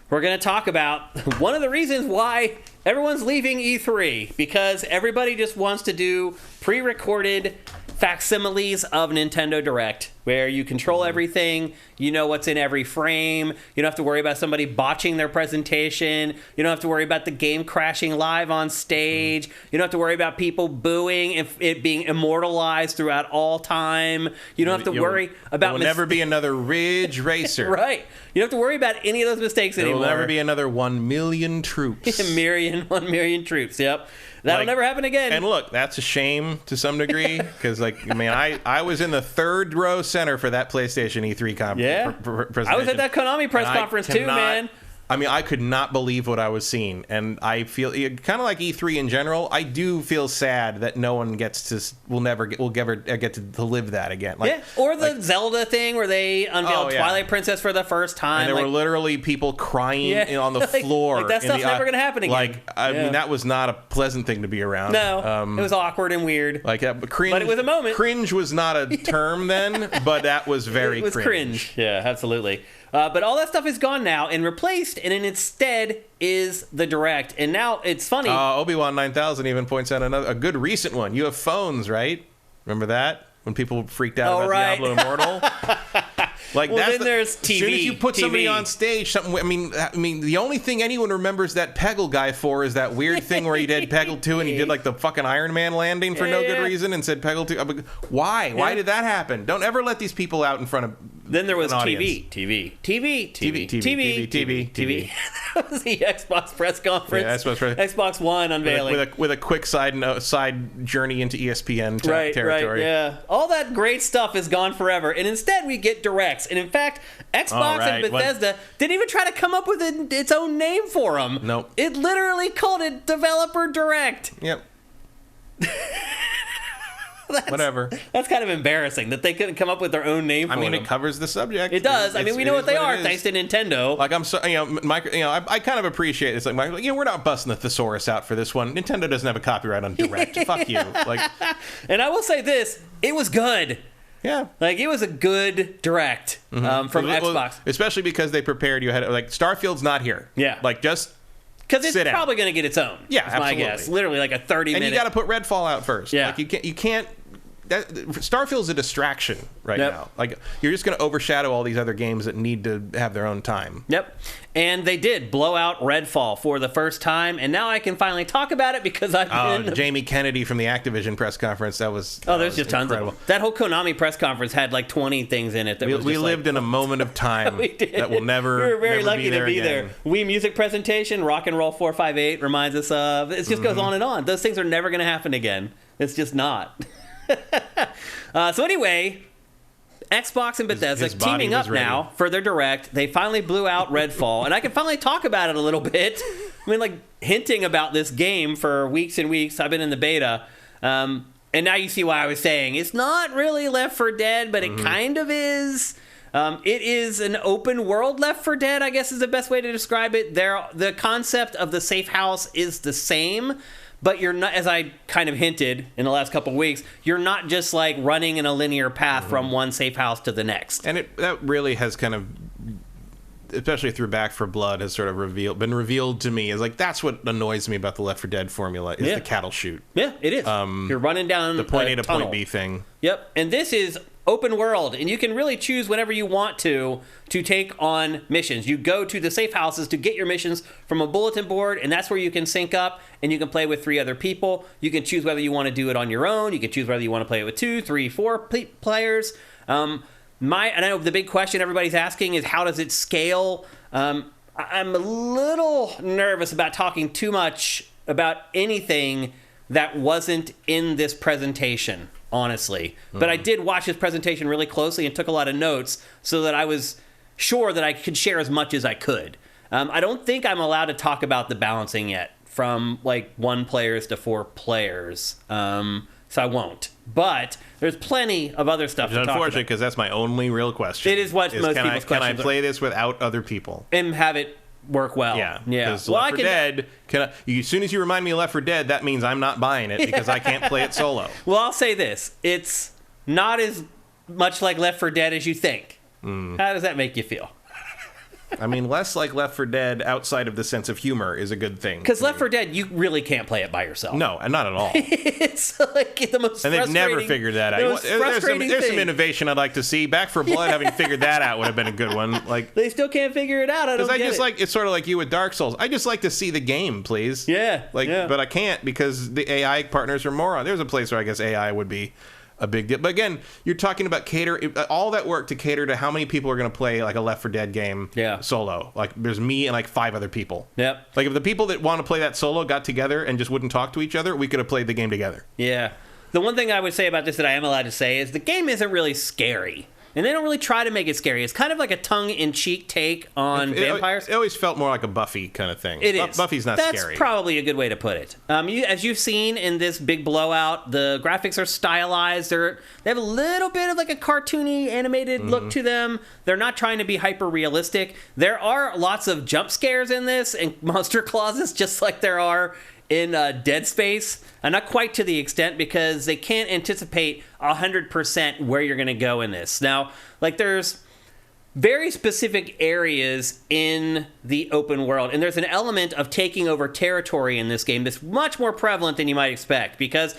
Speaker 1: we're going to talk about one of the reasons why everyone's leaving E3, because everybody just wants to do pre-recorded facsimiles of Nintendo Direct, where you control everything, you know what's in every frame, you don't have to worry about somebody botching their presentation, you don't have to worry about the game crashing live on stage, you don't have to worry about people booing, if it being immortalized throughout all time, you don't have to worry about...
Speaker 2: There will never be another Ridge Racer.
Speaker 1: Right. You don't have to worry about any of those mistakes anymore.
Speaker 2: There will never be another 1 million troops.
Speaker 1: 1 million troops, yep. That'll never happen again.
Speaker 2: And look, that's a shame to some degree, because I was in the third row center for that PlayStation E3 conference.
Speaker 1: Yeah, I was at that Konami press conference too, man.
Speaker 2: I mean, I could not believe what I was seeing, and I feel kind of like E3 in general. I do feel sad that no one will ever get to live that again.
Speaker 1: Or the Zelda thing where they unveiled Twilight Princess for the first time.
Speaker 2: And there were literally people crying on the floor.
Speaker 1: Like that stuff's never going to happen again.
Speaker 2: I mean, that was not a pleasant thing to be around.
Speaker 1: No, it was awkward and weird.
Speaker 2: But cringe.
Speaker 1: But it was a moment.
Speaker 2: Cringe was not a term then, but that was very.
Speaker 1: It was cringe. Yeah, absolutely. But all that stuff is gone now and replaced, and in its stead is the Direct. And now it's funny.
Speaker 2: Obi-Wan 9000 even points out a good recent one. You have phones, right? Remember that? When people freaked out about Diablo Immortal?
Speaker 1: Then there's TV.
Speaker 2: As soon as you put somebody on stage, I mean, the only thing anyone remembers that Peggle guy for is that weird thing where he did Peggle 2 and he did like the fucking Iron Man landing for no good reason and said Peggle 2. Why? Why did that happen? Don't ever let these people out in front of.
Speaker 1: Then there was TV. That was the Xbox press conference.
Speaker 2: Yeah,
Speaker 1: Xbox One unveiling.
Speaker 2: With a quick side journey into ESPN territory.
Speaker 1: Right, yeah. All that great stuff is gone forever, and instead we get Directs. And in fact, Xbox and Bethesda didn't even try to come up with its own name for them.
Speaker 2: Nope.
Speaker 1: It literally called it Developer Direct.
Speaker 2: Yep. Whatever.
Speaker 1: That's kind of embarrassing that they couldn't come up with their own name for
Speaker 2: I mean,
Speaker 1: them.
Speaker 2: it covers the subject.
Speaker 1: It does. I mean, we know what they are thanks to Nintendo.
Speaker 2: Like, I'm so, I kind of appreciate it. It's like, we're not busting the thesaurus out for this one. Nintendo doesn't have a copyright on Direct. Fuck you. Like,
Speaker 1: and I will say this, it was good.
Speaker 2: Yeah.
Speaker 1: Like, it was a good Direct from Xbox.
Speaker 2: Especially because they prepared you ahead. Like, Starfield's not here.
Speaker 1: Yeah.
Speaker 2: Like, just
Speaker 1: because it's probably going to get its own.
Speaker 2: Yeah, absolutely.
Speaker 1: My guess. Literally like a 30-minute.
Speaker 2: And you got to put Redfall out first.
Speaker 1: Yeah.
Speaker 2: Like, you can't. Starfield's a distraction right now. Like, you're just going to overshadow all these other games that need to have their own time.
Speaker 1: Yep. And they did blow out Redfall for the first time, and now I can finally talk about it because I've been...
Speaker 2: Jamie Kennedy from the Activision press conference, there's
Speaker 1: just tons of them. That whole Konami press conference had like 20 things in it that
Speaker 2: we lived in a moment of time that will never
Speaker 1: We were very lucky to be
Speaker 2: there.
Speaker 1: Wii Music presentation, Rock and Roll 458 reminds us of... It just goes on and on. Those things are never going to happen again. It's just not. So anyway, Xbox and Bethesda teaming up now for their Direct. They finally blew out Redfall, and I can finally talk about it a little bit. I mean, like, hinting about this game for weeks and weeks. I've been in the beta. And now you see why I was saying it's not really Left 4 Dead, but it kind of is. It is an open world Left 4 Dead, I guess is the best way to describe it. The concept of the safe house is the same, but you're not, as I kind of hinted in the last couple of weeks, you're not just like running in a linear path from one safe house to the next.
Speaker 2: And that really has kind of, especially through Back 4 Blood, has sort of been revealed to me. Is like, that's what annoys me about the Left 4 Dead formula is the cattle chute.
Speaker 1: Yeah, it is. You're running down
Speaker 2: the point A to
Speaker 1: tunnel.
Speaker 2: point B thing.
Speaker 1: Yep, and this is open world, and you can really choose whenever you want to take on missions. You go to the safe houses to get your missions from a bulletin board, and that's where you can sync up and you can play with 3 other people. You can choose whether you want to do it on your own. You can choose whether you want to play it with 2, 3, 4 players. And I know the big question everybody's asking is, how does it scale? I'm a little nervous about talking too much about anything that wasn't in this presentation, honestly. But I did watch this presentation really closely and took a lot of notes so that I was sure that I could share as much as I could. I don't think I'm allowed to talk about the balancing yet from like 1 players to 4 players. So I won't. But there's plenty of other stuff to talk about.
Speaker 2: Unfortunately, because that's my only real question.
Speaker 1: It is what most people's questions are.
Speaker 2: Can I play this without other people?
Speaker 1: And have it work well.
Speaker 2: Yeah.
Speaker 1: Well,
Speaker 2: Left 4 Dead, as soon as you remind me of Left 4 Dead, that means I'm not buying it because I can't play it solo.
Speaker 1: Well, I'll say this. It's not as much like Left 4 Dead as you think. How does that make you feel?
Speaker 2: I mean, less like Left 4 Dead outside of the sense of humor is a good thing.
Speaker 1: Because Left 4 Dead, you really can't play it by yourself.
Speaker 2: No, and not at all.
Speaker 1: It's like the most
Speaker 2: frustrating. And they've never figured that out. There's some innovation I'd like to see. Back 4 Blood, having figured that out would have been a good one. Like,
Speaker 1: they still can't figure it out.
Speaker 2: It's sort of like you with Dark Souls. I just like to see the game, please.
Speaker 1: Yeah.
Speaker 2: But I can't because the AI partners are morons. There's a place where I guess AI would be a big deal. But again, you're talking about all that work to cater to how many people are going to play like a Left 4 Dead game solo. Like, there's me and like 5 other people.
Speaker 1: Yep.
Speaker 2: Like, if the people that want to play that solo got together and just wouldn't talk to each other, we could have played the game together.
Speaker 1: Yeah. The one thing I would say about this that I am allowed to say is the game isn't really scary. And they don't really try to make it scary. It's kind of like a tongue-in-cheek take on vampires.
Speaker 2: It always felt more like a Buffy kind of thing.
Speaker 1: It is.
Speaker 2: Buffy's not scary.
Speaker 1: That's probably a good way to put it. As you've seen in this big blowout, the graphics are stylized. They have a little bit of like a cartoony, animated look to them. They're not trying to be hyper-realistic. There are lots of jump scares in this and monster clauses, just like there are in Dead Space, and not quite to the extent because they can't anticipate 100% where you're going to go in this. Now, like, there's very specific areas in the open world, and there's an element of taking over territory in this game that's much more prevalent than you might expect, because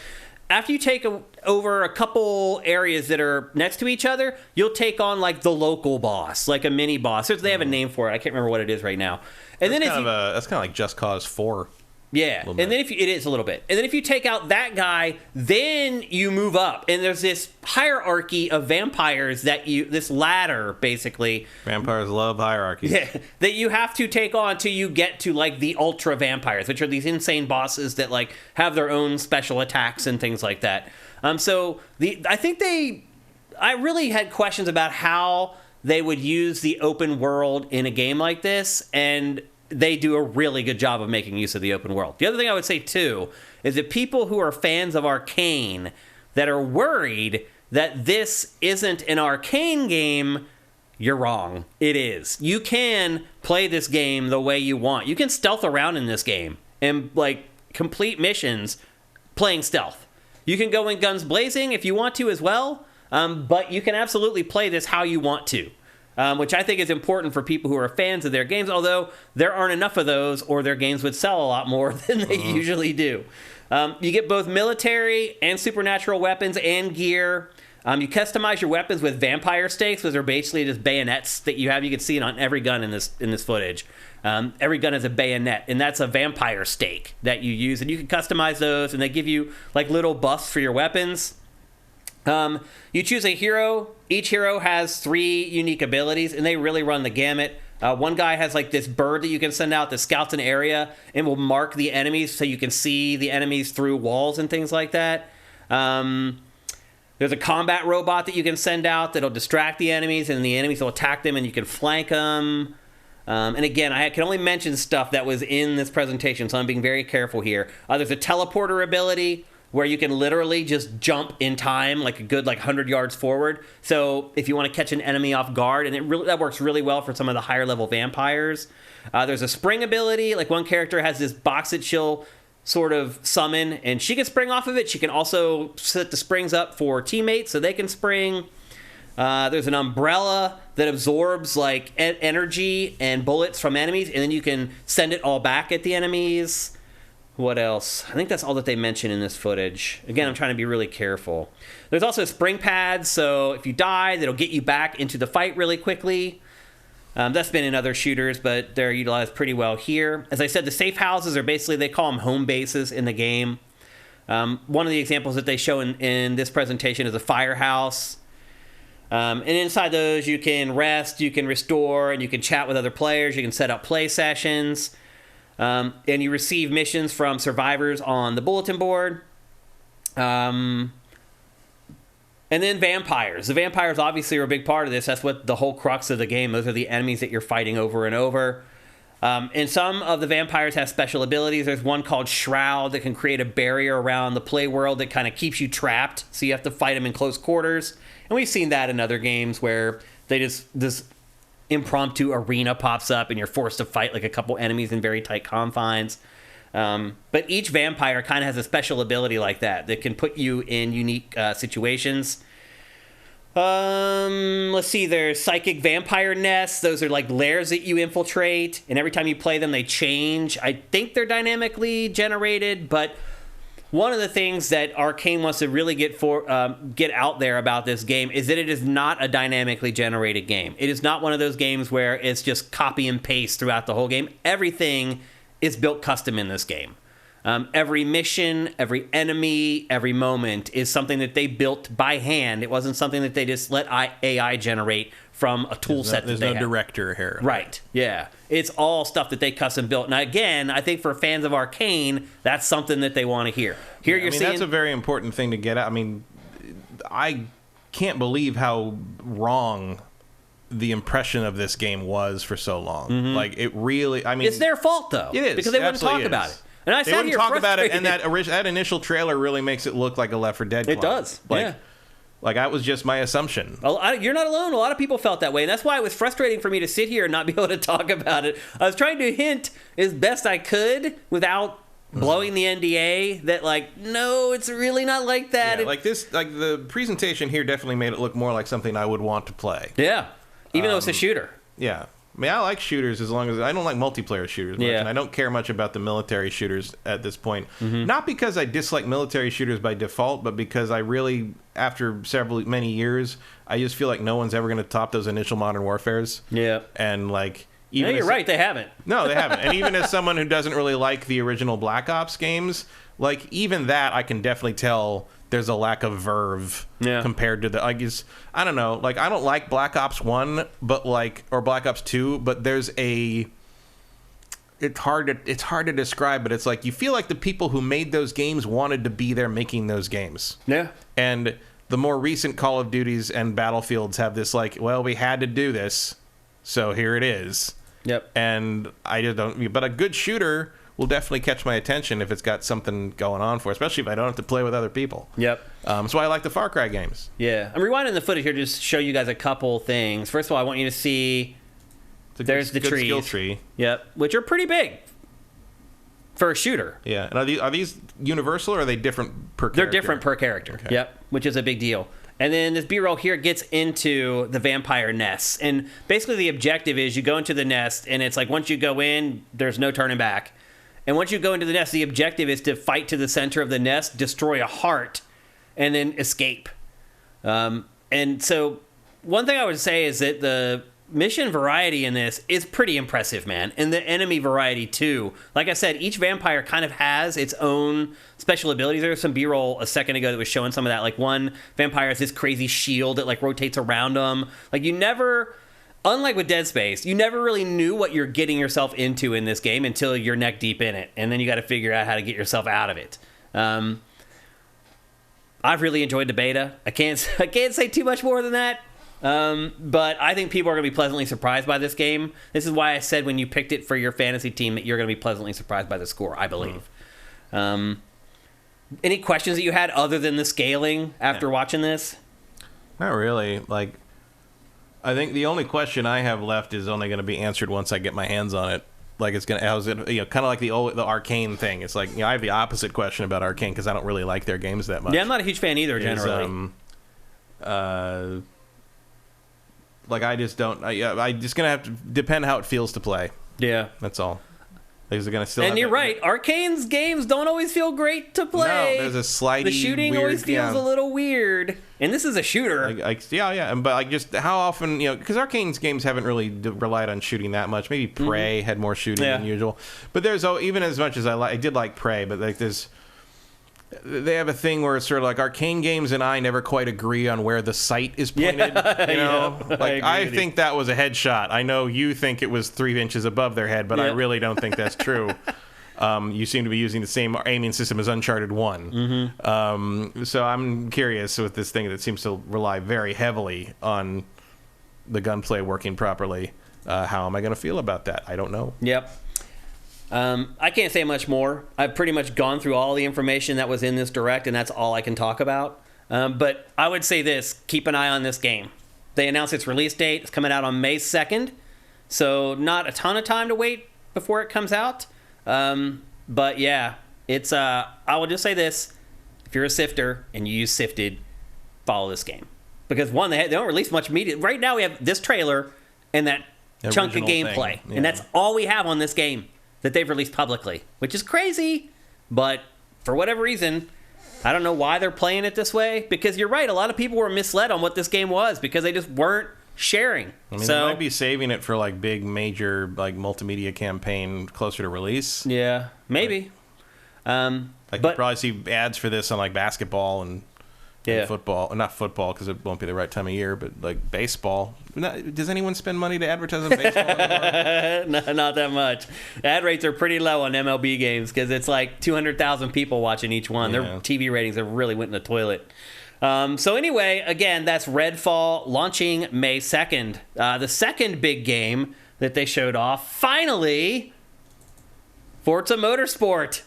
Speaker 1: after you take over a couple areas that are next to each other, you'll take on like the local boss, like a mini boss. They have a name for it. I can't remember what it is right now. And that's
Speaker 2: kind of like Just Cause 4.
Speaker 1: Yeah, and then it is a little bit. And then if you take out that guy, then you move up. And there's this hierarchy of vampires this ladder, basically.
Speaker 2: Vampires love hierarchies.
Speaker 1: Yeah, that you have to take on till you get to, like, the ultra vampires, which are these insane bosses that, like, have their own special attacks and things like that. I really had questions about how they would use the open world in a game like this, and they do a really good job of making use of the open world. The other thing I would say, too, is that people who are fans of Arcane, that are worried that this isn't an Arcane game, you're wrong. It is. You can play this game the way you want. You can stealth around in this game and like complete missions playing stealth. You can go in guns blazing if you want to as well, but you can absolutely play this how you want to, which I think is important for people who are fans of their games, although there aren't enough of those or their games would sell a lot more than they usually do. You get both military and supernatural weapons and gear. You customize your weapons with vampire stakes, which are basically just bayonets that you have. You can see it on every gun in this footage. Every gun has a bayonet, and that's a vampire stake that you use, and you can customize those, and they give you like little buffs for your weapons. You choose a hero. Each hero has 3 unique abilities, and they really run the gamut. One guy has like this bird that you can send out that scouts an area and will mark the enemies so you can see the enemies through walls and things like that. There's a combat robot that you can send out that'll distract the enemies, and the enemies will attack them, and you can flank them. And again, I can only mention stuff that was in this presentation, so I'm being very careful here. There's a teleporter ability where you can literally just jump in time, like a good 100 yards forward. So if you want to catch an enemy off guard, and that works really well for some of the higher level vampires. There's a spring ability, like one character has this box that she'll sort of summon, and she can spring off of it. She can also set the springs up for teammates so they can spring. There's an umbrella that absorbs like energy and bullets from enemies, and then you can send it all back at the enemies. What else? I think that's all that they mention in this footage. Again, I'm trying to be really careful. There's also spring pads, so if you die, that'll get you back into the fight really quickly. That's been in other shooters, but they're utilized pretty well here. As I said, the safe houses are basically, they call them home bases in the game. One of the examples that they show in this presentation is a firehouse. And inside those, you can rest, you can restore, and you can chat with other players. You can set up play sessions. And you receive missions from survivors on the bulletin board. And then vampires. The vampires obviously are a big part of this. That's what the whole crux of the game. Those are the enemies that you're fighting over and over. And some of the vampires have special abilities. There's one called Shroud that can create a barrier around the play world that kind of keeps you trapped. So you have to fight them in close quarters. And we've seen that in other games where they this impromptu arena pops up and you're forced to fight like a couple enemies in very tight confines. But each vampire kind of has a special ability like that can put you in unique situations. Let's see, there's psychic vampire nests. Those are like lairs that you infiltrate, and every time you play them, they change. I think they're dynamically generated, but one of the things that Arcane wants to really get out there about this game is that it is not a dynamically generated game. It is not one of those games where it's just copy and paste throughout the whole game. Everything is built custom in this game. Every mission, every enemy, every moment is something that they built by hand. It wasn't something that they just let AI generate from a tool set.
Speaker 2: There's no director here.
Speaker 1: Right, yeah. It's all stuff that they custom built. Now, again, I think for fans of Arcane, that's something that they want to hear. You're seeing...
Speaker 2: that's a very important thing to get at. I mean, I can't believe how wrong the impression of this game was for so long.
Speaker 1: Mm-hmm.
Speaker 2: Like, it really... I mean,
Speaker 1: it's their fault, though.
Speaker 2: It is.
Speaker 1: Because they wouldn't talk about it. And I sat here
Speaker 2: talk about it, and that initial trailer really makes it look like a Left 4 Dead clone.
Speaker 1: It does, yeah.
Speaker 2: Like, that was just my assumption.
Speaker 1: You're not alone. A lot of people felt that way, and that's why it was frustrating for me to sit here and not be able to talk about it. I was trying to hint as best I could without blowing the NDA that, like, no, it's really not like that.
Speaker 2: Yeah, like the presentation here definitely made it look more like something I would want to play.
Speaker 1: Yeah, even though it's a shooter.
Speaker 2: Yeah. I mean, I like shooters as long as... I don't like multiplayer shooters much, and I don't care much about the military shooters at this point. Mm-hmm. Not because I dislike military shooters by default, but because I really, after many years, I just feel like no one's ever going to top those initial Modern Warfares. Yeah. And, like...
Speaker 1: No, you're right, they haven't.
Speaker 2: No, they haven't. And even as someone who doesn't really like the original Black Ops games, like, even that I can definitely tell... there's a lack of verve compared to the... I don't know. Like, I don't like Black Ops 1, or Black Ops 2, but there's a... It's hard to describe, but it's like you feel like the people who made those games wanted to be there making those games. Yeah. And the more recent Call of Duties and Battlefields have this, like, well, we had to do this, so here it is. Yep. And I just don't... But a good shooter... will definitely catch my attention if it's got something going on for it, especially if I don't have to play with other people.
Speaker 1: Yep.
Speaker 2: That's why I like the Far Cry games.
Speaker 1: Yeah. I'm rewinding the footage here to just show you guys a couple things. First of all, I want you to see there's the trees.
Speaker 2: Skill tree.
Speaker 1: Yep. Which are pretty big for a shooter.
Speaker 2: Yeah. And are these universal or are they different per character?
Speaker 1: They're different per character.
Speaker 2: Okay.
Speaker 1: Yep. Which is a big deal. And then this B-roll here gets into the vampire nests. And basically the objective is you go into the nest, and it's like once you go in, there's no turning back. And once you go into the nest, the objective is to fight to the center of the nest, destroy a heart, and then escape. And so one thing I would say is that the mission variety in this is pretty impressive, man. And the enemy variety, too. Like I said, each vampire kind of has its own special abilities. There was some B-roll a second ago that was showing some of that. Like, one vampire has this crazy shield that, like, rotates around them. Like, you never... Unlike with Dead Space, you never really knew what you're getting yourself into in this game until you're neck deep in it. And then you got to figure out how to get yourself out of it. I've really enjoyed the beta. I can't say too much more than that. But I think people are going to be pleasantly surprised by this game. This is why I said when you picked it for your fantasy team that you're going to be pleasantly surprised by the score, I believe. Any questions that you had other than the scaling after watching this?
Speaker 2: Not really. Like, I think the only question I have left is only going to be answered once I get my hands on it. Like, it's going to, kind of like the Arcane thing. It's like, I have the opposite question about Arcane because I don't really like their games that much.
Speaker 1: Yeah, I'm not a huge fan either, generally.
Speaker 2: Like, I just don't. I just gonna have to depend how it feels to play.
Speaker 1: Yeah,
Speaker 2: that's all. They're gonna still.
Speaker 1: And you're right. Arcane's games don't always feel great to play.
Speaker 2: No, there's a slidey.
Speaker 1: The shooting
Speaker 2: weird,
Speaker 1: always feels a little weird. And this is a shooter.
Speaker 2: Yeah. But like, just how often, because Arcane's games haven't really relied on shooting that much. Maybe Prey had more shooting than usual. But there's even as much as I did like Prey, but like they have a thing where it's sort of like Arcane games and I never quite agree on where the sight is pointed. Like I think that was a headshot. I know you think it was 3 inches above their head, but I really don't think that's true. You seem to be using the same aiming system as Uncharted 1. So I'm curious with this thing that seems to rely very heavily on the gunplay working properly. How am I going to feel about that? I don't know.
Speaker 1: Yep. I can't say much more. I've pretty much gone through all the information that was in this direct, and that's all I can talk about. But I would say this, keep an eye on this game. They announced its release date. It's coming out on May 2nd, so not a ton of time to wait before it comes out. But yeah, it's I will just say this. If you're a sifter and you use Sifted, follow this game. Because one, they don't release much media. Right now we have this trailer and that chunk of gameplay. And that's all we have on this game that they've released publicly, which is crazy. But for whatever reason, I don't know why they're playing it this way. Because you're right, a lot of people were misled on what this game was because they just weren't sharing.
Speaker 2: I mean, they might be saving it for like big major like multimedia campaign closer to release.
Speaker 1: Yeah, maybe.
Speaker 2: But you probably see ads for this on like basketball and football. Not football because it won't be the right time of year, but like baseball. Does anyone spend money to advertise on baseball anymore?
Speaker 1: Not that much. Ad rates are pretty low on MLB games because it's like 200,000 people watching each one. Their TV ratings have really went in the toilet. So anyway, again, that's Redfall launching May 2nd. The second big game that they showed off, finally, Forza Motorsport.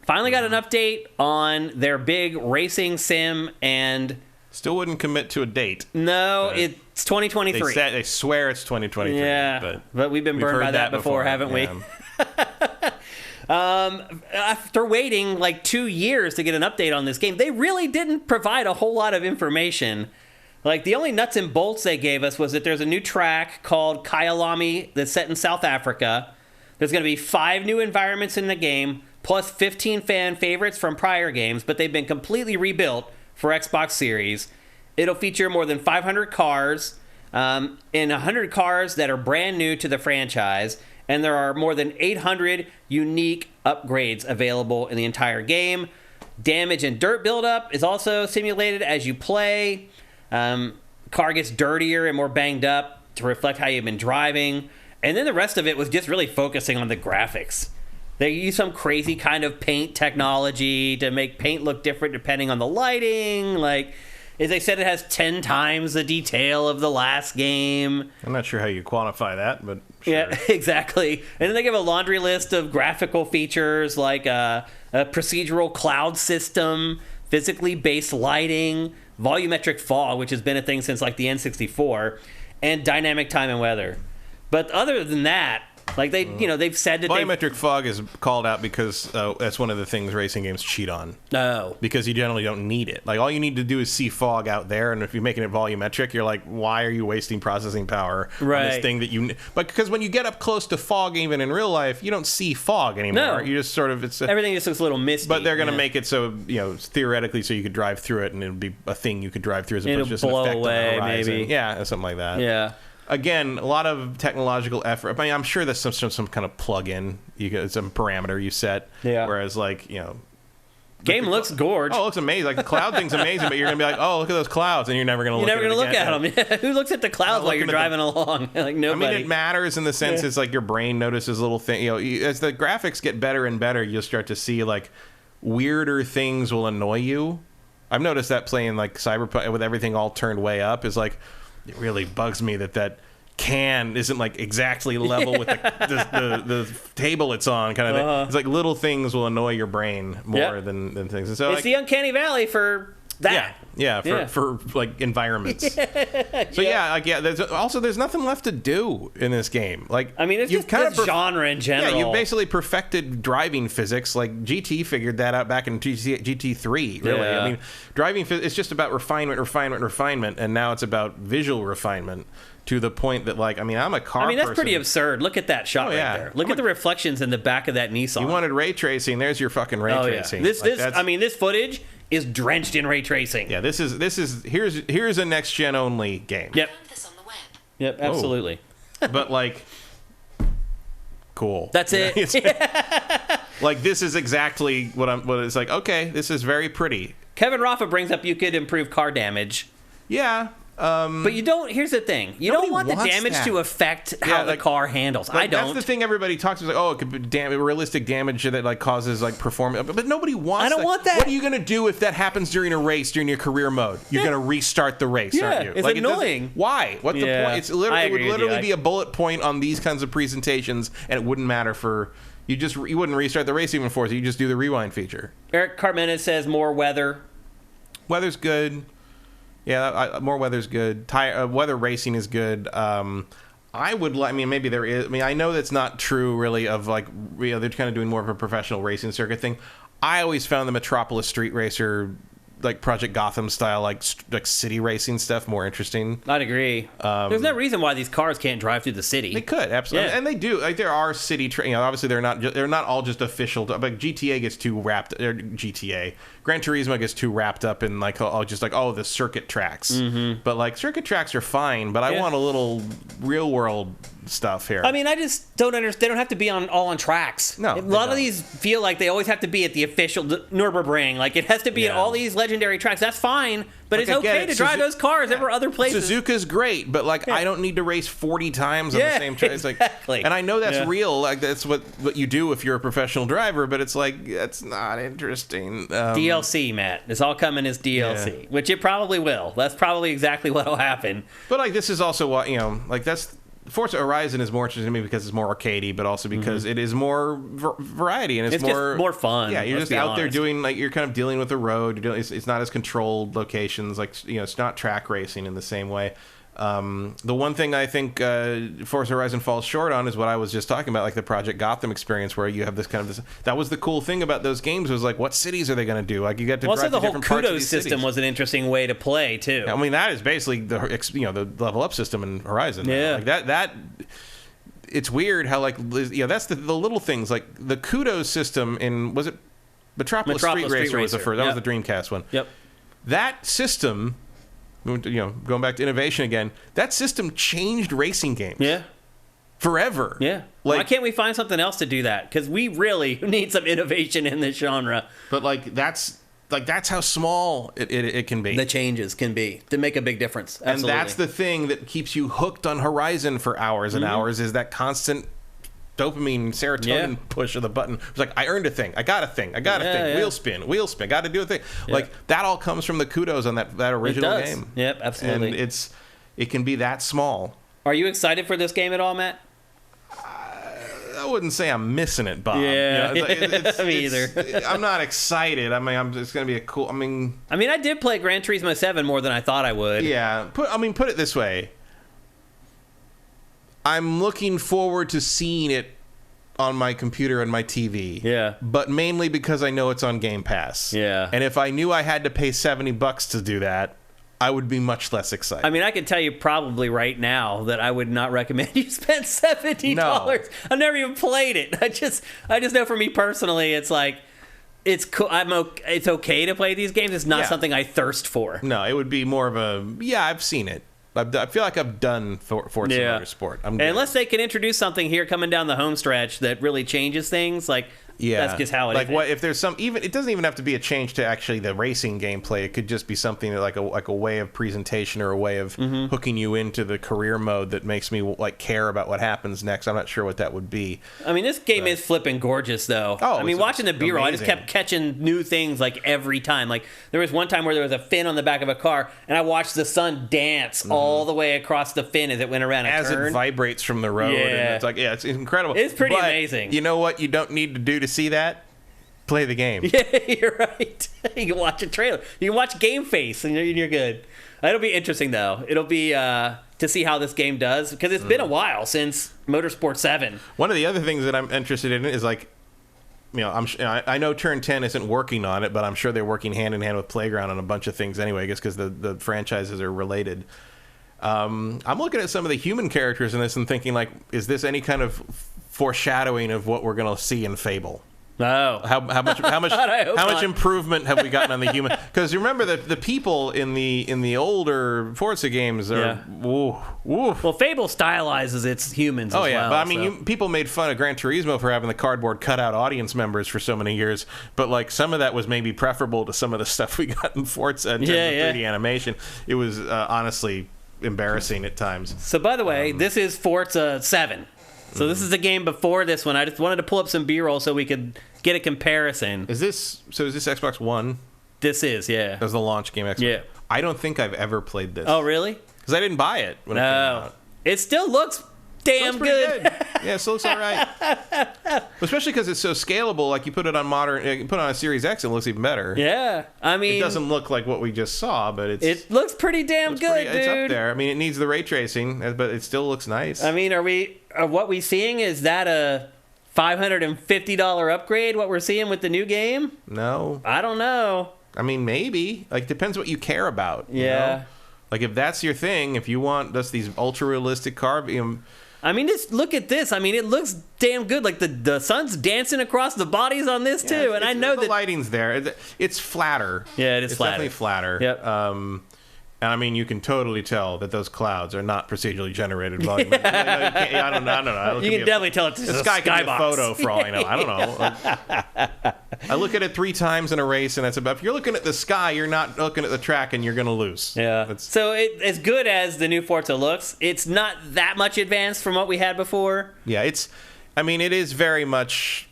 Speaker 1: Finally got an update on their big racing sim and...
Speaker 2: Still wouldn't commit to a date.
Speaker 1: No, it's 2023.
Speaker 2: They swear it's 2023.
Speaker 1: Yeah, but we've been burned by that before, haven't we? After waiting like 2 years to get an update on this game, they really didn't provide a whole lot of information. Like, the only nuts and bolts they gave us was that there's a new track called Kyalami that's set in South Africa. There's going to be 5 new environments in the game, plus 15 fan favorites from prior games, but they've been completely rebuilt for Xbox Series. It'll feature more than 500 cars, and 100 cars that are brand new to the franchise, and there are more than 800 unique upgrades available in the entire game. Damage and dirt buildup is also simulated as you play. Car gets dirtier and more banged up to reflect how you've been driving. And then the rest of it was just really focusing on the graphics. They use some crazy kind of paint technology to make paint look different depending on the lighting. Like, is they said it has 10 times the detail of the last game.
Speaker 2: I'm not sure how you quantify that, but sure.
Speaker 1: Yeah, exactly. And then they give a laundry list of graphical features like a procedural cloud system, physically based lighting, volumetric fog, which has been a thing since like the N64, and dynamic time and weather. But other than that, like they've said that
Speaker 2: volumetric fog is called out because that's one of the things racing games cheat on.
Speaker 1: No,
Speaker 2: because you generally don't need it. Like all you need to do is see fog out there, and if you're making it volumetric, you're like, why are you wasting processing power on this thing that you? But because when you get up close to fog, even in real life, you don't see fog anymore.
Speaker 1: No.
Speaker 2: You just sort of
Speaker 1: everything just looks a little misty.
Speaker 2: But they're going to make it so theoretically, so you could drive through it, and it'll be a thing you could drive through as opposed to just an effect
Speaker 1: away,
Speaker 2: on the horizon.
Speaker 1: maybe.
Speaker 2: Yeah, something like that.
Speaker 1: Yeah.
Speaker 2: Again, a lot of technological effort. I mean, I'm sure there's some kind of plug-in, some parameter you set.
Speaker 1: Yeah.
Speaker 2: Whereas,
Speaker 1: game looks gorge.
Speaker 2: Oh, it looks amazing. Like the cloud thing's amazing, but you're gonna be like, oh, look at those clouds, and you're never gonna look at them.
Speaker 1: Yeah. Who looks at the clouds while you're driving along? Like nobody.
Speaker 2: I mean, it matters in the sense it's like your brain notices little things. As the graphics get better and better, you'll start to see like weirder things will annoy you. I've noticed that playing like Cyberpunk with everything all turned way up is like. It really bugs me that can isn't like exactly level with the table it's on kind of thing. It's like little things will annoy your brain more than things. And so
Speaker 1: it's the uncanny valley for that.
Speaker 2: For like environments. There's nothing left to do in this game. Like
Speaker 1: I mean, it's just this genre in general.
Speaker 2: Yeah, you've basically perfected driving physics. Like GT figured that out back in GT3. Really,
Speaker 1: yeah.
Speaker 2: I mean, driving it's just about refinement, and now it's about visual refinement. To the point that, like, I mean, I'm a car person.
Speaker 1: That's pretty absurd. Look at that shot right there. Look at the reflections in the back of that Nissan.
Speaker 2: You wanted ray tracing. There's your fucking ray tracing.
Speaker 1: This footage is drenched in ray tracing.
Speaker 2: Yeah, here's a next gen only game.
Speaker 1: Yep. Yep, absolutely.
Speaker 2: But like, cool.
Speaker 1: That's it.
Speaker 2: Like this is exactly what it's like. Okay, this is very pretty.
Speaker 1: Kevin Rafa brings up you could improve car damage.
Speaker 2: Yeah.
Speaker 1: But you don't. Here's the thing: you don't want the damage to affect how the car handles. I don't.
Speaker 2: That's the thing. Everybody talks about. Like, oh, it could be realistic damage that like causes like performance. But nobody wants.
Speaker 1: I don't want that.
Speaker 2: What are you gonna do if that happens during a race during your career mode? You're gonna restart the race, aren't you?
Speaker 1: It's annoying.
Speaker 2: Why? What's the point? It would literally be a bullet point on these kinds of presentations, and it wouldn't matter for. You wouldn't restart the race even for. So you just do the rewind feature.
Speaker 1: Eric Carmenez says more weather.
Speaker 2: Weather's good. Yeah, more weather's good. Weather racing is good. Maybe there is. I mean, I know that's not true, really. Of like, they're kind of doing more of a professional racing circuit thing. I always found the Metropolis Street Racer, like Project Gotham style, like city racing stuff more interesting.
Speaker 1: I'd agree. There's no reason why these cars can't drive through the city.
Speaker 2: They could absolutely, and they do. Like there are city. Obviously they're not all just official. But GTA gets too wrapped. Gran Turismo gets too wrapped up in like the circuit tracks. Mm-hmm. But like circuit tracks are fine. But I want a little real world stuff here.
Speaker 1: I mean, I just don't understand. They don't have to be all on tracks.
Speaker 2: No,
Speaker 1: a lot of these feel like they always have to be at the official Nürburgring. Like it has to be at all these legendary tracks. That's fine, but it's okay to drive those cars over other places.
Speaker 2: Suzuka's great, but like I don't need to race 40 times on the same track.
Speaker 1: Exactly.
Speaker 2: And I know that's real. Like that's what you do if you're a professional driver. But it's like that's not interesting.
Speaker 1: DLC, Matt. It's all coming as DLC, which it probably will. That's probably exactly what will happen.
Speaker 2: But like this is also what that's. Forza Horizon is more interesting to me because it's more arcadey, but also because it is more variety and it's more
Speaker 1: just more fun.
Speaker 2: Yeah, you're just out there doing like you're kind of dealing with the road. It's not as controlled locations. Like it's not track racing in the same way. The one thing I think Forza Horizon falls short on is what I was just talking about, like the Project Gotham experience, where you have this kind of that was the cool thing about those games was like, what cities are they going to do? Like you get to drive
Speaker 1: the
Speaker 2: to
Speaker 1: whole kudos system was an interesting way to play too.
Speaker 2: I mean, that is basically the level up system in Horizon.
Speaker 1: Yeah,
Speaker 2: like that. It's weird how like that's the little things like the kudos system in was it Metropolis Street Racer was the first. That was the Dreamcast one.
Speaker 1: Yep.
Speaker 2: That system. Going back to innovation again, that system changed racing games.
Speaker 1: Yeah.
Speaker 2: Forever.
Speaker 1: Yeah. Why can't we find something else to do that? Because we really need some innovation in this genre.
Speaker 2: But that's how small it can be.
Speaker 1: The changes can be to make a big difference. Absolutely.
Speaker 2: And that's the thing that keeps you hooked on Horizon for hours and hours is that constant dopamine, serotonin push of the button. It's like, I earned a thing. I got a thing.
Speaker 1: Yeah.
Speaker 2: Wheel spin. Got to do a thing. Yeah. Like, that all comes from the kudos on that original game.
Speaker 1: Yep, absolutely.
Speaker 2: And it can be that small.
Speaker 1: Are you excited for this game at all, Matt?
Speaker 2: I wouldn't say I'm missing it, Bob.
Speaker 1: Yeah, me either.
Speaker 2: I'm not excited. I mean, it's going to be a cool.
Speaker 1: I did play Gran Turismo 7 more than I thought I would.
Speaker 2: Yeah. Put it this way. I'm looking forward to seeing it on my computer and my TV.
Speaker 1: Yeah.
Speaker 2: But mainly because I know it's on Game Pass.
Speaker 1: Yeah.
Speaker 2: And if I knew I had to pay $70 to do that, I would be much less excited.
Speaker 1: I mean, I can tell you probably right now that I would not recommend you spend $70.
Speaker 2: No.
Speaker 1: I've never even played it. I just know for me personally, it's like, it's cool. It's okay to play these games. It's not something I thirst for.
Speaker 2: No, it would be more of I've seen it. I feel like I've done Forza Motorsport.
Speaker 1: Unless they can introduce something here coming down the home stretch that really changes things, like that's just how it is.
Speaker 2: Like what if there's it doesn't even have to be a change to actually the racing gameplay. It could just be something like a way of presentation or a way of hooking you into the career mode that makes me like care about what happens next. I'm not sure what that would be.
Speaker 1: I mean, this game is flipping gorgeous though.
Speaker 2: Oh,
Speaker 1: I mean, watching the B-roll, I just kept catching new things like every time. Like there was one time where there was a fin on the back of a car, and I watched the sun dance all the way across the fin as it went around a turn.
Speaker 2: As it vibrates from the road, and it's like it's incredible.
Speaker 1: It's pretty amazing.
Speaker 2: You know what you don't need to do to see that? Play the game.
Speaker 1: Yeah, you're right. You can watch a trailer. You can watch GameFace, and you're good. It'll be interesting, though. It'll be to see how this game does, because it's been a while since Motorsport 7.
Speaker 2: One of the other things that I'm interested in is like, I know Turn 10 isn't working on it, but I'm sure they're working hand in hand with Playground on a bunch of things anyway, I guess because the franchises are related. I'm looking at some of the human characters in this and thinking, like, is this any kind of foreshadowing of what we're going to see in Fable?
Speaker 1: No.
Speaker 2: How much improvement have we gotten on the human? Because you remember that the people in the older Forza games are woof.
Speaker 1: Well, Fable stylizes its humans.
Speaker 2: Oh
Speaker 1: as
Speaker 2: yeah,
Speaker 1: well,
Speaker 2: but I mean, people made fun of Gran Turismo for having the cardboard cutout audience members for so many years. But like some of that was maybe preferable to some of the stuff we got in Forza in terms of 3D animation. It was honestly embarrassing at times.
Speaker 1: So by the way, this is Forza 7. So this is a game before this one. I just wanted to pull up some B-roll so we could get a comparison.
Speaker 2: Is this Xbox One?
Speaker 1: This is, yeah.
Speaker 2: That was the launch game Xbox.
Speaker 1: Yeah.
Speaker 2: I don't think I've ever played this.
Speaker 1: Oh, really?
Speaker 2: Because I didn't buy it when it came out.
Speaker 1: It still looks damn good.
Speaker 2: Yeah, it still looks all right. Especially because it's so scalable. Like you put it on a Series X, it looks even better.
Speaker 1: Yeah, I mean,
Speaker 2: it doesn't look like what we just saw, but it
Speaker 1: looks pretty damn good, dude.
Speaker 2: It's up there. I mean, it needs the ray tracing, but it still looks nice.
Speaker 1: I mean, are what we seeing, is that a $550 upgrade? What we're seeing with the new game?
Speaker 2: No,
Speaker 1: I don't know.
Speaker 2: I mean, maybe. Like, depends what you care about.
Speaker 1: Yeah.
Speaker 2: You know? Like, if that's your thing, if you want just these ultra realistic car.
Speaker 1: I mean, just look at this. I mean, it looks damn good. Like the sun's dancing across the bodies on this too, and I know
Speaker 2: the lighting's there. It's flatter.
Speaker 1: Yeah, it's flatter.
Speaker 2: Definitely flatter.
Speaker 1: Yep.
Speaker 2: And I mean, you can totally tell that those clouds are not procedurally generated volume. I don't know.
Speaker 1: You can definitely tell it's
Speaker 2: the sky can be a photo for all I know. I don't know. I look at it 3 times in a race, and that's about. If you're looking at the sky, you're not looking at the track, and you're going to lose.
Speaker 1: Yeah. So as good as the new Forza looks, it's not that much advanced from what we had before.
Speaker 2: Yeah, I mean, it is very much.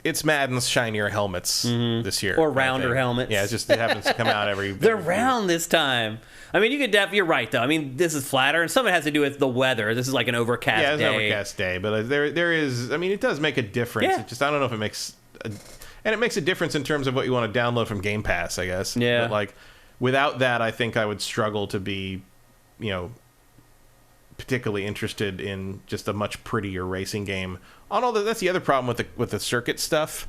Speaker 2: It's Madden's shinier helmets this year,
Speaker 1: or rounder helmets.
Speaker 2: Yeah, it happens to come out every.
Speaker 1: They're round this time. I mean, you're right though. I mean, this is flatter, and some of it has to do with the weather. This is like an overcast day.
Speaker 2: Yeah, it's an overcast day, but there is. I mean, it does make a difference.
Speaker 1: Yeah.
Speaker 2: It just I don't know if it makes, and it makes a difference in terms of what you want to download from Game Pass, I guess.
Speaker 1: Yeah.
Speaker 2: But like, without that, I think I would struggle to be, particularly interested in just a much prettier racing game. That's the other problem with the circuit stuff.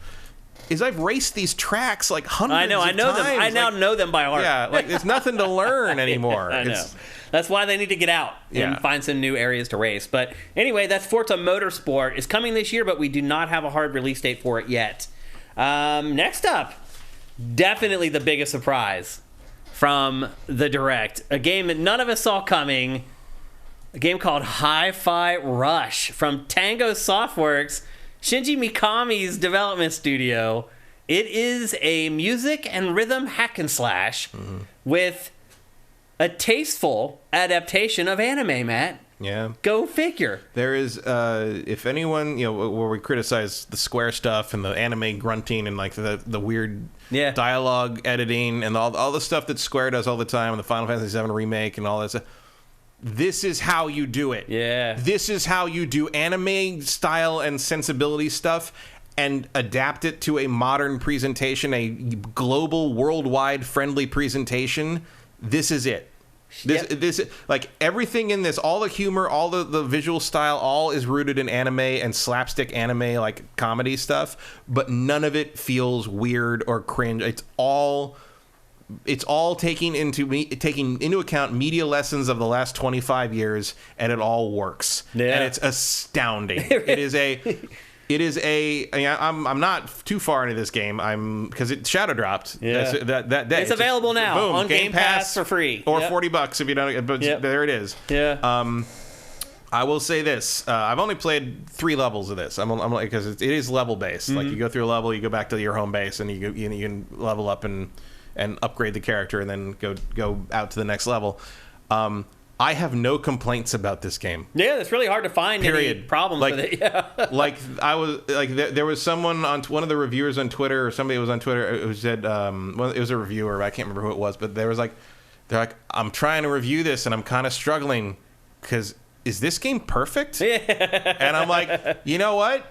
Speaker 2: Is I've raced these tracks like hundreds of times.
Speaker 1: Them. I now know them by heart.
Speaker 2: Yeah, like there's nothing to learn anymore.
Speaker 1: I know. That's why they need to get out and find some new areas to race. But anyway, that's Forza Motorsport. It's coming this year, but we do not have a hard release date for it yet. Next up, definitely the biggest surprise from the Direct. A game that none of us saw coming. A game called Hi-Fi Rush from Tango Softworks, Shinji Mikami's development studio. It is a music and rhythm hack and slash with a tasteful adaptation of anime, Matt.
Speaker 2: Yeah.
Speaker 1: Go figure.
Speaker 2: There is, if anyone, where we criticize the Square stuff and the anime grunting and like the weird dialogue editing and all the stuff that Square does all the time and the Final Fantasy VII Remake and all that stuff. This is how you do it.
Speaker 1: Yeah.
Speaker 2: This is how you do anime style and sensibility stuff and adapt it to a modern presentation, a global, worldwide friendly presentation. This is it. This like everything in this, all the humor, all the visual style, all is rooted in anime and slapstick anime like comedy stuff, but none of it feels weird or cringe. It's all taking into account media lessons of the last 25 years, and it all works.
Speaker 1: Yeah.
Speaker 2: And it's astounding. I'm not too far into this game. Because it shadow dropped.
Speaker 1: Yeah.
Speaker 2: That day.
Speaker 1: It's available now
Speaker 2: boom,
Speaker 1: on Game Pass for free.
Speaker 2: Or $40 if you don't. But there it is.
Speaker 1: Yeah.
Speaker 2: I will say this: I've only played 3 levels of this. I'm like, because it is level based. Like you go through a level, you go back to your home base, and you can level up and upgrade the character, and then go out to the next level. I have no complaints about this game.
Speaker 1: Yeah, it's really hard to find any problems with it. Yeah.
Speaker 2: There was someone on one of the reviewers on Twitter, or somebody was on Twitter who said, it was a reviewer, I can't remember who it was, but they're like, I'm trying to review this and I'm kind of struggling because is this game perfect?
Speaker 1: Yeah.
Speaker 2: And I'm like, you know what?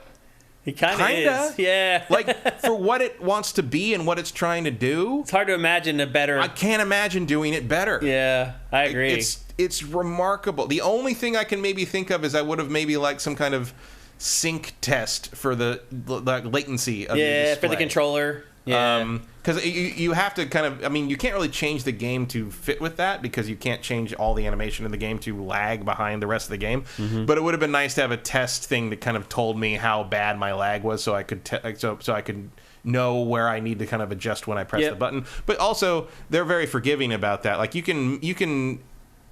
Speaker 1: It kind of is. Yeah.
Speaker 2: Like, for what it wants to be and what it's trying to do.
Speaker 1: It's hard to imagine a better...
Speaker 2: I can't imagine doing it better.
Speaker 1: Yeah, I agree.
Speaker 2: It's remarkable. The only thing I can maybe think of is I would have maybe liked some kind of sync test for the latency of the display.
Speaker 1: Yeah, for the controller. Yeah.
Speaker 2: Because you have to kind of... I mean, you can't really change the game to fit with that because you can't change all the animation in the game to lag behind the rest of the game. Mm-hmm. But it would have been nice to have a test thing that kind of told me how bad my lag was so I could... so I could know where I need to kind of adjust when I press the button. But also, they're very forgiving about that. Like, you can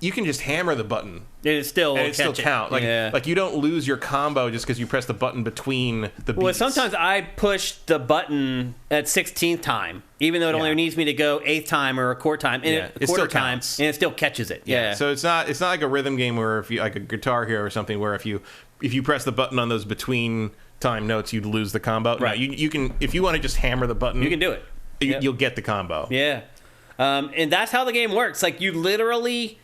Speaker 2: just hammer the button.
Speaker 1: It still
Speaker 2: count. Like you don't lose your combo just because you press the button between the beats.
Speaker 1: Well, sometimes I push the button at 16th time, even though it only needs me to go 8th time or a quarter time, and a quarter time, and it still catches it. Yeah.
Speaker 2: So it's not like a rhythm game where if you like a Guitar Hero or something where if you press the button on those between time notes you'd lose the combo.
Speaker 1: Right.
Speaker 2: No, you can if you want to just hammer the button.
Speaker 1: You can do it.
Speaker 2: You'll get the combo.
Speaker 1: Yeah. And that's how the game works. Like you literally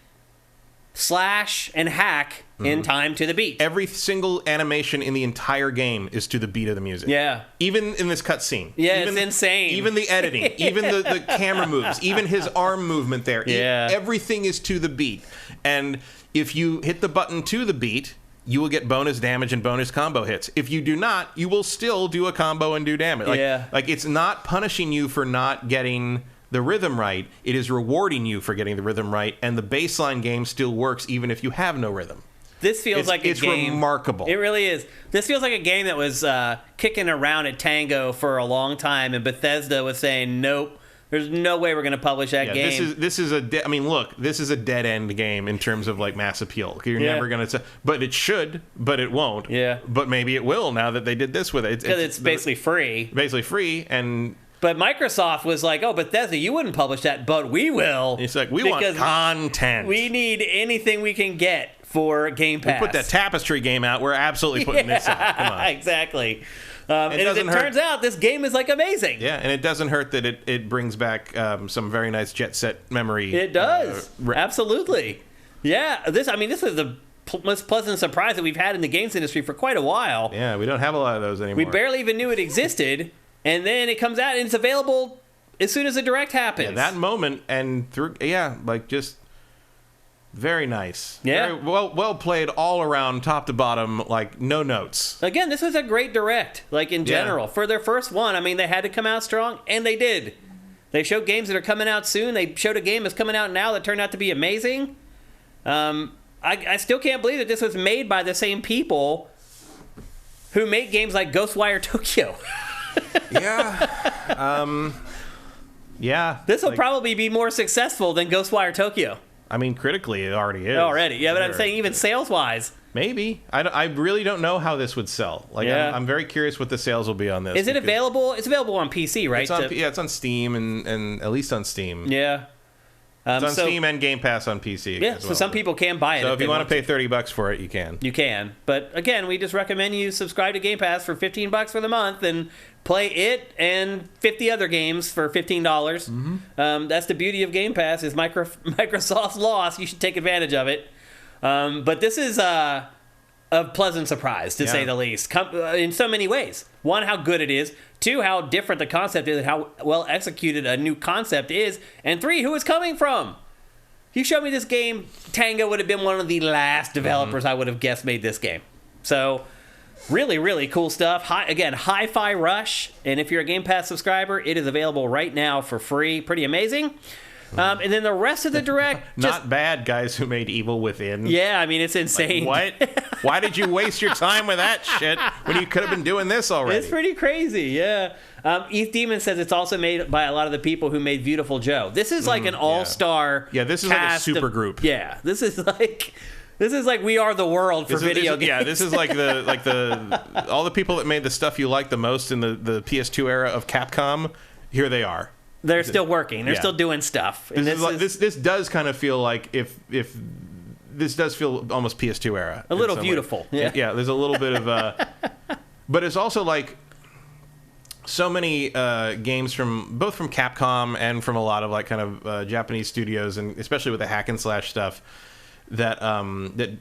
Speaker 1: slash and hack in time to the beat.
Speaker 2: Every single animation in the entire game is to the beat of the music.
Speaker 1: Yeah.
Speaker 2: Even in this cutscene.
Speaker 1: Yeah, it's insane.
Speaker 2: Even the editing, even the camera moves, even his arm movement there.
Speaker 1: Yeah.
Speaker 2: Everything is to the beat. And if you hit the button to the beat, you will get bonus damage and bonus combo hits. If you do not, you will still do a combo and do damage. Like it's not punishing you for not getting the rhythm right. It is rewarding you for getting the rhythm right, and the baseline game still works even if you have no rhythm.
Speaker 1: This feels like a game.
Speaker 2: It's remarkable.
Speaker 1: It really is. This feels like a game that was kicking around at Tango for a long time, and Bethesda was saying, nope, there's no way we're going to publish that game.
Speaker 2: This is a dead end game in terms of like mass appeal. You're never going to, but it should, but it won't.
Speaker 1: Yeah.
Speaker 2: But maybe it will now that they did this with it.
Speaker 1: Because it's basically free.
Speaker 2: Basically free, and.
Speaker 1: But Microsoft was like, oh, Bethesda, you wouldn't publish that, but we will.
Speaker 2: It's like, we want content.
Speaker 1: We need anything we can get for Game Pass.
Speaker 2: We put that Tapestry game out, we're absolutely putting this out. Come on.
Speaker 1: Exactly. And as it turns out, this game is like amazing.
Speaker 2: Yeah, and it doesn't hurt that it brings back some very nice Jet Set memory.
Speaker 1: It does. Absolutely. Yeah, this is the most pleasant surprise that we've had in the games industry for quite a while.
Speaker 2: Yeah, we don't have a lot of those anymore.
Speaker 1: We barely even knew it existed. And then it comes out and it's available as soon as the direct happens.
Speaker 2: Yeah, that moment and through, just very nice.
Speaker 1: Yeah.
Speaker 2: Very well played all around, top to bottom, like no notes.
Speaker 1: Again, this was a great direct, like in general. For their first one, I mean, they had to come out strong, and they did. They showed games that are coming out soon. They showed a game that's coming out now that turned out to be amazing. I still can't believe that this was made by the same people who make games like Ghostwire Tokyo.
Speaker 2: Yeah.
Speaker 1: This will probably be more successful than Ghostwire Tokyo.
Speaker 2: I mean, critically, it already is.
Speaker 1: Yeah, but I'm saying even sales-wise.
Speaker 2: Maybe. I really don't know how this would sell. I'm very curious what the sales will be on this.
Speaker 1: Is it available? It's available on PC, right?
Speaker 2: It's on Steam and at least on Steam.
Speaker 1: Yeah.
Speaker 2: It's on Steam and Game Pass on PC.
Speaker 1: Yeah, so some people can buy it.
Speaker 2: So if you want to pay $30 for it, you can.
Speaker 1: You can. But again, we just recommend you subscribe to Game Pass for $15 for the month and play it and 50 other games for $15. Mm-hmm. That's the beauty of Game Pass is Microsoft's loss. You should take advantage of it. But this is a pleasant surprise, to say the least, in so many ways. One, how good it is. Two, how different the concept is and how well executed a new concept is. And three, who it's coming from. You showed me this game, Tango would have been one of the last developers I would have guessed made this game. So, really, really cool stuff. Hi-Fi Rush. And if you're a Game Pass subscriber, it is available right now for free. Pretty amazing. And then the rest of the Direct...
Speaker 2: Not bad, guys who made Evil Within.
Speaker 1: Yeah, I mean, it's insane.
Speaker 2: Like, what? Why did you waste your time with that shit when you could have been doing this already?
Speaker 1: It's pretty crazy, yeah. Eth Demon says it's also made by a lot of the people who made Beautiful Joe. This is like an all-star
Speaker 2: this is like a super group.
Speaker 1: Yeah, this is like We Are the World for video games.
Speaker 2: Yeah, this is like the all the people that made the stuff you like the most in the PS2 era of Capcom. Here they are.
Speaker 1: They're still working. They're still doing stuff. And
Speaker 2: this does kind of feel like if this does feel almost PS2 era.
Speaker 1: A little beautiful. Yeah.
Speaker 2: Yeah, there's a little bit of but it's also like so many games from Capcom and from a lot of like kind of Japanese studios, and especially with the hack and slash stuff that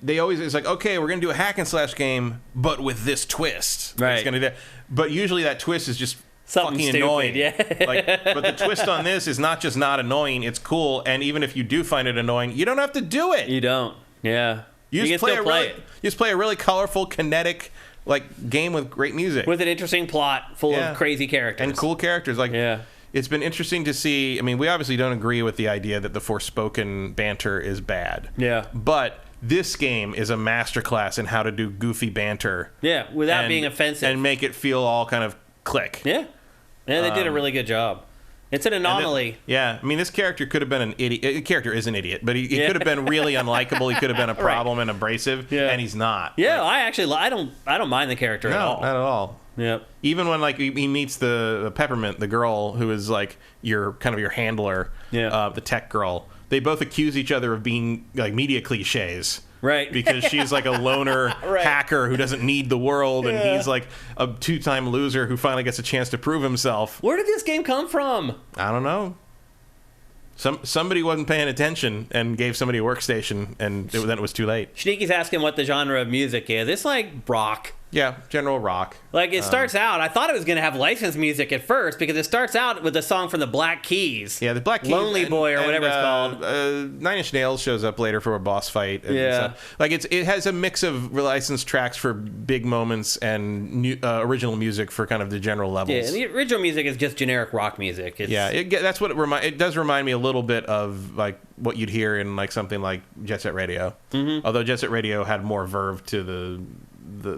Speaker 2: they always, it's like, okay, we're gonna do a hack and slash game but with this twist.
Speaker 1: Right.
Speaker 2: It's gonna but usually that twist is just
Speaker 1: something
Speaker 2: fucking
Speaker 1: stupid,
Speaker 2: annoying.
Speaker 1: Yeah.
Speaker 2: But the twist on this is not just not annoying, it's cool, and even if you do find it annoying, you don't have to do it.
Speaker 1: You don't. Yeah.
Speaker 2: You just play a really colorful, kinetic game with great music.
Speaker 1: With an interesting plot full of crazy characters.
Speaker 2: And cool characters. It's been interesting to see. I mean, we obviously don't agree with the idea that the Forspoken banter is bad.
Speaker 1: Yeah.
Speaker 2: But this game is a masterclass in how to do goofy banter.
Speaker 1: Yeah, without being offensive.
Speaker 2: And make it feel all kind of click.
Speaker 1: Yeah. Yeah, they did a really good job. It's an anomaly.
Speaker 2: I mean, this character could have been an idiot. The character is an idiot, but he could have been really unlikable. He could have been a problem and abrasive, and he's not.
Speaker 1: Yeah, I don't mind the character at all.
Speaker 2: No, not at all.
Speaker 1: Yep.
Speaker 2: Even when he meets the Peppermint, the girl who is like your handler, the tech girl, they both accuse each other of being like media cliches.
Speaker 1: Right.
Speaker 2: Because she's like a loner hacker who doesn't need the world, and he's like a two-time loser who finally gets a chance to prove himself.
Speaker 1: Where did this game come from?
Speaker 2: I don't know. Somebody wasn't paying attention and gave somebody a workstation, and then it was too late.
Speaker 1: Shneaky's asking what the genre of music is. It's like rock.
Speaker 2: Yeah, general rock.
Speaker 1: Like, it starts out, I thought it was going to have licensed music at first, because it starts out with a song from the Black Keys.
Speaker 2: Yeah, the Black Keys.
Speaker 1: Lonely Boy, or whatever it's called.
Speaker 2: 9 Inch Nails shows up later for a boss fight. And stuff. Like, it has a mix of licensed tracks for big moments and original music for kind of the general levels.
Speaker 1: Yeah, and the original music is just generic rock music.
Speaker 2: That's what it does remind me a little bit of, like, what you'd hear in, like, something like Jet Set Radio. Mm-hmm. Although Jet Set Radio had more verve to the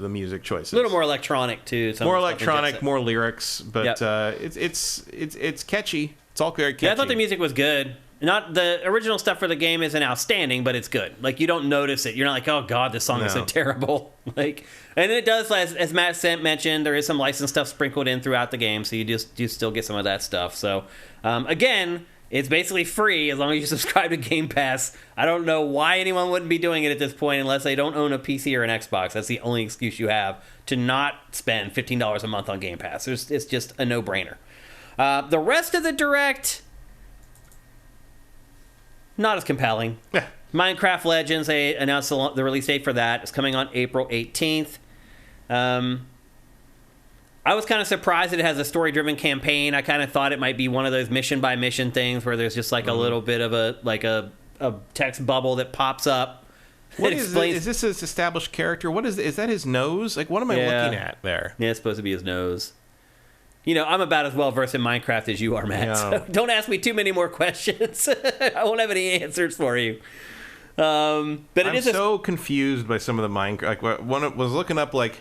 Speaker 2: music choices.
Speaker 1: A little more electronic too.
Speaker 2: More electronic, more lyrics, but it's catchy. It's all very catchy.
Speaker 1: Yeah, I thought the music was good. Not the original stuff for the game isn't outstanding, but it's good. Like, you don't notice it. You're not like, oh god, this song is so terrible. Like, and it does, as Matt mentioned, there is some licensed stuff sprinkled in throughout the game, so you still get some of that stuff. So again, it's basically free as long as you subscribe to Game Pass. I don't know why anyone wouldn't be doing it at this point unless they don't own a PC or an Xbox. That's the only excuse you have to not spend $15 a month on Game Pass. It's just a no-brainer. The rest of the Direct, not as compelling.
Speaker 2: Yeah.
Speaker 1: Minecraft Legends, they announced the release date for that. It's coming on April 18th. I was kind of surprised that it has a story-driven campaign. I kind of thought it might be one of those mission-by-mission things where there's just like a little bit of a text bubble that pops up.
Speaker 2: What is this his established character? What is that his nose? Like, what am I looking at there?
Speaker 1: Yeah, it's supposed to be his nose. You know, I'm about as well-versed in Minecraft as you are, Matt. No. So don't ask me too many more questions. I won't have any answers for you. But
Speaker 2: I'm so confused by some of the Minecraft. Like, one was looking up, like,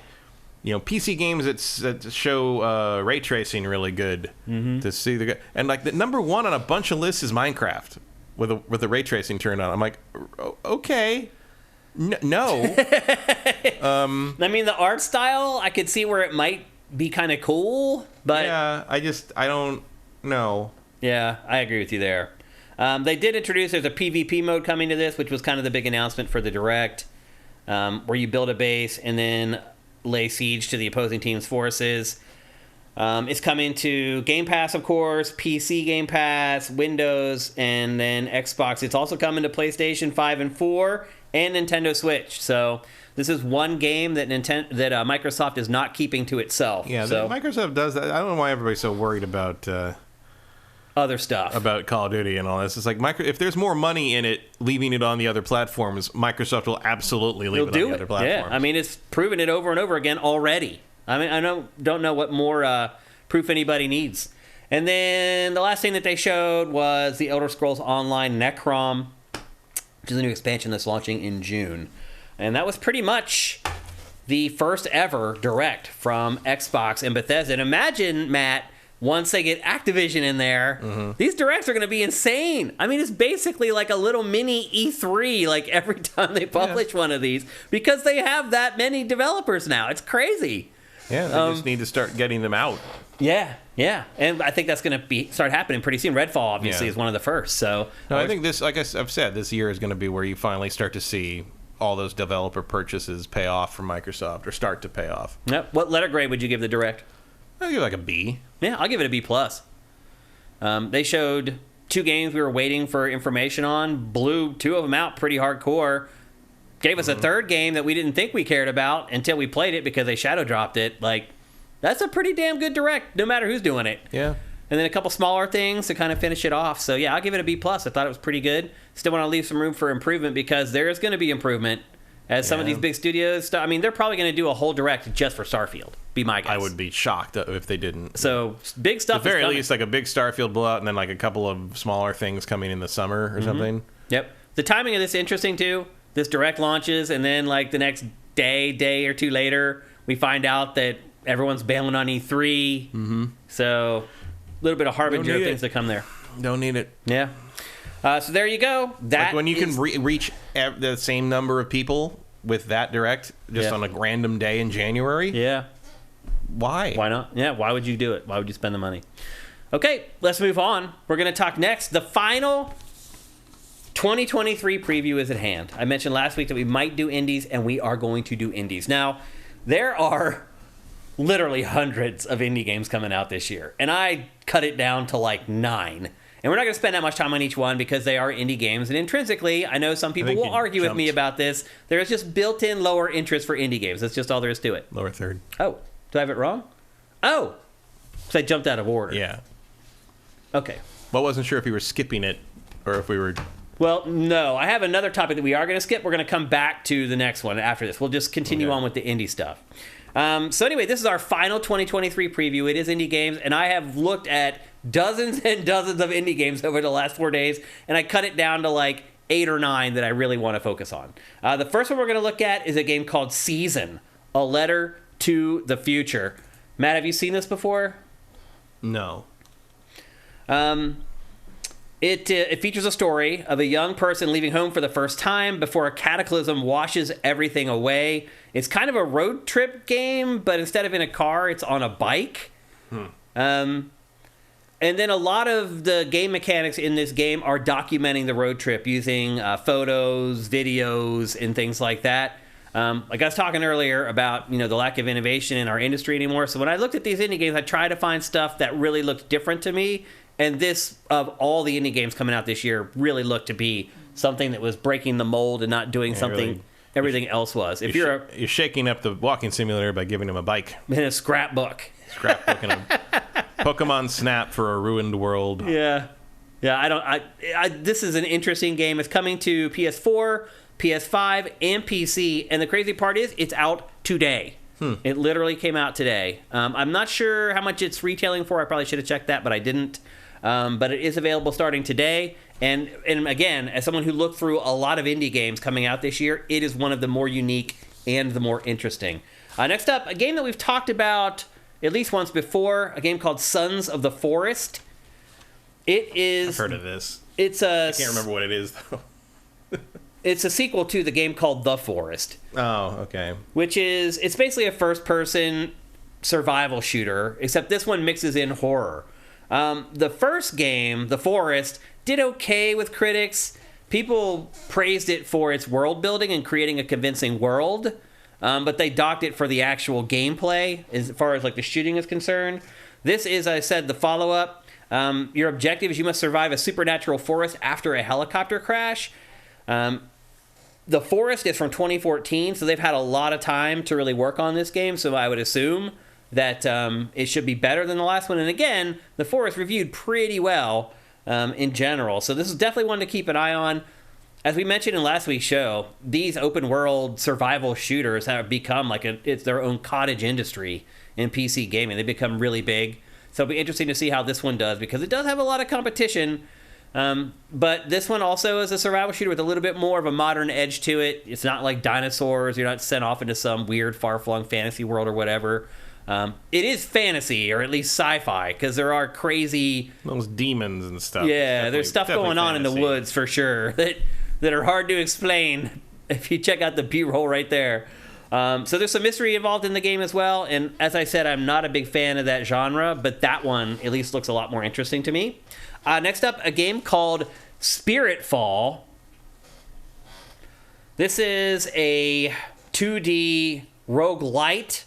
Speaker 2: you know, PC games that show ray tracing really good to see and like the number one on a bunch of lists is Minecraft with the ray tracing turned on. I'm like, okay, no.
Speaker 1: I mean, the art style, I could see where it might be kind of cool, but
Speaker 2: yeah, I don't know.
Speaker 1: Yeah, I agree with you there. They did introduce, there's a PvP mode coming to this, which was kind of the big announcement for the Direct, where you build a base and then lay siege to the opposing team's forces. It's coming to Game Pass, of course, PC Game Pass, Windows, and then Xbox. It's also coming to PlayStation 5 and 4 and Nintendo Switch. So this is one game that Microsoft is not keeping to itself.
Speaker 2: Yeah,
Speaker 1: so,
Speaker 2: Microsoft does that. I don't know why everybody's so worried about
Speaker 1: other stuff.
Speaker 2: About Call of Duty and all this. It's like, if there's more money in it, leaving it on the other platforms, Microsoft will absolutely leave it on the other platforms.
Speaker 1: Yeah, I mean, it's proven it over and over again already. I mean, I don't know what more proof anybody needs. And then the last thing that they showed was the Elder Scrolls Online Necrom, which is a new expansion that's launching in June. And that was pretty much the first ever Direct from Xbox and Bethesda. And imagine, Matt, once they get Activision in there, these Directs are going to be insane. I mean, it's basically like a little mini E3, like every time they publish one of these, because they have that many developers now. It's crazy.
Speaker 2: Yeah, they just need to start getting them out.
Speaker 1: Yeah. And I think that's going to start happening pretty soon. Redfall, obviously, is one of the first. So
Speaker 2: no, I think this, like I've said, this year is going to be where you finally start to see all those developer purchases pay off for Microsoft, or start to pay off.
Speaker 1: Yep. What letter grade would you give the Direct?
Speaker 2: I'll give it like a B.
Speaker 1: Yeah, I'll give it a B+. They showed 2 games we were waiting for information on, blew 2 of them out pretty hardcore, gave us a third game that we didn't think we cared about until we played it because they shadow dropped it. Like, that's a pretty damn good Direct, no matter who's doing it.
Speaker 2: Yeah.
Speaker 1: And then a couple smaller things to kind of finish it off. So, yeah, I'll give it a B+. I thought it was pretty good. Still want to leave some room for improvement because there is going to be improvement as some of these big studios. I mean, they're probably going to do a whole Direct just for Starfield. Be my guess.
Speaker 2: I would be shocked if they didn't.
Speaker 1: So big stuff.
Speaker 2: At the very least, like a big Starfield blowout, and then like a couple of smaller things coming in the summer or something.
Speaker 1: Yep. The timing of this is interesting too. This Direct launches, and then like the next day or two later, we find out that everyone's bailing on E3. Mm-hmm. So a little bit of harbinger of things to come there.
Speaker 2: Don't need it.
Speaker 1: Yeah. So there you go. That
Speaker 2: like when you can reach the same number of people with that Direct just on a random day in January.
Speaker 1: Yeah.
Speaker 2: Why?
Speaker 1: Why not? Yeah, why would you do it? Why would you spend the money? Okay, let's move on. We're going to talk next. The final 2023 preview is at hand. I mentioned last week that we might do indies, and we are going to do indies. Now, there are literally hundreds of indie games coming out this year, and I cut it down to like 9. And we're not going to spend that much time on each one because they are indie games. And intrinsically, I know some people will argue with me about this. There is just built-in lower interest for indie games. That's just all there is to it.
Speaker 2: Lower third.
Speaker 1: Oh, do I have it wrong? Oh, so I jumped out of order.
Speaker 2: Yeah.
Speaker 1: Okay.
Speaker 2: Well, I wasn't sure if you were skipping it or if we were...
Speaker 1: Well, no. I have another topic that we are going to skip. We're going to come back to the next one after this. We'll just continue on with the indie stuff. So anyway, this is our final 2023 preview. It is indie games, and I have looked at dozens and dozens of indie games over the last 4 days, and I cut it down to like 8 or 9 that I really want to focus on. The first one we're going to look at is a game called Season, A Letter to the Future. Matt, have you seen this before?
Speaker 2: No.
Speaker 1: It features a story of a young person leaving home for the first time before a cataclysm washes everything away. It's kind of a road trip game, but instead of in a car, it's on a bike. And then a lot of the game mechanics in this game are documenting the road trip using photos, videos, and things like that. Like I was talking earlier about, the lack of innovation in our industry anymore. So when I looked at these indie games, I tried to find stuff that really looked different to me. And this, of all the indie games coming out this year, really looked to be something that was breaking the mold and not doing something everything else was. If you're
Speaker 2: shaking up the walking simulator by giving him a bike.
Speaker 1: In a scrapbook.
Speaker 2: Scrapbooking him. Pokemon Snap for a ruined world.
Speaker 1: Yeah. This is an interesting game. It's coming to PS4, PS5, and PC. And the crazy part is it's out today. It literally came out today. I'm not sure how much it's retailing for. I probably should have checked that, but I didn't. But it is available starting today. And again, as someone who looked through a lot of indie games coming out this year, it is one of the more unique and the more interesting. Next up, a game that we've talked about at least once before, a game called Sons of the Forest. It is...
Speaker 2: I've heard of this.
Speaker 1: I
Speaker 2: can't remember what it is, though.
Speaker 1: It's a sequel to the game called The Forest.
Speaker 2: Oh, okay.
Speaker 1: It's basically a first-person survival shooter, except this one mixes in horror. The first game, The Forest, did okay with critics. People praised it for its world building and creating a convincing world, but they docked it for the actual gameplay as far as like the shooting is concerned. This is, I said, the follow-up. Your objective is you must survive a supernatural forest after a helicopter crash. The forest is from 2014, so they've had a lot of time to really work on this game, so I would assume that it should be better than the last one. And again, the forest reviewed pretty well in general, so this is definitely one to keep an eye on. As we mentioned in last week's show, these open-world survival shooters have become it's their own cottage industry in PC gaming. They've become really big, so it'll be interesting to see how this one does, because it does have a lot of competition. But this one also is a survival shooter with a little bit more of a modern edge to it. It's not like dinosaurs. You're not sent off into some weird far-flung fantasy world or whatever. It is fantasy, or at least sci-fi, because there are crazy...
Speaker 2: Those demons and stuff.
Speaker 1: Yeah, there's stuff going on in the woods for sure that are hard to explain if you check out the B-roll right there. So there's some mystery involved in the game as well. And as I said, I'm not a big fan of that genre, but that one at least looks a lot more interesting to me. Next up, a game called Spiritfall. This is a 2D roguelite,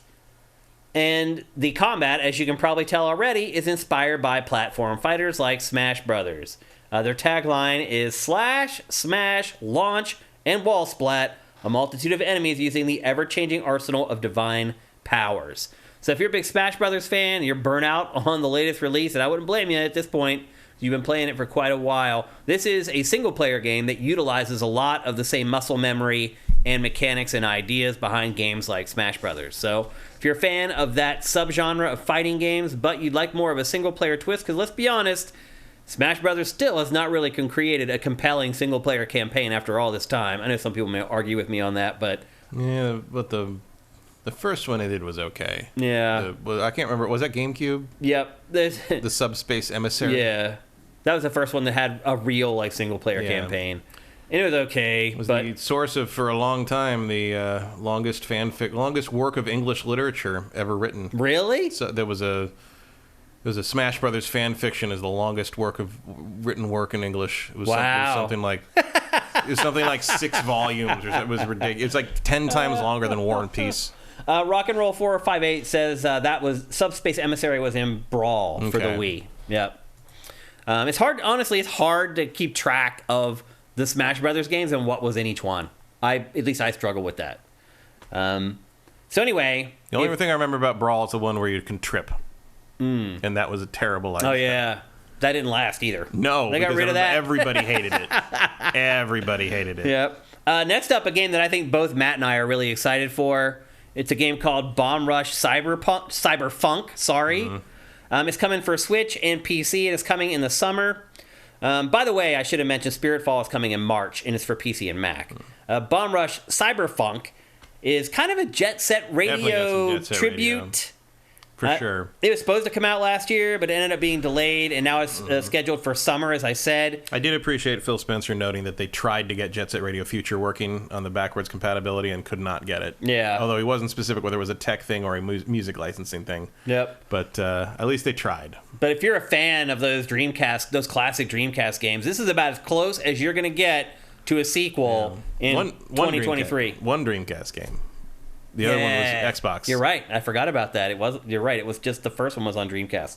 Speaker 1: and the combat, as you can probably tell already, is inspired by platform fighters like Smash Brothers. Their tagline is slash, smash, launch, and wall splat a multitude of enemies using the ever-changing arsenal of divine powers. So if you're a big Smash Brothers fan, you're burnt out on the latest release, and I wouldn't blame you at this point. You've been playing it for quite a while. This is a single-player game that utilizes a lot of the same muscle memory and mechanics and ideas behind games like Smash Brothers. So if you're a fan of that subgenre of fighting games, but you'd like more of a single-player twist, because let's be honest, Smash Brothers still has not really created a compelling single-player campaign after all this time. I know some people may argue with me on that, but...
Speaker 2: Yeah, but the first one they did was okay.
Speaker 1: Yeah.
Speaker 2: I can't remember. Was that GameCube?
Speaker 1: Yep.
Speaker 2: The Subspace Emissary?
Speaker 1: Yeah. That was the first one that had a real single-player campaign. And it was okay.
Speaker 2: It was the source of, for a long time, the longest work of English literature ever written.
Speaker 1: Really?
Speaker 2: So there was a Smash Brothers fan fiction is the longest written work in English. It was something like it was something like 6 volumes. It was ridiculous. It's like 10 times longer than War and Peace.
Speaker 1: Rock and Roll 458 says that was Subspace Emissary was in Brawl for the Wii. Yep. It's hard. Honestly, it's hard to keep track of the Smash Brothers games and what was in each one. At least I struggle with that. So anyway,
Speaker 2: the only thing I remember about Brawl is the one where you can trip, and that was a terrible idea.
Speaker 1: Oh yeah, that didn't last either.
Speaker 2: No,
Speaker 1: they got rid of that.
Speaker 2: Everybody hated it. Everybody hated it.
Speaker 1: Yep. Next up, a game that I think both Matt and I are really excited for. It's a game called Bomb Rush Cyberfunk. Sorry. It's coming for Switch and PC, and it's coming in the summer. By the way, I should have mentioned Spiritfall is coming in March, and it's for PC and Mac. Bomb Rush Cyberfunk is kind of a Jet Set Radio tribute.
Speaker 2: For sure.
Speaker 1: It was supposed to come out last year, but it ended up being delayed, and now it's scheduled for summer, as I said.
Speaker 2: I did appreciate Phil Spencer noting that they tried to get Jet Set Radio Future working on the backwards compatibility and could not get it.
Speaker 1: Yeah.
Speaker 2: Although he wasn't specific whether it was a tech thing or a music licensing thing.
Speaker 1: Yep.
Speaker 2: But at least they tried.
Speaker 1: But if you're a fan of those classic Dreamcast games, this is about as close as you're going to get to a sequel in 2023.
Speaker 2: One Dreamcast game. The other one was Xbox.
Speaker 1: You're right. I forgot about that. You're right. It was just the first one was on Dreamcast.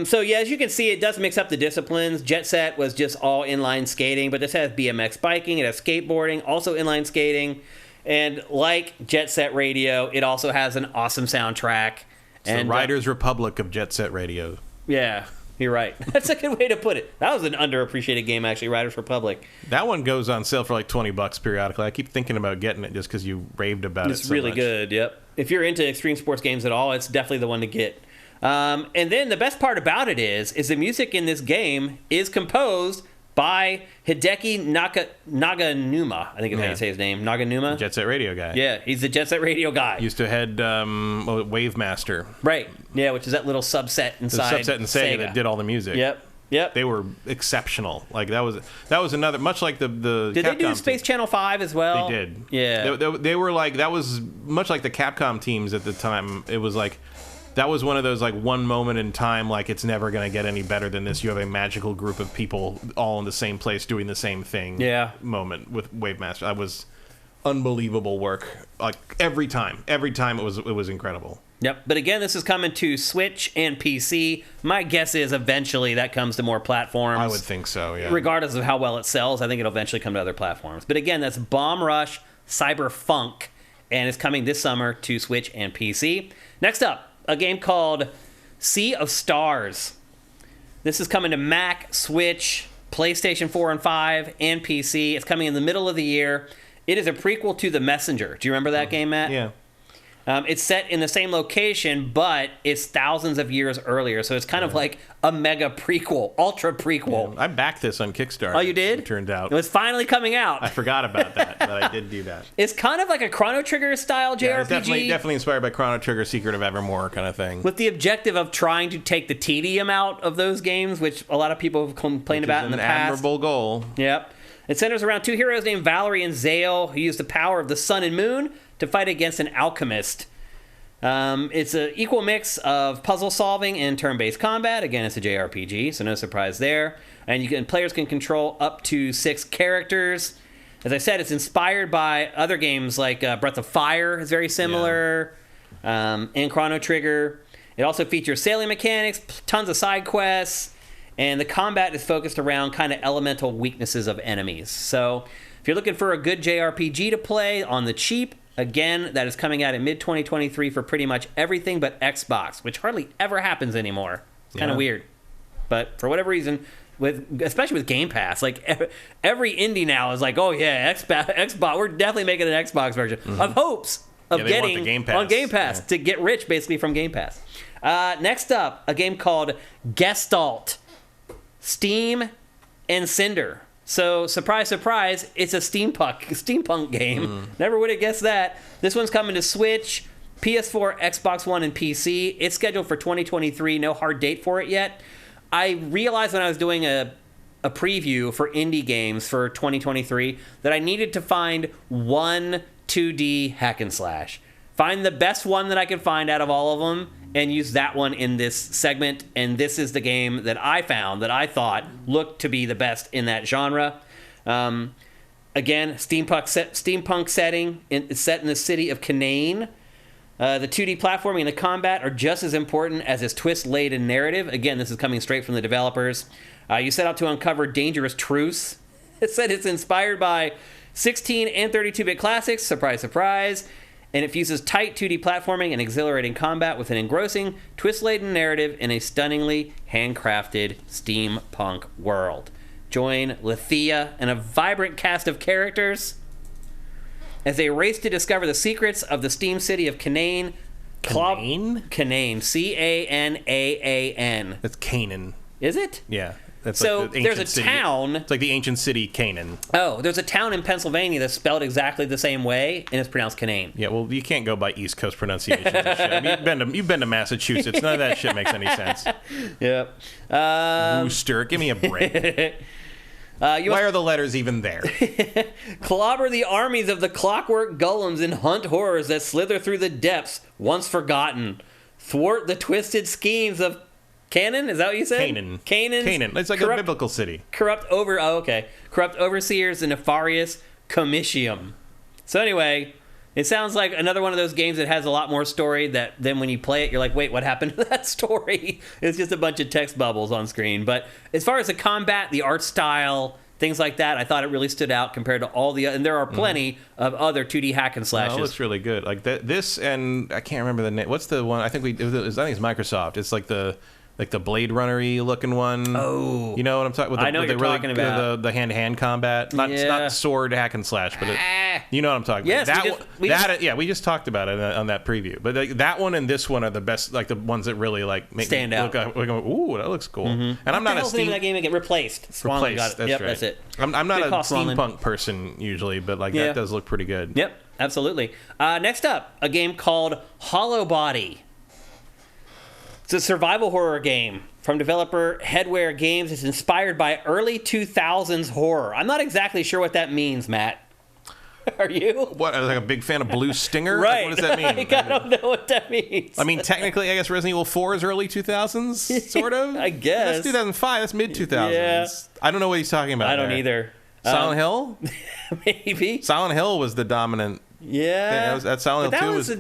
Speaker 1: So yeah, as you can see, it does mix up the disciplines. Jet Set was just all inline skating, but this has BMX biking, it has skateboarding, also inline skating, and like Jet Set Radio, it also has an awesome soundtrack.
Speaker 2: It's the Riders Republic of Jet Set Radio.
Speaker 1: Yeah. You're right. That's a good way to put it. That was an underappreciated game, actually, Riders Republic.
Speaker 2: That one goes on sale for like $20 periodically. I keep thinking about getting it just because you raved about it so
Speaker 1: really
Speaker 2: much.
Speaker 1: Good, yep. If you're into extreme sports games at all, it's definitely the one to get. And then the best part about it is the music in this game is composed by Hideki Naganuma. I think is how you say his name. Naganuma?
Speaker 2: Jet Set Radio guy.
Speaker 1: Yeah, he's the Jet Set Radio guy.
Speaker 2: Used to head Wave Master.
Speaker 1: Right. Yeah, which is that little subset inside
Speaker 2: the subset in Sega that did all the music.
Speaker 1: Yep.
Speaker 2: They were exceptional. Like that was another, much like the
Speaker 1: Did
Speaker 2: Capcom
Speaker 1: they do Space Channel 5 as well?
Speaker 2: They did.
Speaker 1: Yeah.
Speaker 2: They were like, that was much like the Capcom teams at the time. It was like that was one of those, like, one moment in time, like, it's never going to get any better than this. You have a magical group of people all in the same place doing the same thing.
Speaker 1: Yeah.
Speaker 2: Moment with Wavemaster. That was unbelievable work. Like, every time it was incredible.
Speaker 1: Yep. But again, this is coming to Switch and PC. My guess is eventually that comes to more platforms.
Speaker 2: I would think so, yeah.
Speaker 1: Regardless of how well it sells, I think it'll eventually come to other platforms. But again, that's Bomb Rush Cyberfunk, and it's coming this summer to Switch and PC. Next up, a game called Sea of Stars. This is coming to Mac, Switch, PlayStation 4 and 5, and PC. It's coming in the middle of the year. It is a prequel to The Messenger. Do you remember that game, Matt?
Speaker 2: Yeah.
Speaker 1: It's set in the same location, but it's thousands of years earlier. So it's kind of like a mega prequel, ultra prequel.
Speaker 2: Yeah. I backed this on Kickstarter.
Speaker 1: Oh, you did?
Speaker 2: It turned out.
Speaker 1: It was finally coming out.
Speaker 2: I forgot about that, but I did do that.
Speaker 1: It's kind of like a Chrono Trigger style JRPG.
Speaker 2: Yeah, it's definitely inspired by Chrono Trigger, Secret of Evermore kind of thing.
Speaker 1: With the objective of trying to take the tedium out of those games, which a lot of people have complained about in the past.
Speaker 2: An admirable goal.
Speaker 1: Yep. It centers around two heroes named Valerie and Zale, who use the power of the sun and moon to fight against an alchemist. It's an equal mix of puzzle solving and turn-based combat. Again, it's a JRPG, so no surprise there. And players can control up to 6 characters. As I said, it's inspired by other games like Breath of Fire is very similar, and Chrono Trigger. It also features sailing mechanics, tons of side quests, and the combat is focused around kind of elemental weaknesses of enemies. So if you're looking for a good JRPG to play on the cheap, again, that is coming out in mid-2023 for pretty much everything but Xbox, which hardly ever happens anymore. It's kind of weird. But for whatever reason, especially with Game Pass, like every indie now is like, oh yeah, Xbox, we're definitely making an Xbox version of hopes of getting on Game Pass to get rich basically from Game Pass. Next up, a game called Gestalt, Steam and Cinder. So, surprise, surprise, it's a steampunk game. Never would have guessed that. This one's coming to Switch, PS4, Xbox One, and PC. It's scheduled for 2023. No hard date for it yet. I realized when I was doing a preview for indie games for 2023 that I needed to find one 2D hack and slash. Find the best one that I could find out of all of them and use that one in this segment. And this is the game that I found that I thought looked to be the best in that genre. Again, steampunk setting. It's set in the city of Canaan. The 2D platforming and the combat are just as important as its twist-laden narrative. Again, this is coming straight from the developers. You set out to uncover dangerous truths. It said it's inspired by 16 and 32-bit classics. Surprise, surprise. And it fuses tight 2D platforming and exhilarating combat with an engrossing, twist-laden narrative in a stunningly handcrafted steampunk world. Join Lethea and a vibrant cast of characters as they race to discover the secrets of the steam city of Canaan. Canaan. C-A-N-A-A-N.
Speaker 2: That's Canaan.
Speaker 1: Is it?
Speaker 2: Yeah. That's
Speaker 1: so
Speaker 2: like the
Speaker 1: there's a
Speaker 2: city.
Speaker 1: town.
Speaker 2: It's like the ancient city Canaan.
Speaker 1: Oh, there's a town in Pennsylvania that's spelled exactly the same way, and it's pronounced Canaan.
Speaker 2: Yeah, well, you can't go by East Coast pronunciations and shit. I mean, you've been to Massachusetts. None of that shit makes any sense.
Speaker 1: Yep.
Speaker 2: Booster, give me a break. Why are the letters even there?
Speaker 1: Clobber the armies of the clockwork golems and hunt horrors that slither through the depths, once forgotten. Thwart the twisted schemes of Canaan? Is that what you said?
Speaker 2: Canaan. It's like a biblical city.
Speaker 1: Corrupt overseers and nefarious comitium. So anyway, it sounds like another one of those games that has a lot more story that then when you play it, you're like, wait, what happened to that story? It's just a bunch of text bubbles on screen. But as far as the combat, the art style, things like that, I thought it really stood out compared to all the other. And there are plenty of other 2D hack and slashes.
Speaker 2: No, it looks really good. Like this, and I can't remember the name. What's the one? I think it's Microsoft. It's like the Blade Runner-y looking one.
Speaker 1: Oh.
Speaker 2: You know what I'm talking about?
Speaker 1: I know what you're talking about.
Speaker 2: The hand-to-hand combat. It's not sword hack and slash, but you know what I'm talking about. Yes, we just talked about it on that preview. But that one and this one are the best, like the ones that really like make
Speaker 1: stand
Speaker 2: me
Speaker 1: out.
Speaker 2: Look, ooh, that looks cool. And I'm not a
Speaker 1: name of that game again? Replaced. Swanland got it.
Speaker 2: That's
Speaker 1: yep,
Speaker 2: right.
Speaker 1: That's it.
Speaker 2: I'm not a
Speaker 1: Swanland.
Speaker 2: steampunk person usually, but that does look pretty good.
Speaker 1: Yep, absolutely. Next up, a game called Hollow Body. It's a survival horror game from developer Headwear Games. It's inspired by early 2000s horror. I'm not exactly sure what that means, Matt. Are you?
Speaker 2: What, like a big fan of Blue Stinger?
Speaker 1: Right.
Speaker 2: Like, what does that mean?
Speaker 1: Like, I don't know what that means.
Speaker 2: I mean, technically, I guess Resident Evil 4 is early 2000s, sort of.
Speaker 1: I guess.
Speaker 2: That's 2005. That's mid 2000s.
Speaker 1: Yeah.
Speaker 2: I don't know what he's talking about.
Speaker 1: I don't either.
Speaker 2: Silent Hill?
Speaker 1: Maybe.
Speaker 2: Silent Hill was the dominant.
Speaker 1: Yeah.
Speaker 2: That Silent Hill 2 was.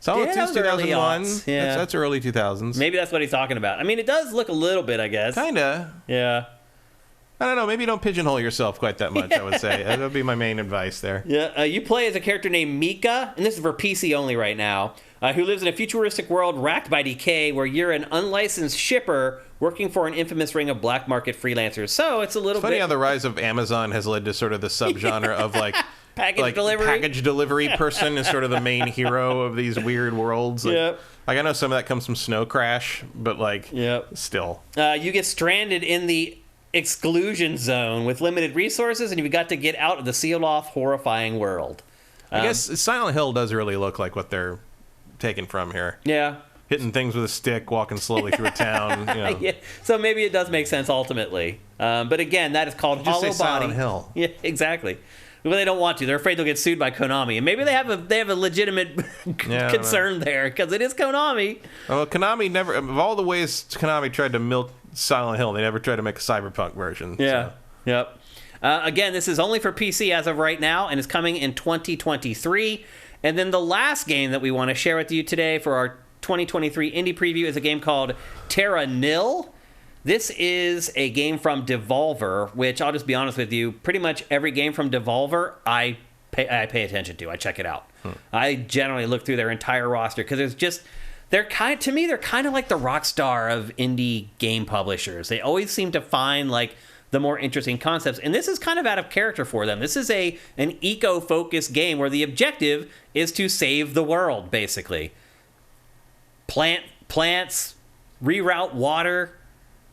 Speaker 2: Silent Hill 2 is 2001.
Speaker 1: Yeah.
Speaker 2: That's early 2000s.
Speaker 1: Maybe that's what he's talking about. I mean, it does look a little bit, I guess.
Speaker 2: Kinda.
Speaker 1: Yeah.
Speaker 2: I don't know. Maybe don't pigeonhole yourself quite that much, I would say. That would be my main advice there.
Speaker 1: Yeah. You play as a character named Mika, and this is for PC only right now, who lives in a futuristic world racked by decay where you're an unlicensed shipper working for an infamous ring of black market freelancers. So it's a little
Speaker 2: Funny
Speaker 1: bit...
Speaker 2: how the rise of Amazon has led to sort of the subgenre of like...
Speaker 1: package delivery.
Speaker 2: Package delivery person is sort of the main hero of these weird worlds. Like,
Speaker 1: Yep.
Speaker 2: Like I know some of that comes from Snow Crash, but like,
Speaker 1: Yep.
Speaker 2: still.
Speaker 1: You get stranded in the exclusion zone with limited resources, and you've got to get out of the sealed-off, horrifying world.
Speaker 2: I guess Silent Hill does really look like what they're taking from here.
Speaker 1: Yeah.
Speaker 2: Hitting things with a stick, walking slowly through a town. You know.
Speaker 1: Yeah. So maybe it does make sense ultimately. But again, that is called
Speaker 2: Just
Speaker 1: Hollow
Speaker 2: say
Speaker 1: Body.
Speaker 2: Silent Hill.
Speaker 1: Yeah, exactly. Well, they don't want to. They're afraid they'll get sued by Konami, and maybe they have a legitimate concern there because it is Konami.
Speaker 2: Well, Konami never, of all the ways Konami tried to milk Silent Hill, they never tried to make a cyberpunk version.
Speaker 1: Yeah.
Speaker 2: So.
Speaker 1: Yep. Again, this is only for PC as of right now, and is coming in 2023. And then the last game that we want to share with you today for our 2023 indie preview is a game called Terra Nil. This is a game from Devolver, which I'll just be honest with you, pretty much every game from Devolver I pay attention to. I check it out. I generally look through their entire roster because there's just they're kind of like the Rockstar of indie game publishers. They always seem to find like the more interesting concepts, and this is kind of out of character for them. This is an eco-focused game where the objective is to save the world, basically. Plants, reroute water,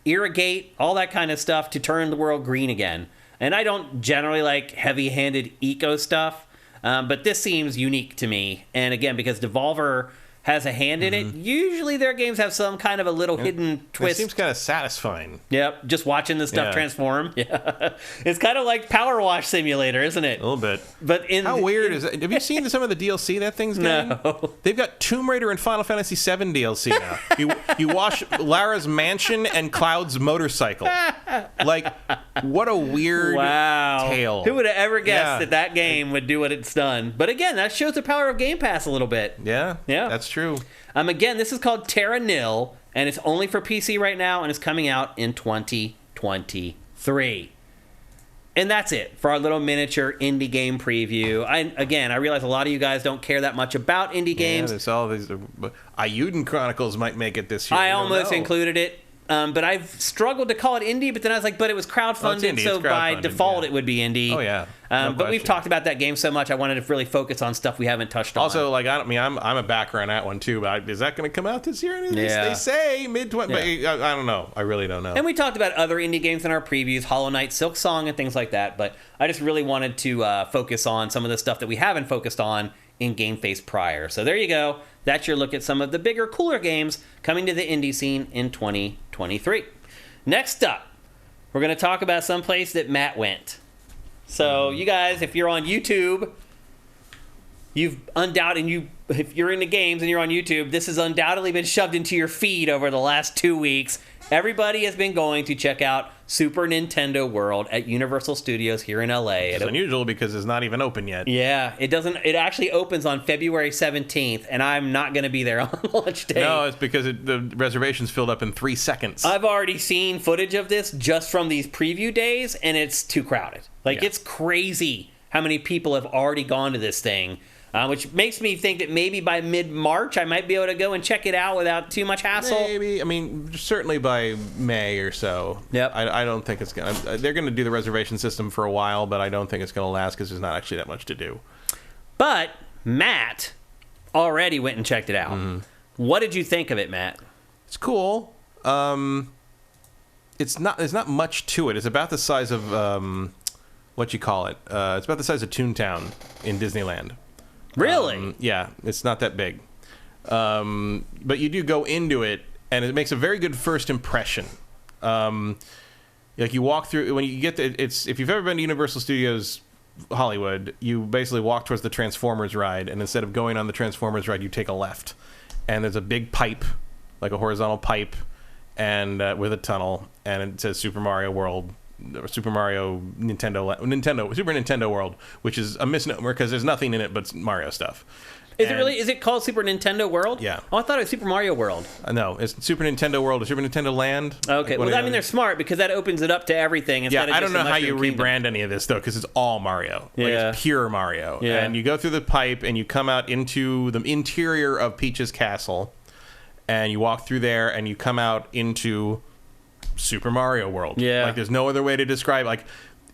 Speaker 1: irrigate, all that kind of stuff to turn the world green again. And I don't generally like heavy-handed eco stuff, but this seems unique to me. And again, because Devolver has a hand in it, usually their games have some kind of a little hidden twist.
Speaker 2: It seems kind of satisfying.
Speaker 1: Yep, just watching the stuff transform. Yeah, it's kind of like Power Wash Simulator, isn't it?
Speaker 2: A little bit.
Speaker 1: But
Speaker 2: how weird is it? Have you seen some of the DLC that thing's getting?
Speaker 1: No.
Speaker 2: They've got Tomb Raider and Final Fantasy VII DLC now. You wash Lara's mansion and Cloud's motorcycle. Like, what a weird tale.
Speaker 1: Who would have ever guessed that game would do what it's done? But again, that shows the power of Game Pass a little bit.
Speaker 2: Yeah, that's true.
Speaker 1: Again, this is called Terra Nil, and it's only for PC right now, and it's coming out in 2023. And that's it for our little miniature indie game preview. I realize a lot of you guys don't care that much about indie games.
Speaker 2: There's all these. Ayuden Chronicles might make it this year.
Speaker 1: I almost included it. But I've struggled to call it indie, but then I was like, but it was crowdfunded, so by default it would be indie.
Speaker 2: Oh, yeah.
Speaker 1: But we've talked about that game so much, I wanted to really focus on stuff we haven't touched on.
Speaker 2: Also, like, I'm a backer on that one, too, but is that going to come out this year? They say mid-20, but I don't know. I really don't know.
Speaker 1: And we talked about other indie games in our previews, Hollow Knight, Silk Song, and things like that, but I just really wanted to focus on some of the stuff that we haven't focused on in GameFace prior. So there you go. That's your look at some of the bigger, cooler games coming to the indie scene in 2023. Next up, we're going to talk about some place that Matt went. So you guys, if you're on YouTube, if you're into games and you're on YouTube, this has undoubtedly been shoved into your feed over the last 2 weeks. Everybody has been going to check out Super Nintendo World at Universal Studios here in LA.
Speaker 2: It's unusual because it's not even open yet.
Speaker 1: Yeah, it actually opens on February 17th, and I'm not going to be there on launch day.
Speaker 2: No, it's because the reservations filled up in 3 seconds.
Speaker 1: I've already seen footage of this just from these preview days, and it's too crowded. It's crazy how many people have already gone to this thing. Which makes me think that maybe by mid-March I might be able to go and check it out without too much hassle.
Speaker 2: Maybe. I mean, certainly by May or so.
Speaker 1: Yep.
Speaker 2: I don't think it's going to... They're going to do the reservation system for a while, but I don't think it's going to last because there's not actually that much to do.
Speaker 1: But Matt already went and checked it out. Mm-hmm. What did you think of it, Matt?
Speaker 2: It's cool. There's not much to it. It's about the size of... what you call it? It's about the size of Toontown in Disneyland.
Speaker 1: Really?
Speaker 2: Yeah, it's not that big. But you do go into it, and it makes a very good first impression. Like you walk through, when you get to, if you've ever been to Universal Studios Hollywood, you basically walk towards the Transformers ride, and instead of going on the Transformers ride, you take a left, and there's a big pipe, like a horizontal pipe, and with a tunnel, and it says Super Mario World, or Super Mario Super Nintendo World, which is a misnomer because there's nothing in it but Mario stuff.
Speaker 1: Is it really? Is it called Super Nintendo World?
Speaker 2: Yeah.
Speaker 1: Oh, I thought it was Super Mario World.
Speaker 2: No, it's Super Nintendo World or Super Nintendo Land.
Speaker 1: Okay.
Speaker 2: Like,
Speaker 1: well, I mean, they're smart because that opens it up to everything.
Speaker 2: Yeah, I don't know how you rebrand any of this, though, because it's all Mario. Like, it's pure Mario.
Speaker 1: Yeah.
Speaker 2: And you go through the pipe, and you come out into the interior of Peach's castle, and you walk through there, and you come out into Super Mario World.
Speaker 1: Yeah.
Speaker 2: Like, there's no other way to describe, like...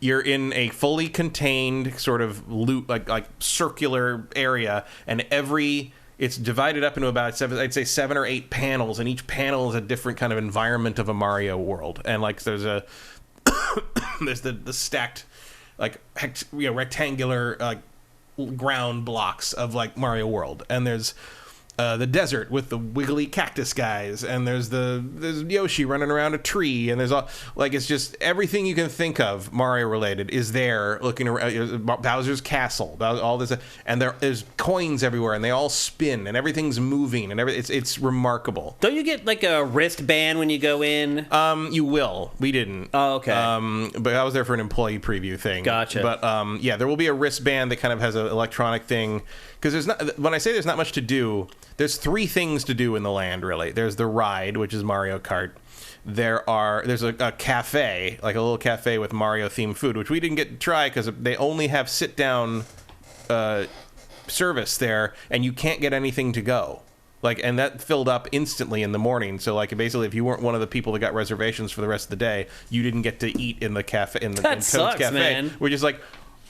Speaker 2: You're in a fully contained sort of loop, like circular area, and it's divided up into about 7 or 8 panels, and each panel is a different kind of environment of a Mario world. And like there's there's the stacked like rectangular ground blocks of like Mario World, and there's the desert with the wiggly cactus guys, and there's Yoshi running around a tree, and there's all like it's just everything you can think of Mario related is there. Looking around Bowser's castle, all this, and there's coins everywhere, and they all spin, and everything's moving, and it's remarkable.
Speaker 1: Don't you get like a wristband when you go in?
Speaker 2: You will. We didn't.
Speaker 1: Oh, okay.
Speaker 2: But I was there for an employee preview thing.
Speaker 1: Gotcha.
Speaker 2: But yeah, there will be a wristband that kind of has an electronic thing. Because when I say there's not much to do, there's 3 things to do in the land, really. There's the ride, which is Mario Kart. There's a cafe, like a little cafe with Mario-themed food, which we didn't get to try because they only have sit-down service there, and you can't get anything to go. And that filled up instantly in the morning. So, basically, if you weren't one of the people that got reservations for the rest of the day, you didn't get to eat in the cafe, in Toad's Cafe.
Speaker 1: Man.
Speaker 2: Which is like...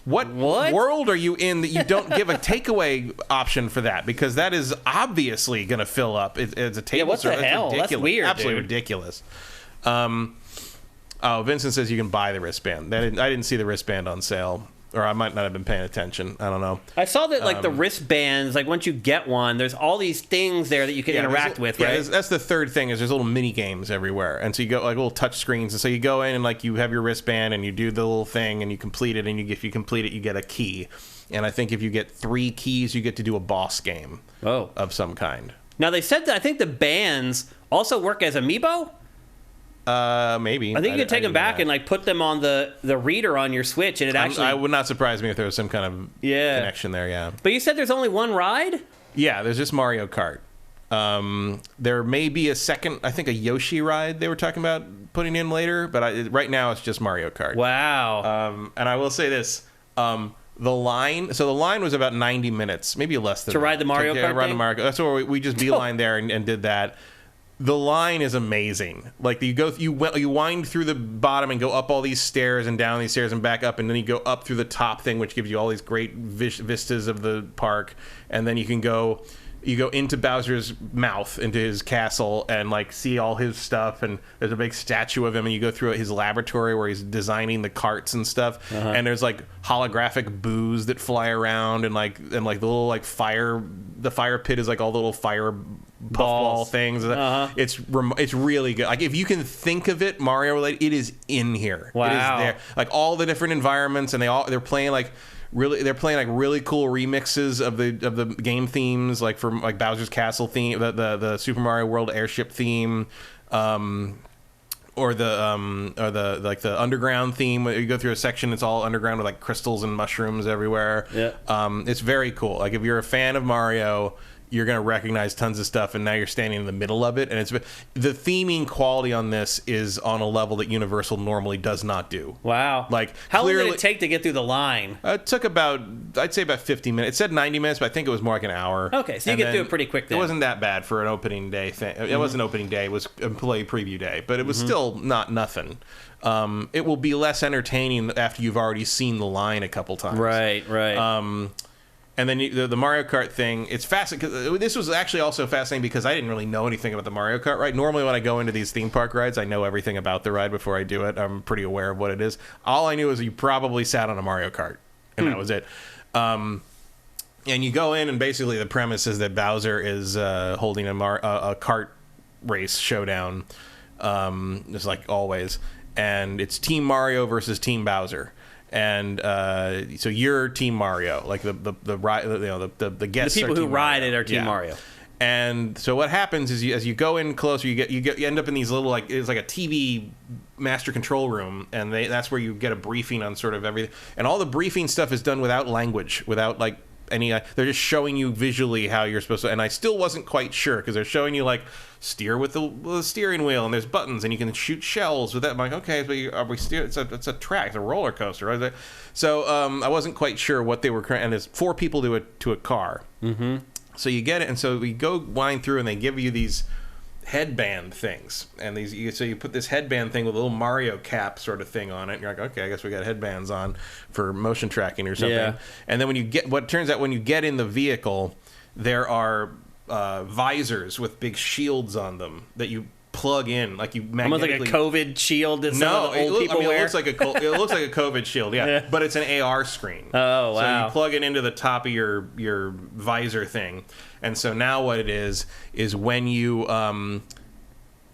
Speaker 2: What world are you in that you don't give a takeaway option for that? Because that is obviously going to fill up. It's a table.
Speaker 1: Yeah, what the hell? That's weird.
Speaker 2: Absolutely ridiculous. Vincent says you can buy the wristband. I didn't see the wristband on sale. Or I might not have been paying attention. I don't know.
Speaker 1: I saw that, the wristbands, once you get one, there's all these things there that you can interact with, right?
Speaker 2: Yeah, that's the third thing, is there's little mini games everywhere. And so you go, little touch screens. And so you go in and, you have your wristband, and you do the little thing, and you complete it. And if you complete it, you get a key. And I think if you get 3 keys, you get to do a boss game of some kind.
Speaker 1: Now, they said that I think the bands also work as amiibo?
Speaker 2: Maybe.
Speaker 1: I think you can take them back and put them on the reader on your Switch, and it actually...
Speaker 2: I would not surprise me if there was some kind of connection there, yeah.
Speaker 1: But you said there's only one ride?
Speaker 2: Yeah, there's just Mario Kart. There may be a second, I think a Yoshi ride they were talking about putting in later, but right now it's just Mario Kart.
Speaker 1: Wow.
Speaker 2: And I will say this, the line was about 90 minutes, maybe less than
Speaker 1: to ride the Mario Kart
Speaker 2: ride the Mario Kart. That's where we just beeline there and did that. The line is amazing. You wind through the bottom and go up all these stairs and down these stairs and back up, and then you go up through the top thing, which gives you all these great vistas of the park. And then you go into Bowser's mouth, into his castle, and see all his stuff. And there's a big statue of him, and you go through his laboratory where he's designing the carts and stuff. Uh-huh. And there's holographic boos that fly around, and the little fire. The fire pit is all the little fire puffball things. Uh-huh. It's really good. If you can think of it Mario related, it is in here.
Speaker 1: Wow.
Speaker 2: It is there. All the different environments, and they're playing really cool remixes of the game themes, for Bowser's Castle theme, the Super Mario World airship theme, or the underground theme. You go through a section, it's all underground with crystals and mushrooms everywhere.
Speaker 1: Yeah.
Speaker 2: It's very cool. If you're a fan of Mario, you're going to recognize tons of stuff, and now you're standing in the middle of it. And the theming quality on this is on a level that Universal normally does not do.
Speaker 1: Wow. How long did it take to get through the line?
Speaker 2: It took I'd say about 50 minutes. It said 90 minutes, but I think it was more like an hour.
Speaker 1: Okay, so you get through it pretty quick then.
Speaker 2: It wasn't that bad for an opening day thing. It wasn't opening day, it was employee preview day, but it was still not nothing. It will be less entertaining after you've already seen the line a couple times.
Speaker 1: Right.
Speaker 2: And then the Mario Kart thing, it's fascinating. This was actually also fascinating because I didn't really know anything about the Mario Kart ride. Normally when I go into these theme park rides, I know everything about the ride before I do it. I'm pretty aware of what it is. All I knew is you probably sat on a Mario Kart, and that was it. And you go in, and basically the premise is that Bowser is holding a kart race showdown, just like always. And it's Team Mario versus Team Bowser. And so you're Team Mario, like the guests.
Speaker 1: The people who ride it are Team
Speaker 2: Yeah.
Speaker 1: Mario.
Speaker 2: And so what happens is as you go in closer, you end up in these little it's like a TV master control room, and that's where you get a briefing on sort of everything. And all the briefing stuff is done without language, without like any. They're just showing you visually how you're supposed to. And I still wasn't quite sure because they're showing you like steer with the steering wheel, and there's buttons, and you can shoot shells with that. I'm like, okay, but are we steer? It's a track, it's a roller coaster, right? So I wasn't quite sure what they were. And there's 4 people to a car. Mm-hmm. So you get it, and so we go wind through, and they give you these headband things, and so you put this headband thing with a little Mario cap sort of thing on it, and you're like, okay, I guess we got headbands on for motion tracking or something.
Speaker 1: Yeah.
Speaker 2: And then when you get in the vehicle, there are visors with big shields on them that you plug in, like you magnetically.
Speaker 1: Almost like a COVID shield that some of the old people wear.
Speaker 2: It looks like a COVID shield, yeah, but it's an AR screen.
Speaker 1: Oh, wow.
Speaker 2: So you plug it into the top of your visor thing, and so now what it is when you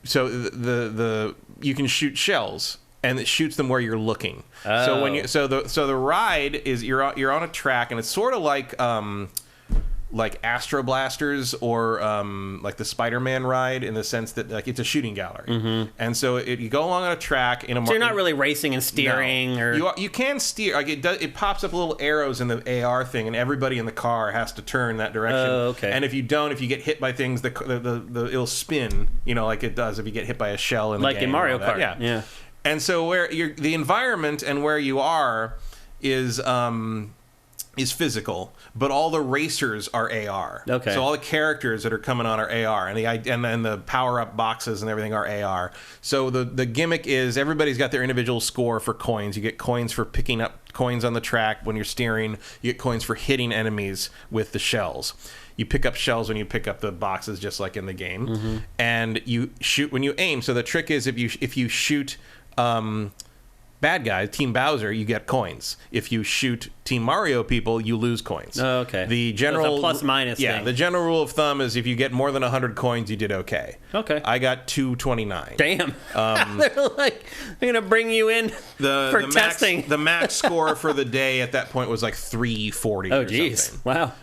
Speaker 2: so the you can shoot shells, and it shoots them where you're looking.
Speaker 1: Oh.
Speaker 2: So the ride is you're on a track, and it's sort of like Astro Blasters or like the Spider-Man ride, in the sense that like it's a shooting gallery, mm-hmm. and so you go along on a track in a.
Speaker 1: So you're not really racing and steering, or
Speaker 2: you can steer. Like it pops up little arrows in the AR thing, and everybody in the car has to turn that direction.
Speaker 1: Oh, okay.
Speaker 2: And if you get hit by things, it'll spin. Like it does if you get hit by a shell in the
Speaker 1: like
Speaker 2: game
Speaker 1: in Mario Kart.
Speaker 2: Yeah. And so where the environment and where you are is physical, but all the racers are AR.
Speaker 1: Okay.
Speaker 2: So all the characters that are coming on are AR, and the power-up boxes and everything are AR. So the gimmick is everybody's got their individual score for coins. You get coins for picking up coins on the track when you're steering. You get coins for hitting enemies with the shells. You pick up shells when you pick up the boxes, just like in the game. Mm-hmm. And you shoot when you aim. So the trick is if you shoot bad guys, Team Bowser, you get coins. If you shoot Team Mario people, you lose coins.
Speaker 1: Oh, okay.
Speaker 2: The general
Speaker 1: so it's a plus minus thing.
Speaker 2: The general rule of thumb is if you get more than 100 coins, you did okay.
Speaker 1: Okay.
Speaker 2: I got 229.
Speaker 1: Damn. They're gonna bring you in for testing.
Speaker 2: The max score for the day at that point was like 340.
Speaker 1: Oh, geez. Wow.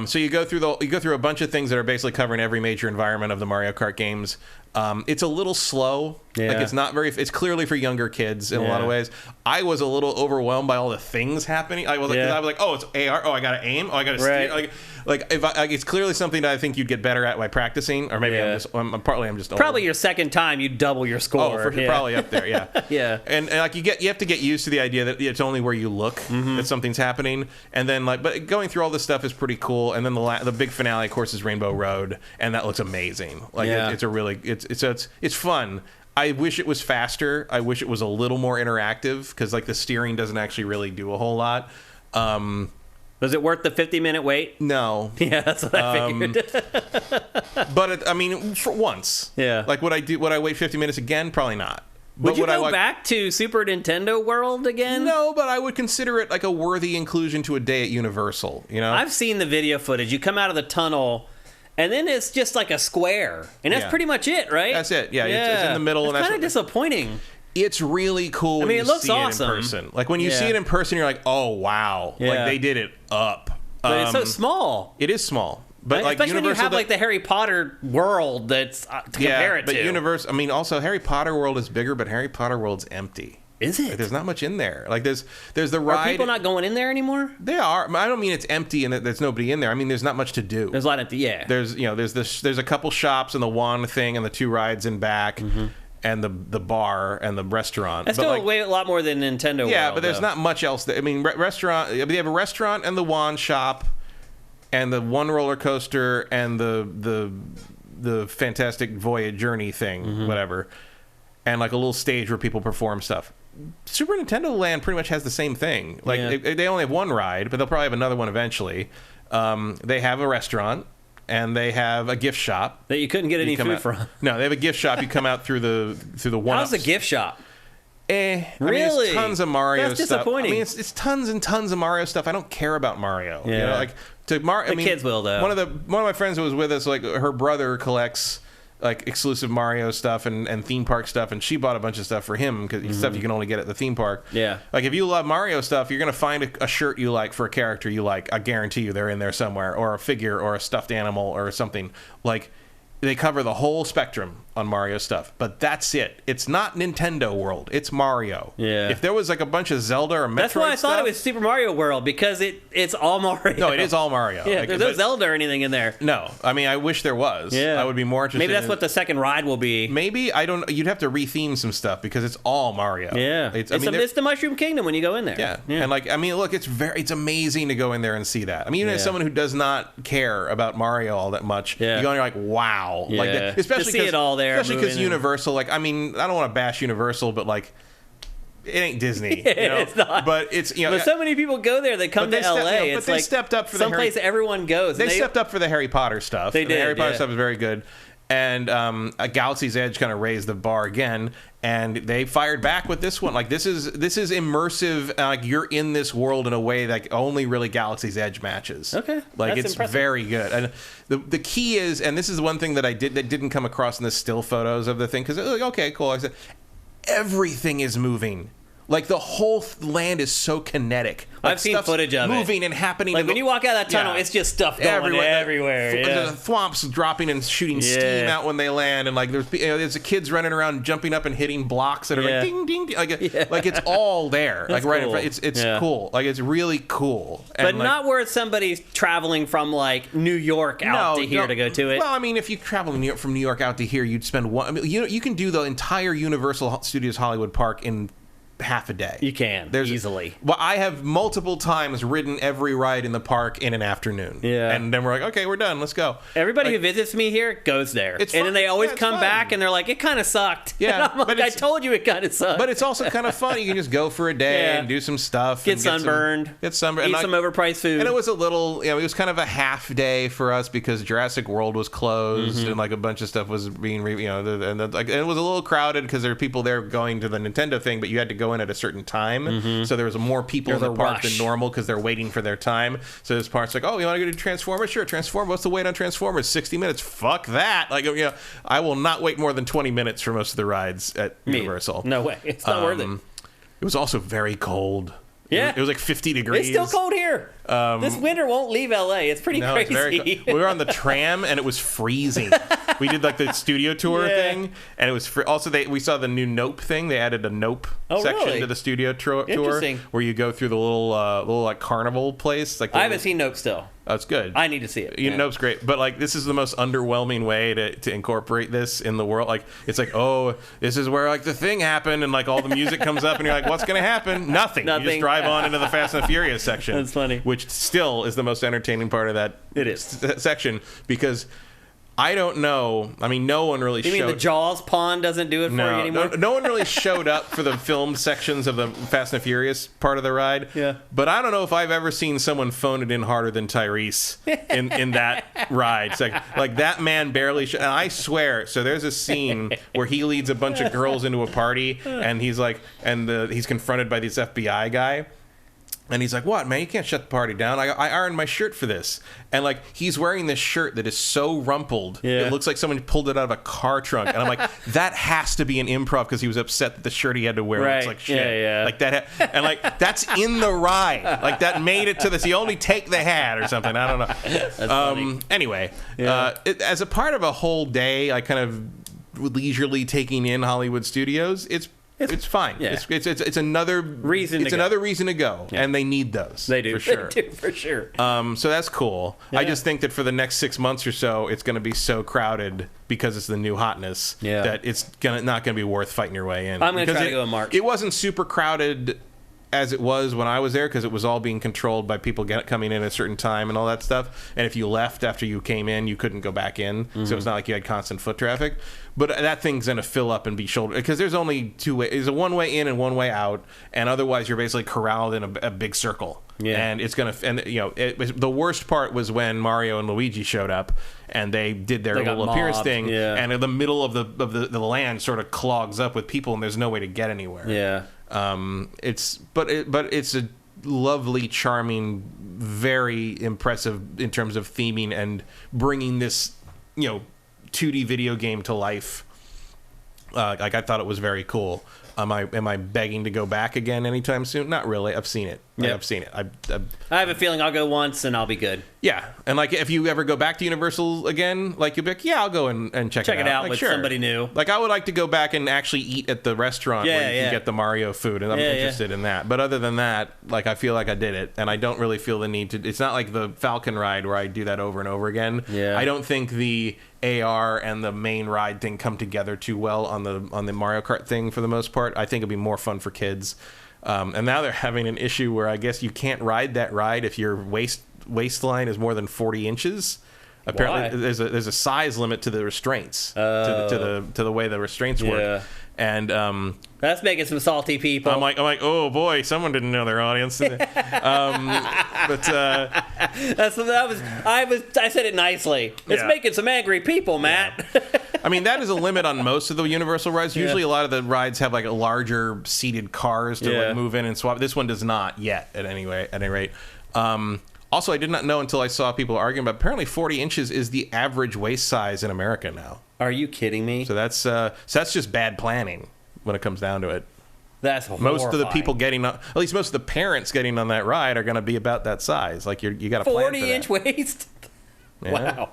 Speaker 2: So you go through a bunch of things that are basically covering every major environment of the Mario Kart games. It's a little slow.
Speaker 1: Yeah.
Speaker 2: Like it's clearly for younger kids in a lot of ways. I was a little overwhelmed by all the things happening. I was like, oh, it's AR. Oh, I got to aim. Oh, I got to steer. It's clearly something that I think you'd get better at by practicing, or maybe I'm just
Speaker 1: probably your second time you double your score.
Speaker 2: Oh, probably up there, yeah.
Speaker 1: Yeah.
Speaker 2: And like you have to get used to the idea that it's only where you look that something's happening, and then but going through all this stuff is pretty cool. And then the big finale, of course, is Rainbow Road, and that looks amazing. Like it's fun. I wish it was faster. I wish it was a little more interactive, because like the steering doesn't actually really do a whole lot.
Speaker 1: Was it worth the 50-minute wait?
Speaker 2: No.
Speaker 1: Yeah, that's what I figured.
Speaker 2: But for once,
Speaker 1: yeah.
Speaker 2: Like would I wait 50 minutes again? Probably not.
Speaker 1: Would you go back to Super Nintendo World again?
Speaker 2: No, but I would consider it like a worthy inclusion to a day at Universal.
Speaker 1: I've seen the video footage. You come out of the tunnel, and then it's just like a square, and that's pretty much it, right?
Speaker 2: That's it. Yeah. It's in the middle,
Speaker 1: it's
Speaker 2: and
Speaker 1: kind of disappointing.
Speaker 2: It's really cool. When
Speaker 1: it looks awesome
Speaker 2: in person. Like when you see it in person, you're like, oh wow, like they did it up.
Speaker 1: But it's so small.
Speaker 2: It is small. But like
Speaker 1: especially when you have like the Harry Potter world that's to compare it to.
Speaker 2: But also Harry Potter World is bigger, but Harry Potter World's empty.
Speaker 1: Is it?
Speaker 2: Like, there's not much in there. Like there's the ride.
Speaker 1: Are people not going in there anymore?
Speaker 2: They are. I don't mean it's empty and that there's nobody in there. I mean there's not much to do.
Speaker 1: There's a lot of
Speaker 2: There's there's a couple shops and the wand thing and the 2 rides in back. Mm-hmm. And the bar and the restaurant.
Speaker 1: That's still a lot more than Nintendo.
Speaker 2: Yeah,
Speaker 1: World,
Speaker 2: but there's not much else. They restaurant. They have a restaurant and the wand shop, and the one roller coaster and the Fantastic Voyage Journey thing, whatever, and like a little stage where people perform stuff. Super Nintendo Land pretty much has the same thing. Like they only have one ride, but they'll probably have another one eventually. They have a restaurant. And they have a gift shop
Speaker 1: that you couldn't get any food from.
Speaker 2: No, they have a gift shop. You come out through the one.
Speaker 1: How's the gift shop?
Speaker 2: Really? It's tons of Mario stuff. That's disappointing. It's tons and tons of Mario stuff. I don't care about Mario.
Speaker 1: Yeah.
Speaker 2: Kids will though. One of my friends who was with us, like her brother collects like exclusive Mario stuff and theme park stuff, and she bought a bunch of stuff for him because stuff you can only get at the theme park.
Speaker 1: Yeah.
Speaker 2: Like if you love Mario stuff, you're gonna find a shirt you like for a character you like. I guarantee you they're in there somewhere, or a figure, or a stuffed animal, or something. Like they cover the whole spectrum on Mario stuff, but that's it. It's not Nintendo World. It's Mario.
Speaker 1: Yeah.
Speaker 2: If there was like a bunch of Zelda or Metroid
Speaker 1: That's why I
Speaker 2: stuff,
Speaker 1: thought it was Super Mario World, because it's all Mario.
Speaker 2: No, it is all Mario.
Speaker 1: Yeah,
Speaker 2: like,
Speaker 1: there's no Zelda or anything in there.
Speaker 2: No, I mean I wish there was.
Speaker 1: Yeah.
Speaker 2: I would be more interested.
Speaker 1: Maybe that's what the second ride will be.
Speaker 2: Maybe I don't. You'd have to retheme some stuff because it's all Mario.
Speaker 1: Yeah, it's the Mushroom Kingdom when you go in there.
Speaker 2: Yeah. And like I mean, look, it's amazing to go in there and see that. I mean, even as someone who does not care about Mario all that much, you go in there like, wow, like that, especially
Speaker 1: to see it all there,
Speaker 2: especially because Universal. Like, I mean, I don't want to bash Universal, but like, it ain't Disney. You know?
Speaker 1: It's not.
Speaker 2: But it's
Speaker 1: But so many people go there. They come to LA.
Speaker 2: But they stepped up for the
Speaker 1: someplace everyone goes.
Speaker 2: They stepped up for the Harry Potter stuff.
Speaker 1: They did.
Speaker 2: The Harry Potter stuff is very good. And Galaxy's Edge kind of raised the bar again, and they fired back with this one. Like this is immersive. Like you're in this world in a way that only really Galaxy's Edge matches.
Speaker 1: Okay,
Speaker 2: like
Speaker 1: that's
Speaker 2: it's
Speaker 1: impressive.
Speaker 2: very good. And the key is, and this is one thing that didn't come across in the still photos of the thing, because like, okay, cool. I said everything is moving. Like the whole land is so kinetic. Like
Speaker 1: I've seen footage of
Speaker 2: moving
Speaker 1: it.
Speaker 2: and happening.
Speaker 1: Like when you walk out of that tunnel, it's just stuff going everywhere.
Speaker 2: Yeah. The thwomps dropping and shooting steam out when they land, and like there's the kids running around, jumping up and hitting blocks that are like ding ding, ding. Like it's all there.
Speaker 1: That's
Speaker 2: like right
Speaker 1: cool.
Speaker 2: in front. It's cool. Like it's really cool. And
Speaker 1: but not where somebody's traveling from like New York out to here to go to it.
Speaker 2: Well, I mean, if you travel from New York out to here, you'd spend one. I mean, you can do the entire Universal Studios Hollywood Park in half a day.
Speaker 1: You can easily.
Speaker 2: Well, I have multiple times ridden every ride in the park in an afternoon.
Speaker 1: Yeah,
Speaker 2: and then we're like, okay, we're done. Let's go.
Speaker 1: Everybody who visits me here goes there, and then they always come back and they're like, it kind of sucked.
Speaker 2: Yeah,
Speaker 1: and I'm like, I told you it kind of sucked.
Speaker 2: But it's also kind of fun. You can just go for a day and do some stuff.
Speaker 1: Get sunburned.
Speaker 2: Get sunburned.
Speaker 1: Eat some overpriced food.
Speaker 2: And it was a little, it was kind of a half day for us because Jurassic World was closed and like a bunch of stuff was being, and it was a little crowded because there were people there going to the Nintendo thing, but you had to go in at a certain time. So there was more people in the park than normal because they're waiting for their time. So this part's like, oh, you want to go to Transformers? Sure, Transformers. What's the wait on Transformers? 60 minutes. Fuck that. Like, I will not wait more than 20 minutes for most of the rides at Universal.
Speaker 1: No way. It's not worth it.
Speaker 2: It was also very cold.
Speaker 1: Yeah.
Speaker 2: It was like 50 degrees.
Speaker 1: It's still cold here. This winter won't leave LA. It's pretty crazy.
Speaker 2: It's we were on the tram and it was freezing. We did like the studio tour thing, and it was also we saw the new Nope thing. They added a Nope section to the studio tour where you go through the little like carnival place. Like
Speaker 1: I haven't seen Nope still.
Speaker 2: That's good.
Speaker 1: I need to see it.
Speaker 2: Nope's great, but like this is the most underwhelming way to incorporate this in the world. Like it's like, oh, this is where like the thing happened, and like all the music comes up, and you're like, what's gonna happen? Nothing. You just drive on into the Fast and the Furious section.
Speaker 1: That's funny.
Speaker 2: Which still is the most entertaining part of that section because I don't know. I mean, no one really
Speaker 1: You mean the Jaws pond doesn't do it for you anymore?
Speaker 2: No one really showed up for the film sections of the Fast and Furious part of the ride.
Speaker 1: Yeah.
Speaker 2: But I don't know if I've ever seen someone phone it in harder than Tyrese in that ride. It's like that man barely and I swear, so there's a scene where he leads a bunch of girls into a party and he's like, he's confronted by this FBI guy. And he's like, what, man? You can't shut the party down. I ironed my shirt for this. And, like, he's wearing this shirt that is so rumpled. Yeah. It looks like someone pulled it out of a car trunk. And I'm like, that has to be an improv because he was upset that the shirt he had to wear looks like shit.
Speaker 1: Yeah.
Speaker 2: Like, and, like, that's in the ride. Like, that made it to this. You only take the hat or something. I don't know.
Speaker 1: That's funny.
Speaker 2: Anyway, as a part of a whole day, I kind of leisurely taking in Hollywood studios, it's fine.
Speaker 1: Yeah.
Speaker 2: It's another reason. Another reason to go, and they need those.
Speaker 1: They do
Speaker 2: for sure.
Speaker 1: They do for sure.
Speaker 2: So that's cool. Yeah. I just think that for the next 6 months or so, it's going to be so crowded because it's the new hotness that it's not going to be worth fighting your way in.
Speaker 1: I'm going to try to go in March.
Speaker 2: It wasn't super crowded as it was when I was there because it was all being controlled by people coming in at a certain time and all that stuff. And if you left after you came in, you couldn't go back in. So it's not like you had constant foot traffic. But that thing's going to fill up and be shouldered because there's only two ways. There's a one way in and one way out, and otherwise you're basically corralled in a big circle. Yeah. And it's going to, and the worst part was when Mario and Luigi showed up and they did their little appearance thing, and in the middle of the land sort of clogs up with people, and there's no way to get anywhere.
Speaker 1: Yeah.
Speaker 2: It's a lovely, charming, very impressive in terms of theming and bringing this, 2D video game to life. Like, I thought it was very cool. Am I begging to go back again anytime soon? Not really. I've seen it.
Speaker 1: Yep.
Speaker 2: I've seen it.
Speaker 1: I have a feeling I'll go once and I'll be good.
Speaker 2: Yeah, and like if you ever go back to Universal again, like you'll be like, yeah, I'll go and check it out. Like,
Speaker 1: with
Speaker 2: sure.
Speaker 1: somebody new.
Speaker 2: Like I would like to go back and actually eat at the restaurant where you can get the Mario food, and I'm interested in that. But other than that, like I feel like I did it, and I don't really feel the need to. It's not like the Falcon ride where I do that over and over again.
Speaker 1: Yeah.
Speaker 2: I don't think the AR and the main ride thing come together too well on the Mario Kart thing for the most part. I think it'd be more fun for kids. And now they're having an issue where I guess you can't ride that ride if your waistline is more than 40 inches. Apparently, there's a size limit to the restraints, to the way the restraints work. And
Speaker 1: that's making some salty people.
Speaker 2: I'm like, oh boy, someone didn't know their audience. I
Speaker 1: said it nicely. It's making some angry people, Matt.
Speaker 2: Yeah. I mean, that is a limit on most of the Universal rides. Usually, a lot of the rides have like a larger seated cars to like move in and swap. This one does not yet. At any rate. Also, I did not know until I saw people arguing about. Apparently, 40 inches is the average waist size in America now.
Speaker 1: Are you kidding me?
Speaker 2: So that's just bad planning when it comes down to it.
Speaker 1: That's horrifying.
Speaker 2: Most of the people at least most of the parents getting on that ride are going to be about that size. Like you got to plan for that.
Speaker 1: 40-inch waist.
Speaker 2: Yeah.
Speaker 1: Wow.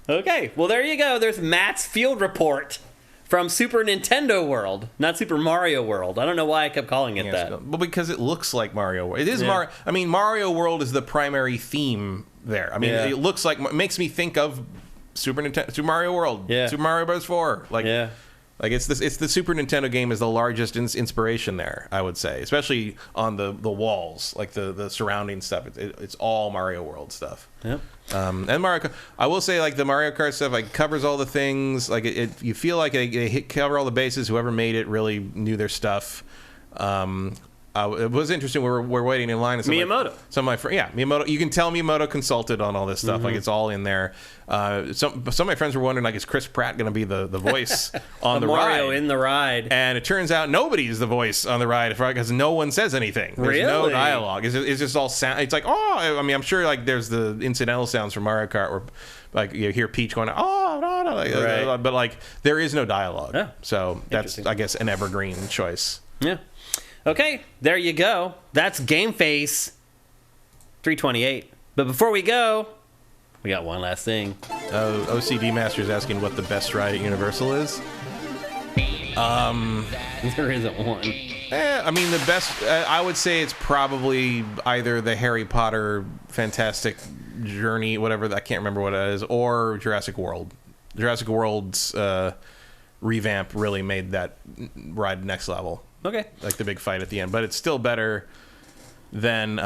Speaker 1: Okay, well there you go. There's Matt's field report from Super Nintendo World, not Super Mario World. I don't know why I kept calling it that.
Speaker 2: Well, because it looks like Mario World. It is Mario. I mean, Mario World is the primary theme there. I mean, it looks like it makes me think of Super Mario World, Super Mario Bros. 4. Like it's the Super Nintendo game is the largest inspiration there, I would say, especially on the walls, like the surrounding stuff. It's all Mario World stuff.
Speaker 1: Yep.
Speaker 2: And Mario, I will say, like the Mario Kart stuff, like covers all the things. Like you feel like they cover all the bases. Whoever made it really knew their stuff. It was interesting. We're waiting in line. And
Speaker 1: Miyamoto.
Speaker 2: Some of my friends, Miyamoto. You can tell Miyamoto consulted on all this stuff. Like it's all in there. Some of my friends were wondering, like, is Chris Pratt going to be the voice on the
Speaker 1: Mario
Speaker 2: ride?
Speaker 1: In the ride.
Speaker 2: And it turns out nobody's the voice on the ride because no one says anything. There's no dialogue. It's just all sound. It's like, oh, I mean, I'm sure like there's the incidental sounds from Mario Kart where like you hear Peach going, oh, no, but like there is no dialogue.
Speaker 1: Yeah.
Speaker 2: So that's, I guess, an evergreen choice.
Speaker 1: Yeah. Okay, there you go. That's GameFace 328. But before we go, we got one last thing.
Speaker 2: OCD Master's asking what the best ride at Universal is.
Speaker 1: There isn't one.
Speaker 2: I mean, the best, I would say it's probably either the Harry Potter Fantastic Journey, whatever, I can't remember what it is, or Jurassic World. Jurassic World's revamp really made that ride next level.
Speaker 1: Okay.
Speaker 2: Like the big fight at the end. But it's still better than...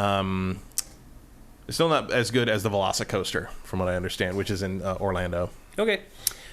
Speaker 2: it's still not as good as the Velocicoaster, from what I understand, which is in Orlando.
Speaker 1: Okay.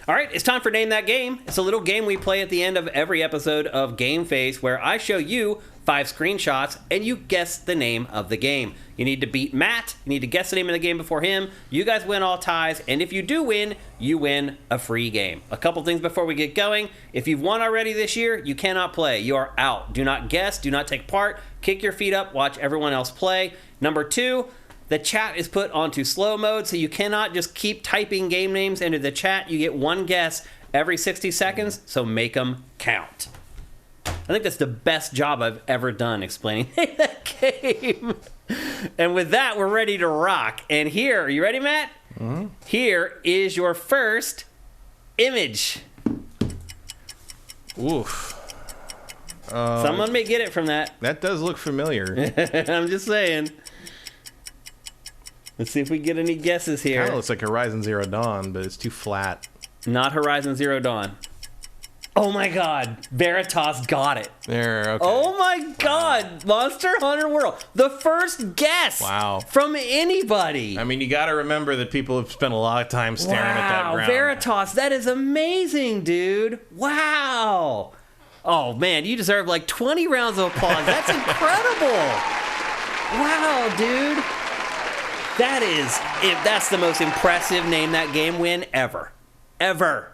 Speaker 1: All right, it's time for Name That Game. It's a little game we play at the end of every episode of GameFace where I show you 5 screenshots and you guess the name of the game. You need to beat Matt. You need to guess the name of the game before him. You guys win all ties, and if you do win, you win a free game. A couple things before we get going. If you've won already this year, you cannot play. You are out. Do not guess. Do not take part. Kick your feet up. Watch everyone else play. Number 2, the chat is put onto slow mode, so you cannot just keep typing game names into the chat. You get one guess every 60 seconds, so make them count. I think that's the best job I've ever done explaining that game. And with that, we're ready to rock. And here, are you ready, Matt? Mm-hmm. Here is your first image.
Speaker 2: Oof.
Speaker 1: Someone may get it from that.
Speaker 2: That does look familiar.
Speaker 1: I'm just saying. Let's see if we get any guesses here.
Speaker 2: Kind of looks like Horizon Zero Dawn, but it's too flat.
Speaker 1: Not Horizon Zero Dawn. Oh my God, Veritas got it.
Speaker 2: There, okay.
Speaker 1: Oh my God, Monster Hunter World. The first guess from anybody.
Speaker 2: I mean, you got to remember that people have spent a lot of time staring at that ground.
Speaker 1: Veritas, that is amazing, dude. Wow. Oh man, you deserve like 20 rounds of applause. That's incredible. Wow, dude. That's the most impressive Name That Game win ever. Ever.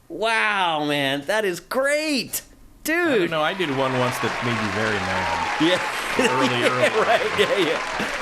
Speaker 1: Wow, man. That is great. Dude.
Speaker 2: I don't know. I did one once that made me very mad.
Speaker 1: Yeah.
Speaker 2: early.
Speaker 1: Right?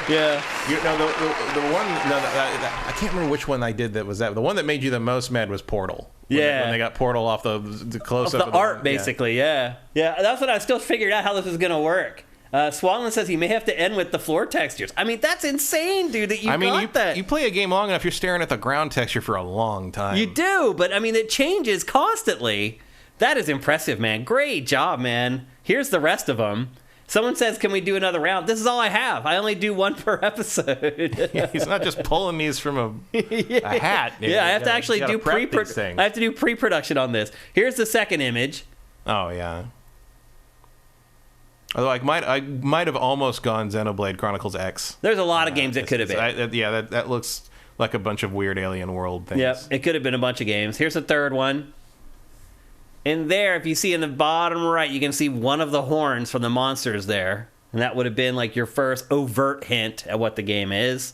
Speaker 1: Yeah.
Speaker 2: You know, the one. No, I can't remember which one I did. That was that. The one that made you the most mad was Portal. When they got Portal off the close up
Speaker 1: of the art, basically. Yeah. That's what I still figured out how this was gonna work. Swallowin says you may have to end with the floor textures. I mean, that's insane, dude, that you got that.
Speaker 2: You play a game long enough, you're staring at the ground texture for a long time.
Speaker 1: You do, but I mean, it changes constantly. That is impressive, man. Great job, man. Here's the rest of them. Someone says, can we do another round? This is all I have. I only do one per episode.
Speaker 2: Yeah, he's not just pulling these from a hat.
Speaker 1: Yeah, I have to actually do pre-production on this. Here's the second image.
Speaker 2: Oh, yeah. Although I might have almost gone Xenoblade Chronicles X.
Speaker 1: There's a lot of games it could have been.
Speaker 2: That looks like a bunch of weird alien world things.
Speaker 1: Yep, it could have been a bunch of games. Here's the third one. And there, if you see in the bottom right, you can see one of the horns from the monsters there. And that would have been like your first overt hint at what the game is.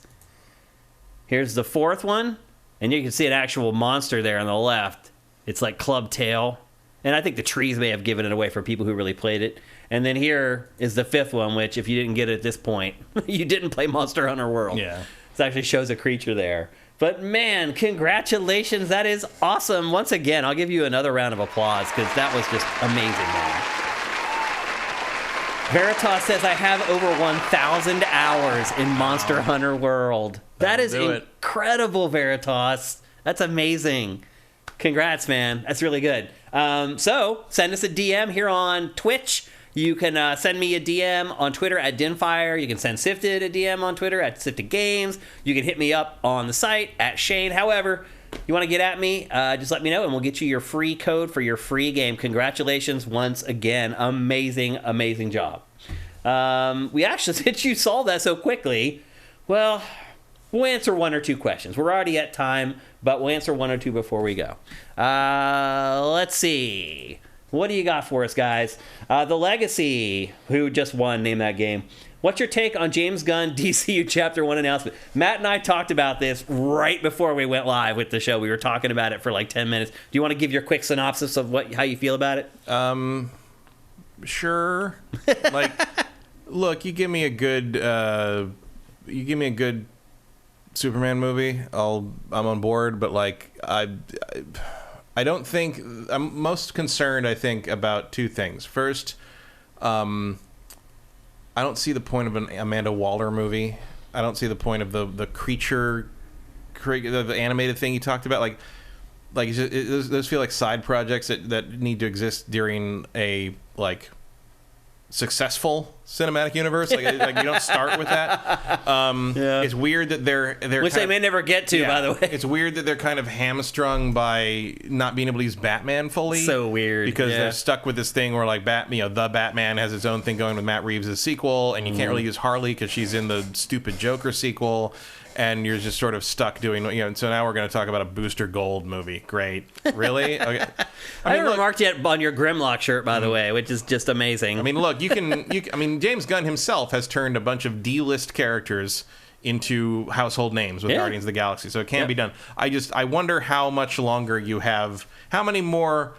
Speaker 1: Here's the fourth one. And you can see an actual monster there on the left. It's like Club Tail. And I think the trees may have given it away for people who really played it. And then here is the fifth one, which if you didn't get it at this point, you didn't play Monster Hunter World.
Speaker 2: Yeah.
Speaker 1: It actually shows a creature there. But man, congratulations. That is awesome. Once again, I'll give you another round of applause because that was just amazing, man. Veritas says, I have over 1,000 hours in Monster Hunter World. That is incredible, Veritas. That's amazing. Congrats, man. That's really good. So send us a DM here on Twitch. You can send me a DM on Twitter at Dinfire. You can send Sifted a DM on Twitter at Sifted Games. You can hit me up on the site at Shane. However, you want to get at me, just let me know, and we'll get you your free code for your free game. Congratulations once again. Amazing, amazing job. We actually, since you solved that so quickly, well, we'll answer one or two questions. We're already at time, but we'll answer one or two before we go. Let's see. What do you got for us, guys? The Legacy, who just won, name that game. What's your take on James Gunn DCU Chapter 1 announcement? Matt and I talked about this right before we went live with the show. We were talking about it for like 10 minutes. Do you want to give your quick synopsis of how you feel about it?
Speaker 2: Sure. Like, look, you give me a good Superman movie, I'm on board, but like I don't think I'm most concerned. I think about two things. First, I don't see the point of an Amanda Waller movie. I don't see the point of the creature, the animated thing you talked about. Like those feel like side projects that need to exist during a like successful cinematic universe. Like you don't start with that. It's weird that they're
Speaker 1: which they may never get to, by the way.
Speaker 2: It's weird that they're kind of hamstrung by not being able to use Batman fully.
Speaker 1: So weird.
Speaker 2: Because they're stuck with this thing where like the Batman has its own thing going with Matt Reeves' sequel, and you can't really use Harley because she's in the stupid Joker sequel. And you're just sort of stuck doing, so now we're going to talk about a Booster Gold movie. Great. Really? Okay.
Speaker 1: I haven't remarked yet on your Grimlock shirt, by the way, which is just amazing.
Speaker 2: I mean, look, James Gunn himself has turned a bunch of D-list characters into household names with Guardians of the Galaxy, so it can be done. I wonder how much longer you have, how many more,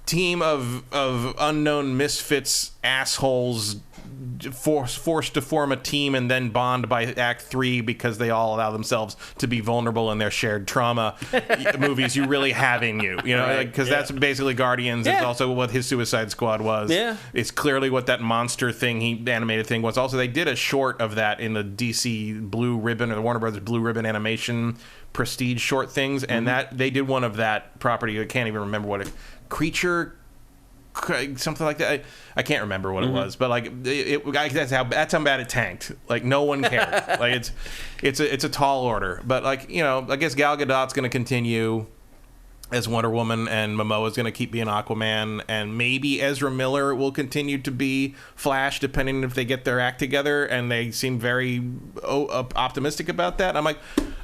Speaker 2: team of unknown misfits, assholes, forced to form a team and then bond by Act 3 because they all allow themselves to be vulnerable in their shared trauma movies you really have in you, because that's basically Guardians. It's also what his Suicide Squad was. It's clearly what that monster thing, animated thing was. Also, they did a short of that in the DC Blue Ribbon or the Warner Brothers Blue Ribbon Animation Prestige short things, and that they did one of that property. I can't even remember what it creature. Something like that. I can't remember what it was, but like that's how bad it tanked. Like no one cared. Like it's a tall order. But like I guess Gal Gadot's going to continue as Wonder Woman, and Momoa's going to keep being Aquaman, and maybe Ezra Miller will continue to be Flash, depending if they get their act together. And they seem very optimistic about that. I'm like,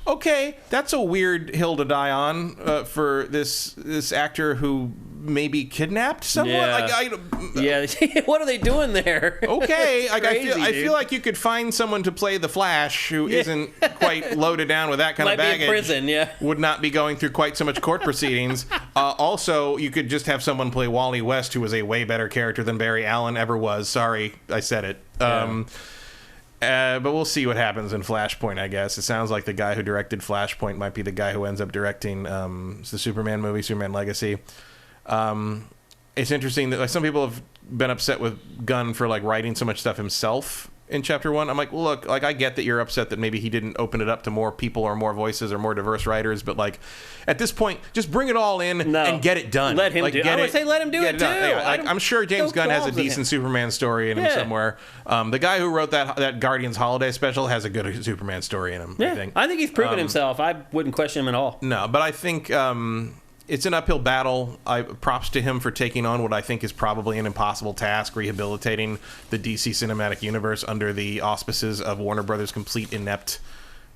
Speaker 2: okay, that's a weird hill to die on for this actor who maybe kidnapped someone.
Speaker 1: What are they doing there?
Speaker 2: Okay, I feel like you could find someone to play the Flash who isn't quite loaded down with that kind of baggage.
Speaker 1: Might be in prison,
Speaker 2: would not be going through quite so much court proceedings. Also, you could just have someone play Wally West, who was a way better character than Barry Allen ever was. Sorry, I said it. But we'll see what happens in Flashpoint, I guess. It sounds like the guy who directed Flashpoint might be the guy who ends up directing the Superman movie, Superman Legacy. It's interesting that some people have been upset with Gunn for writing so much stuff himself in Chapter 1. I'm like, well, look, I get that you're upset that maybe he didn't open it up to more people or more voices or more diverse writers, but at this point, just bring it all in and get it done.
Speaker 1: Let him do it. I would say let him do it too.
Speaker 2: Yeah, I'm sure James Gunn has a decent Superman story in him somewhere. The guy who wrote that Guardians Holiday special has a good Superman story in him,
Speaker 1: I think he's proven himself. I wouldn't question him at all.
Speaker 2: No, but I think it's an uphill battle. Props to him for taking on what I think is probably an impossible task, rehabilitating the DC Cinematic Universe under the auspices of Warner Brothers' complete inept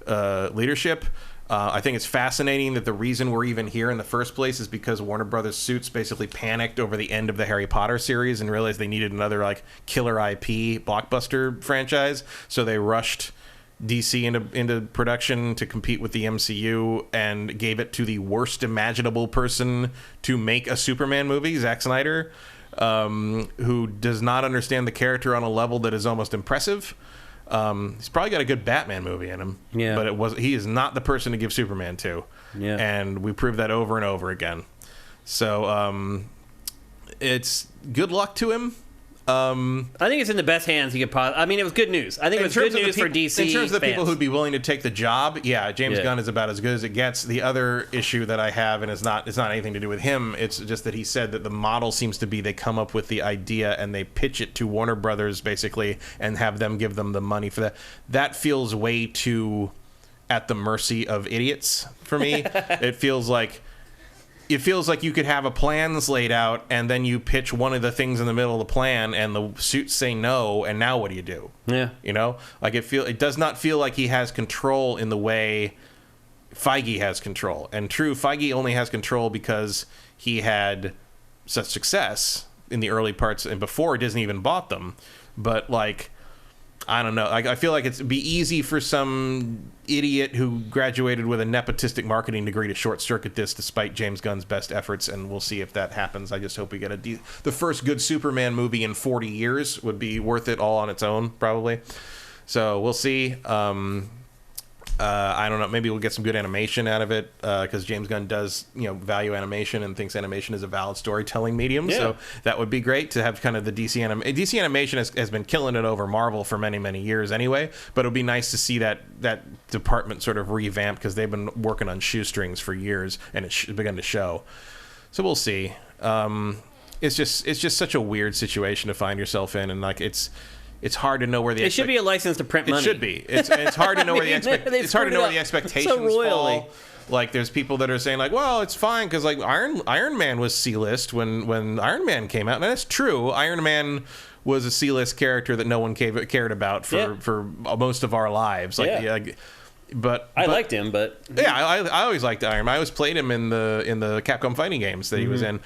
Speaker 2: leadership. I think it's fascinating that the reason we're even here in the first place is because Warner Brothers suits basically panicked over the end of the Harry Potter series and realized they needed another killer IP blockbuster franchise, so they rushed DC into production to compete with the MCU and gave it to the worst imaginable person to make a Superman movie, Zack Snyder, who does not understand the character on a level that is almost impressive. He's probably got a good Batman movie in him, but he is not the person to give Superman to, and we proved that over and over again. So it's good luck to him.
Speaker 1: I think it's in the best hands he could possibly. I mean, it was good news. I think it was good news for DC.
Speaker 2: In terms of the
Speaker 1: fans.
Speaker 2: people who'd be willing to take the job, James Gunn is about as good as it gets. The other issue that I have, and it's not anything to do with him, it's just that he said that the model seems to be they come up with the idea and they pitch it to Warner Brothers basically and have them give them the money for that. That feels way too at the mercy of idiots for me. It feels like you could have a plans laid out and then you pitch one of the things in the middle of the plan and the suits say no, and now what do you do?
Speaker 1: Yeah.
Speaker 2: It does not feel like he has control in the way Feige has control. And true, Feige only has control because he had such success in the early parts and before Disney even bought them. But I don't know. I feel like it'd be easy for some idiot who graduated with a nepotistic marketing degree to short-circuit this despite James Gunn's best efforts, and we'll see if that happens. I just hope we get the first good Superman movie in 40 years would be worth it all on its own, probably. So we'll see. I don't know. Maybe we'll get some good animation out of it because James Gunn does, value animation and thinks animation is a valid storytelling medium. Yeah. So that would be great to have kind of the DC animation has been killing it over Marvel for many, many years anyway. But it would be nice to see that department sort of revamped because they've been working on shoestrings for years and it's begun to show. So we'll see. It's just such a weird situation to find yourself in, and it's hard to know where the...
Speaker 1: It should be a license to print money.
Speaker 2: It should be. It's hard to know where the expectations fall. There's people that are saying well, it's fine because Iron Man was C-list when Iron Man came out, and that's true. Iron Man was a C-list character that no one cared about for most of our lives. But I liked him, but I always liked Iron Man. I always played him in the Capcom fighting games that he was in.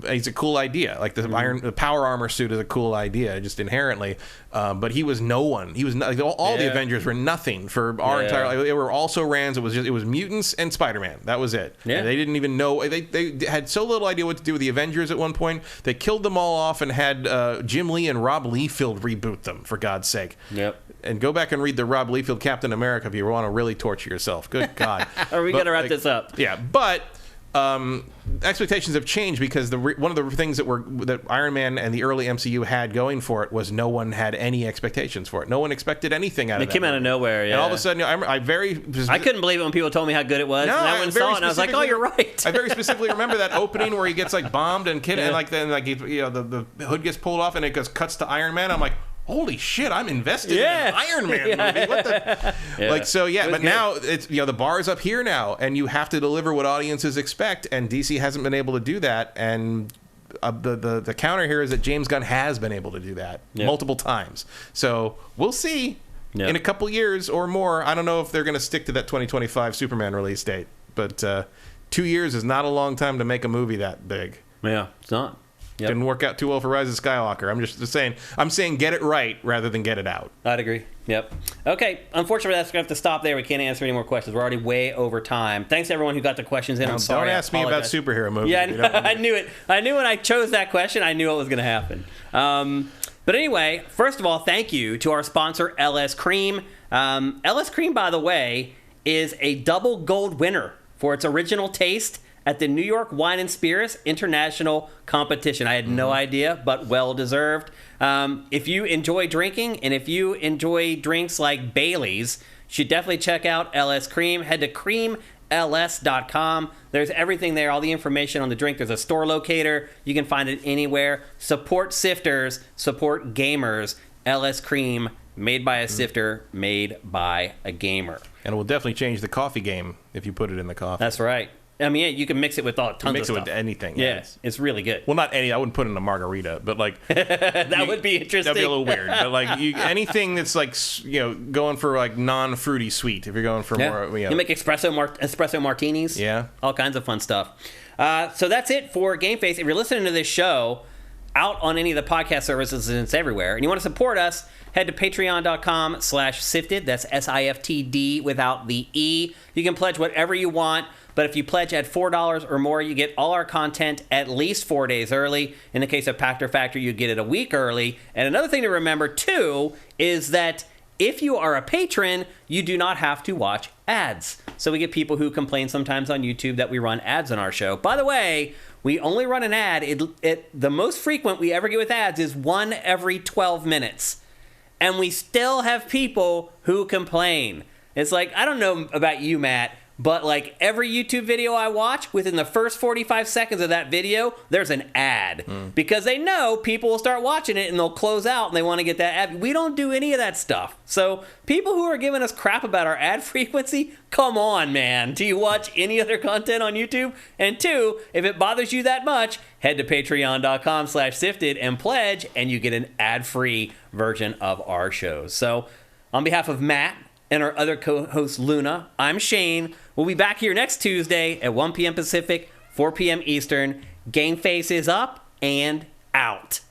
Speaker 2: He's a cool idea. The power armor suit is a cool idea, just inherently. But he was no one. He was all the Avengers were nothing for our entire. They were also Rands. It was mutants and Spider-Man. That was it. Yeah. And they didn't even know. They had so little idea what to do with the Avengers at one point. They killed them all off and had Jim Lee and Rob Liefeld reboot them, for God's sake.
Speaker 1: Yep.
Speaker 2: And go back and read the Rob Liefeld Captain America if you want to really torture yourself. Good God.
Speaker 1: We got to wrap this up.
Speaker 2: Yeah, but expectations have changed because one of the things that Iron Man and the early MCU had going for it was no one had any expectations for it. No one expected anything out of it.
Speaker 1: It came out of nowhere,
Speaker 2: And all of a sudden, I
Speaker 1: couldn't believe it when people told me how good it was. No, and I went and saw it, and I was like, oh, you're right.
Speaker 2: I very specifically remember that opening where he gets bombed and the hood gets pulled off and it cuts to Iron Man. I'm like, holy shit, I'm invested in an Iron Man movie. What the... But good. Now it's the bar is up here now, and you have to deliver what audiences expect, and DC hasn't been able to do that. And the counter here is that James Gunn has been able to do that multiple times. So we'll see in a couple years or more. I don't know if they're going to stick to that 2025 Superman release date, but 2 years is not a long time to make a movie that big.
Speaker 1: Yeah, it's not. Yep.
Speaker 2: Didn't work out too well for Rise of Skywalker. I'm just saying. I'm saying get it right rather than get it out.
Speaker 1: I'd agree. Yep. Okay. Unfortunately, that's going to have to stop there. We can't answer any more questions. We're already way over time. Thanks to everyone who got the questions in. I'm sorry.
Speaker 2: Don't ask me about superhero movies.
Speaker 1: Yeah, I knew it. I knew when I chose that question, I knew what was going to happen. But anyway, first of all, thank you to our sponsor, LS Cream. LS Cream, by the way, is a double gold winner for its original taste at the New York Wine and Spirits International Competition. I had no idea, but well deserved. If you enjoy drinking and if you enjoy drinks like Bailey's, you should definitely check out LS Cream. Head to creamls.com. There's everything there, all the information on the drink. There's a store locator. You can find it anywhere. Support sifters, support gamers. LS Cream, made by a sifter, made by a gamer.
Speaker 2: And it will definitely change the coffee game if you put it in the coffee.
Speaker 1: That's right. I mean, yeah, you can mix it with tons of stuff.
Speaker 2: Mix it with anything.
Speaker 1: Yeah, it's really good.
Speaker 2: Well, not any. I wouldn't put it in a margarita, but like
Speaker 1: that would be interesting.
Speaker 2: That'd be a little weird. But like anything that's like going for like non-fruity sweet. If you're going for more,
Speaker 1: you make espresso martinis.
Speaker 2: Yeah,
Speaker 1: all kinds of fun stuff. So that's it for GameFace. If you're listening to this show out on any of the podcast services, and it's everywhere, and you want to support us, head to patreon.com/sifted. That's SIFTD without the E. You can pledge whatever you want. But if you pledge at $4 or more, you get all our content at least 4 days early. In the case of Pactor Factor, you get it a week early. And another thing to remember, too, is that if you are a patron, you do not have to watch ads. So we get people who complain sometimes on YouTube that we run ads on our show. By the way, we only run an ad. The most frequent we ever get with ads is 1 every 12 minutes. And we still have people who complain. It's like, I don't know about you, Matt, but like every YouTube video I watch, within the first 45 seconds of that video, there's an ad. Because they know people will start watching it and they'll close out and they want to get that ad. We don't do any of that stuff. So people who are giving us crap about our ad frequency, come on, man. Do you watch any other content on YouTube? And two, if it bothers you that much, head to patreon.com/sifted and pledge, and you get an ad-free version of our shows. So on behalf of Matt and our other co-host Luna, I'm Shane. We'll be back here next Tuesday at 1 p.m. Pacific, 4 p.m. Eastern. GameFace is up and out.